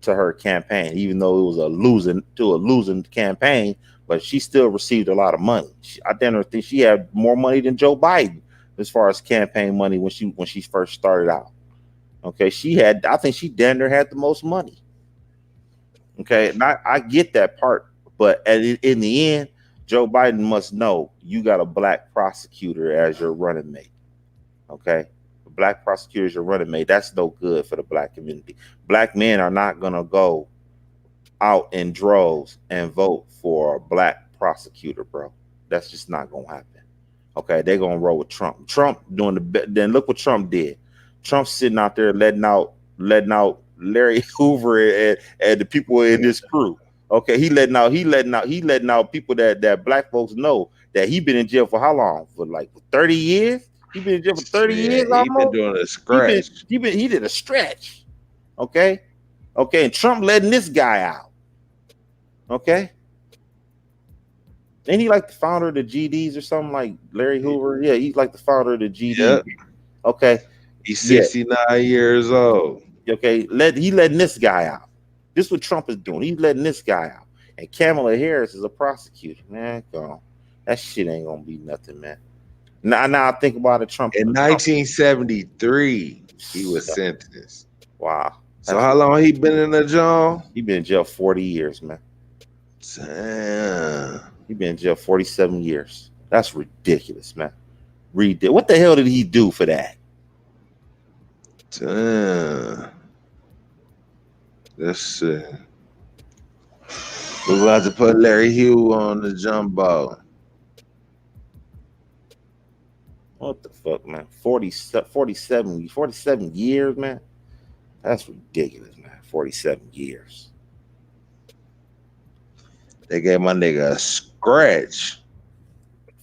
to her campaign, even though it was a losing campaign, but she still received a lot of money. I didn't think she had more money than Joe Biden as far as campaign money when she first started out. Okay, I think she damn near had the most money. Okay, and I get that part, but in the end, Joe Biden must know you got a black prosecutor as your running mate. Okay, the black prosecutor is your running mate. That's no good for the black community. Black men are not gonna go out in droves and vote for a black prosecutor, bro. That's just not gonna happen. Okay, they're gonna roll with Trump. Trump doing then look what Trump did. Trump's sitting out there letting out Larry Hoover and the people in this crew. Okay, he letting out people that black folks know that he been in jail for how long? For like 30 years? He been in jail for 30 years almost. He been doing a stretch. He did a stretch. Okay. Okay, and Trump letting this guy out. Okay. Ain't he like the founder of the GDs or something, like Larry Hoover? Yeah, he's like the founder of the GD. Yep. Okay. He's 69 years old. Okay, he letting this guy out. This is what Trump is doing. He's letting this guy out. And Kamala Harris is a prosecutor. Man, go on. That shit ain't gonna be nothing, man. Now I think about it, Trump. In 1973, he was sentenced. Wow. So how long he been in the jail? He been in jail 40 years, man. Damn. He been in jail 47 years. That's ridiculous, man. What the hell did he do for that? Damn. Let's see. We're about to put Larry Hugh on the jumbo. What the fuck, man? 47 years, man. That's ridiculous, man. 47 years. They gave my nigga a scratch.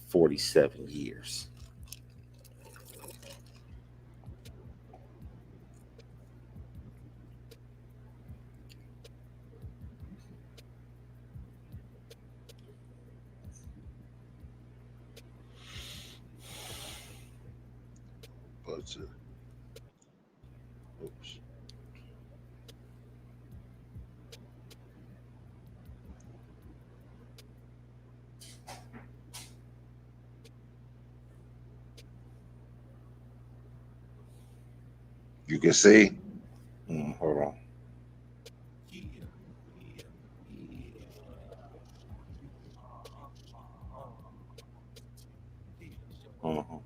47 years. Oops. You can see. Hold on. Uh-huh.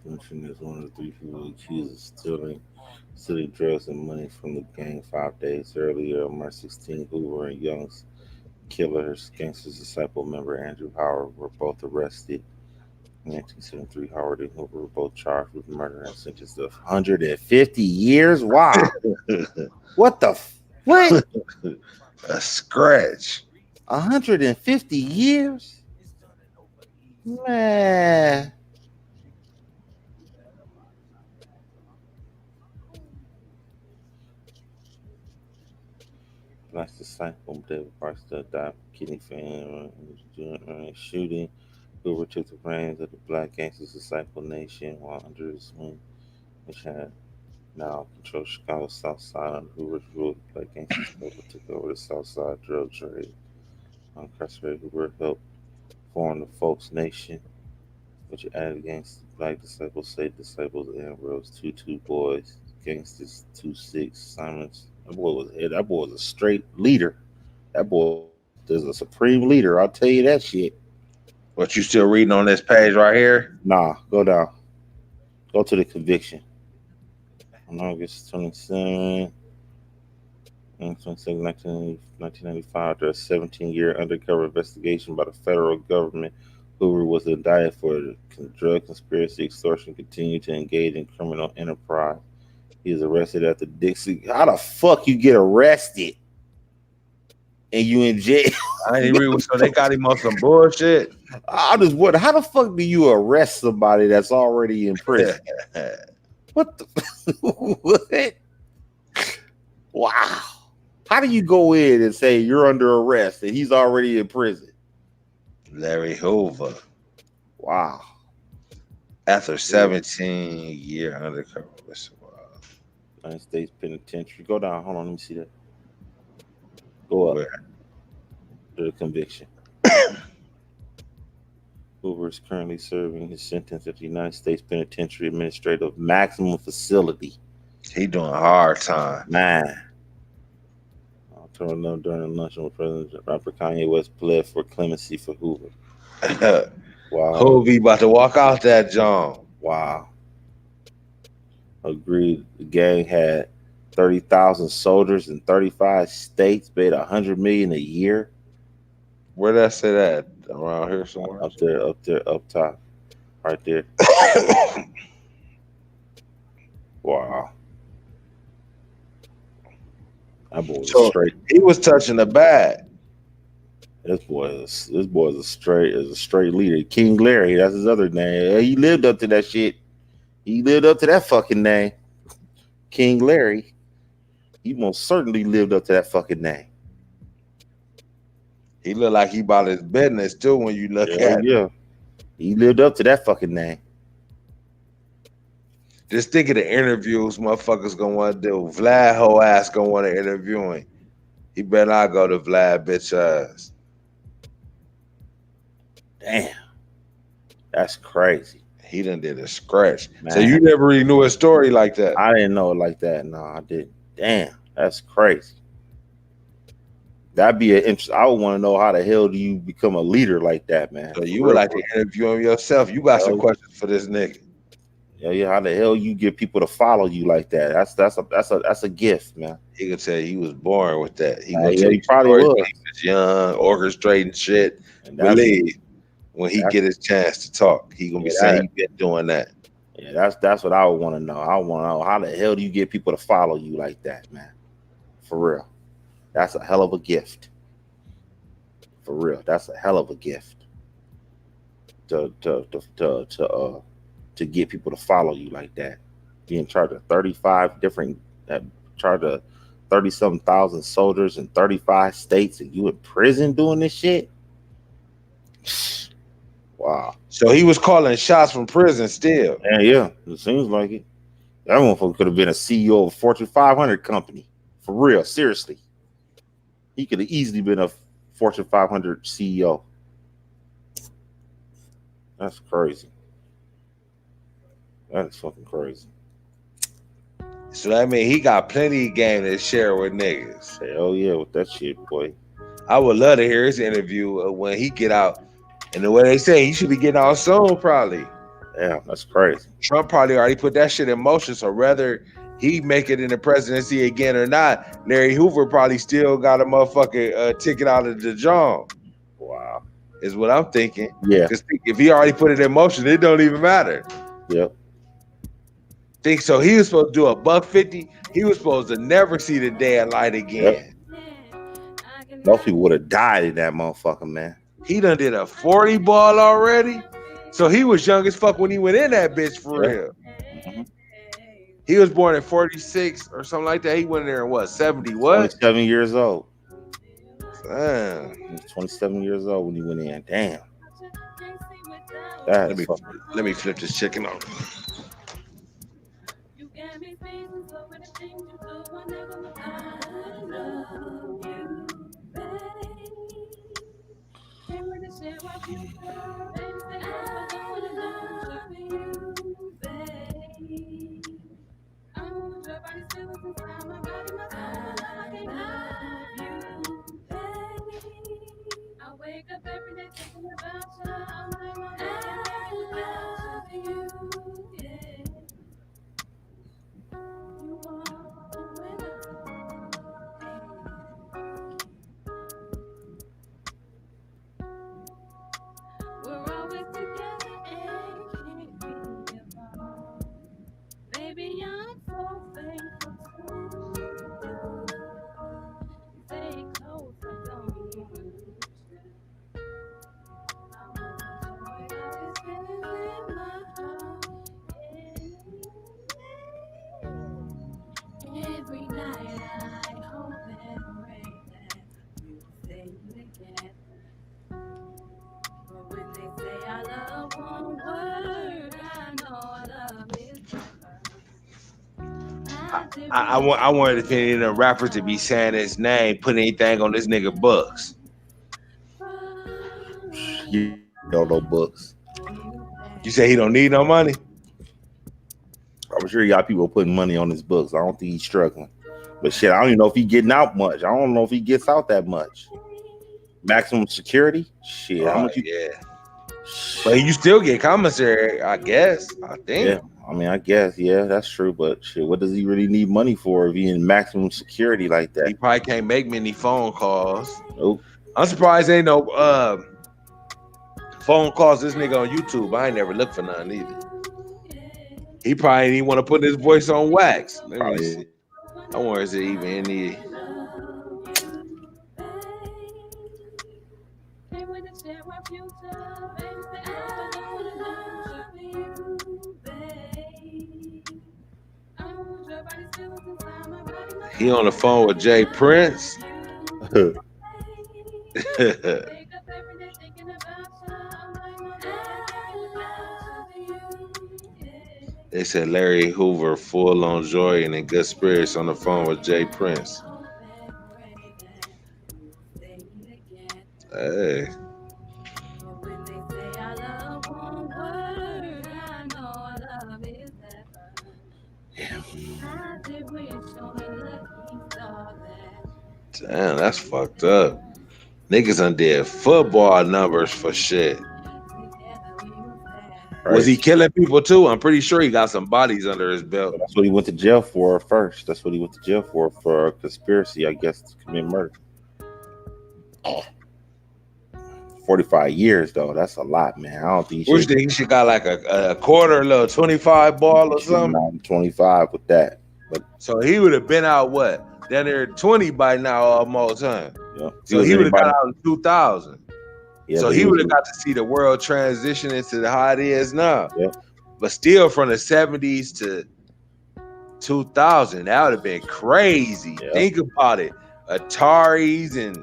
Function is one of the three people accused of stealing Stealing drugs and money from the gang 5 days earlier. On March 16, Hoover and Young's killers, gangster's disciple member Andrew Howard, were both arrested. In 1973, Howard and Hoover were both charged with murder and sentenced to 150 years. Wow. What the what? A scratch. 150 years? Man. Last disciple, David Barstow, died from kidney failure during a shooting. Hoover took the reins of the Black Gangsters Disciple Nation while under his wing, which had now controlled Chicago's South Side. Under Hoover's rule, the Black Gangsters took over the South Side drug trade. Incarcerated, Hoover helped form the Folks Nation, which added against the Black Disciples, State Disciples, Ambrose, 2-2 Boys, Gangsters, 2-6, Simons. That boy was a straight leader. That boy is a supreme leader. I'll tell you that shit. What, you still reading on this page right here? Nah, go down. Go to the conviction. On August 27, 1995, after a 17-year undercover investigation by the federal government, Hoover was indicted for drug conspiracy, extortion, continued to engage in criminal enterprise. He was arrested at the Dixie. How the fuck you get arrested and you in jail? I ain't read, so they got him on some bullshit. I just wonder, how the fuck do you arrest somebody that's already in prison? What the what? Wow. How do you go in and say you're under arrest and he's already in prison? Larry Hoover. Wow. After 17-year undercover. United States Penitentiary. Go down. Hold on. Let me see that. Go up. Where? To the conviction. Hoover is currently serving his sentence at the United States Penitentiary Administrative Maximum Facility. He doing hard time. Man. During the luncheon with President rapper Kanye West pled for clemency for Hoover. Wow. Hoover about to walk out that John. Wow. Agreed. The gang had 30,000 soldiers in 35 states, paid $100 million a year. Where did I say that? Around here somewhere? Up there, up top. Right there. Wow. That boy was straight. He was touching the bag. This boy is a straight leader. King Larry, that's his other name. He lived up to that shit. He lived up to that fucking name. King Larry. He most certainly lived up to that fucking name. He looked like he bought his business too when you look at it. Yeah. He lived up to that fucking name. Just think of the interviews motherfuckers gonna want to do. Vlad whole ass gonna want to interview him. He better not go to Vlad bitch ass. Damn. That's crazy. He done did a scratch. Man. So you never really knew a story like that. I didn't know it like that. No, I didn't. Damn, that's crazy. That'd be an interest. I would want to know how the hell do you become a leader like that, man? So you would like to interview him yourself. You got some questions for this nigga. Yeah. How the hell you get people to follow you like that? That's a gift, man. He could say he was born with that. He probably was. He was young, orchestrating shit. Believe when he get his chance to talk, he gonna be saying he been doing that. Yeah, that's what I would want to know. I want to know how the hell do you get people to follow you like that, man? For real, that's a hell of a gift. For real, that's a hell of a gift. To get people to follow you like that. Be in charge of 35 different, charge of 30-something thousand soldiers in 35 states, and you in prison doing this shit. Wow. So he was calling shots from prison still. Yeah, it seems like it. That motherfucker could have been a CEO of a Fortune 500 company. For real, seriously. He could have easily been a Fortune 500 CEO. That's crazy. That is fucking crazy. So that means he got plenty of game to share with niggas. Hell yeah, with that shit, boy. I would love to hear his interview when he get out. And the way they say he should be getting out soon, probably. Yeah, that's crazy. Trump probably already put that shit in motion. So rather he make it in the presidency again or not, Larry Hoover probably still got a motherfucking ticket out of the John. Wow. Is what I'm thinking. Yeah. Because if he already put it in motion, it don't even matter. Yep. Think so. He was supposed to do $150. He was supposed to never see the day of light again. Yep. Most people would have died in that motherfucker, man. He done did a 40 ball already. So he was young as fuck when he went in that bitch for real. Mm-hmm. He was born in 46 or something like that. He went in there in what, 70 what? 27 years old. Damn. He was 27 years old when he went in. Damn. Let me flip this chicken on. I wake up every day thinking about you. I love you. Yeah. You we're always together and can't be apart. Baby, I'm so thankful to you. Stay close, I don't want to. Every night I hope and pray that you stay together. But when they say I love one word, I know I love is I wanted if any of the rappers to be saying his name, put anything on this nigga books. You don't know books. You say he don't need no money? I'm sure you got people putting money on his books. I don't think he's struggling. But shit, I don't even know if he's getting out much. I don't know if he gets out that much. Maximum security? Shit. How much yeah. But you still get commissary, I guess. I think. Yeah. I mean, I guess, yeah, that's true. But shit, what does he really need money for if he in maximum security like that? He probably can't make many phone calls. Nope. I'm surprised ain't no phone calls this nigga on YouTube. I ain't never looked for none either. He probably didn't want to put his voice on wax. Let me see. I wonder is it even any. He on the phone with Jay Prince. They said Larry Hoover full on joy and in good spirits on the phone with Jay Prince. Hey. Damn, that's fucked up. Niggas undid football numbers for shit. Right. Was he killing people too? I'm pretty sure he got some bodies under his belt. That's what he went to jail for first. That's what he went to jail for a conspiracy, I guess, to commit murder. 45 years though, that's a lot, man. I don't think he should. He should got like a quarter, little 25 ball or something. 25 with that. But so he would have been out what? Down there 20 by now almost, huh? Yeah. So he would have got out in 2000. Yeah, so he would have got to see the world transition into how it is now. Yeah. But still from the 70s to 2000, that would have been crazy. Yeah. Think about it. Ataris and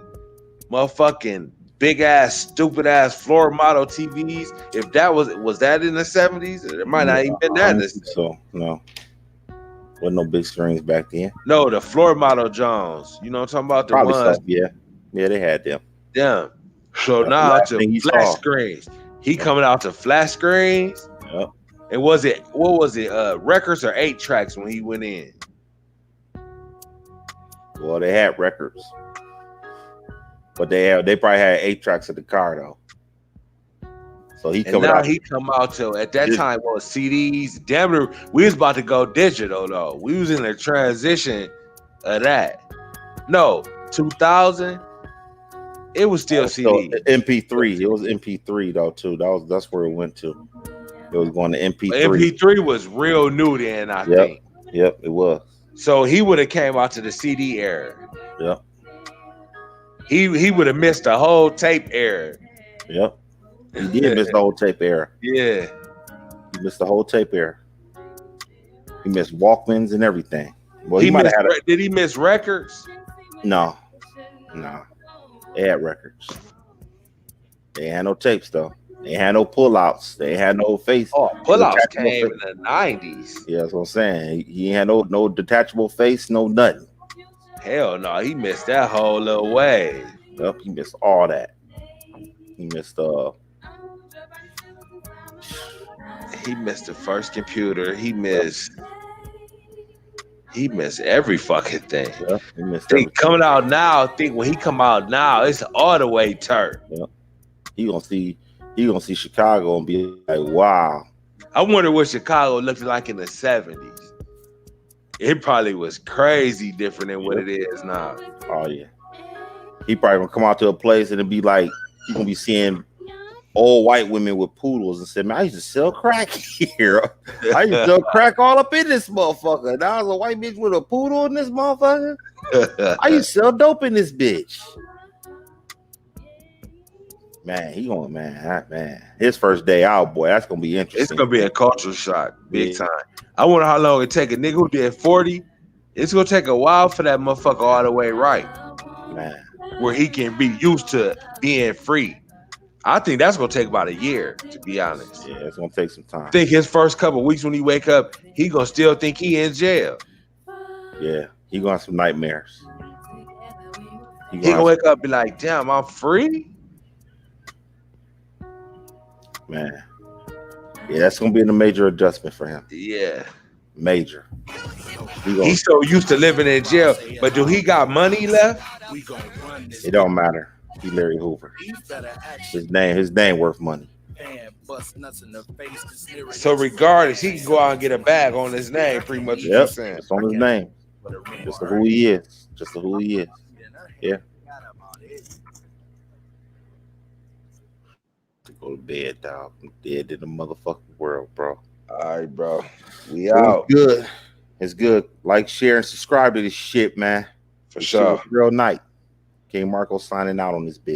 motherfucking big ass, stupid ass floor model TVs. If that was that in the 70s, it might not even been that. So no. Wasn't no big screens back then. No, the floor model Jones. You know what I'm talking about? The probably ones. So, yeah. Yeah, they had them. Yeah. So now to flat screens. He coming out to flat screens. Yep. And what was it? Records or 8 tracks when he went in? Well, they had records. But they probably had 8 tracks in the car though. So he And coming now out. he come out to at that Yeah. time on CDs. Damn near, we was about to go digital though. We was in the transition of that. No, 2000. It was still So CD. MP3. It was MP3 though too. That's where it went to. It was going to MP3. MP3 was real new then, I Yep. think. Yep, it was. So he would have came out to the CD era. Yep. He would have missed the whole tape era. Yep. He did miss the whole tape era. Yeah. He missed the whole tape era. He missed Walkmans and everything. Well, he He might have missed, had did he miss records? no. They had records. They ain't had no tapes though. They ain't had no pullouts. They ain't had no face. Oh, pullouts detachable came face. in the 90s. Yeah, that's what I'm saying. He ain't had no detachable face, no nothing. Hell no, he missed that whole little way. Yep, he missed all that. He missed He missed the first computer. He missed every fucking thing. yep, he missed Think everything. coming out now, think when he come out now, it's all the way turned. He gonna see Chicago and be like, wow. I wonder what Chicago looked like in the 70s. It probably was crazy different than what it is now. Oh yeah. He probably gonna come out to a place and it'd be like he gonna be seeing old white women with poodles and say, man, I used to sell crack here. I used to sell crack all up in this motherfucker. Now there's a white bitch with a poodle in this motherfucker. I used to sell dope in this bitch. Man, his first day out, boy, that's gonna be interesting. It's gonna be a cultural shock, big Yeah. time. I wonder how long it take a nigga who did 40. It's gonna take a while for that motherfucker all the way right, Man, where he can be used to being free. I think that's gonna take about a year, to be honest. yeah, it's gonna take some time. I think his first couple of weeks when he wake up, he gonna still think he in jail. Yeah, he gonna have some nightmares. He gonna wake up and be like, damn, I'm free? Man, yeah, that's gonna be a major adjustment for him. Yeah. Major. He gonna, He's so used to living in jail, but do he got money left? We gon' run this. it don't matter. He Larry Hoover. You better act His name worth money. and bust nuts in the face. 'cause lyrics So regardless, he can go out and get a bag on his name, pretty much what you're Yep, saying. it's on his name. Just to who he is. Just to who he is. Yeah. To go to bed, dog. I'm dead in the motherfucking world, bro. All right, bro. We It's out good. It's good. Like, share, and subscribe to this shit, man. for This shit sure. was real night. King Marco signing out on this bitch.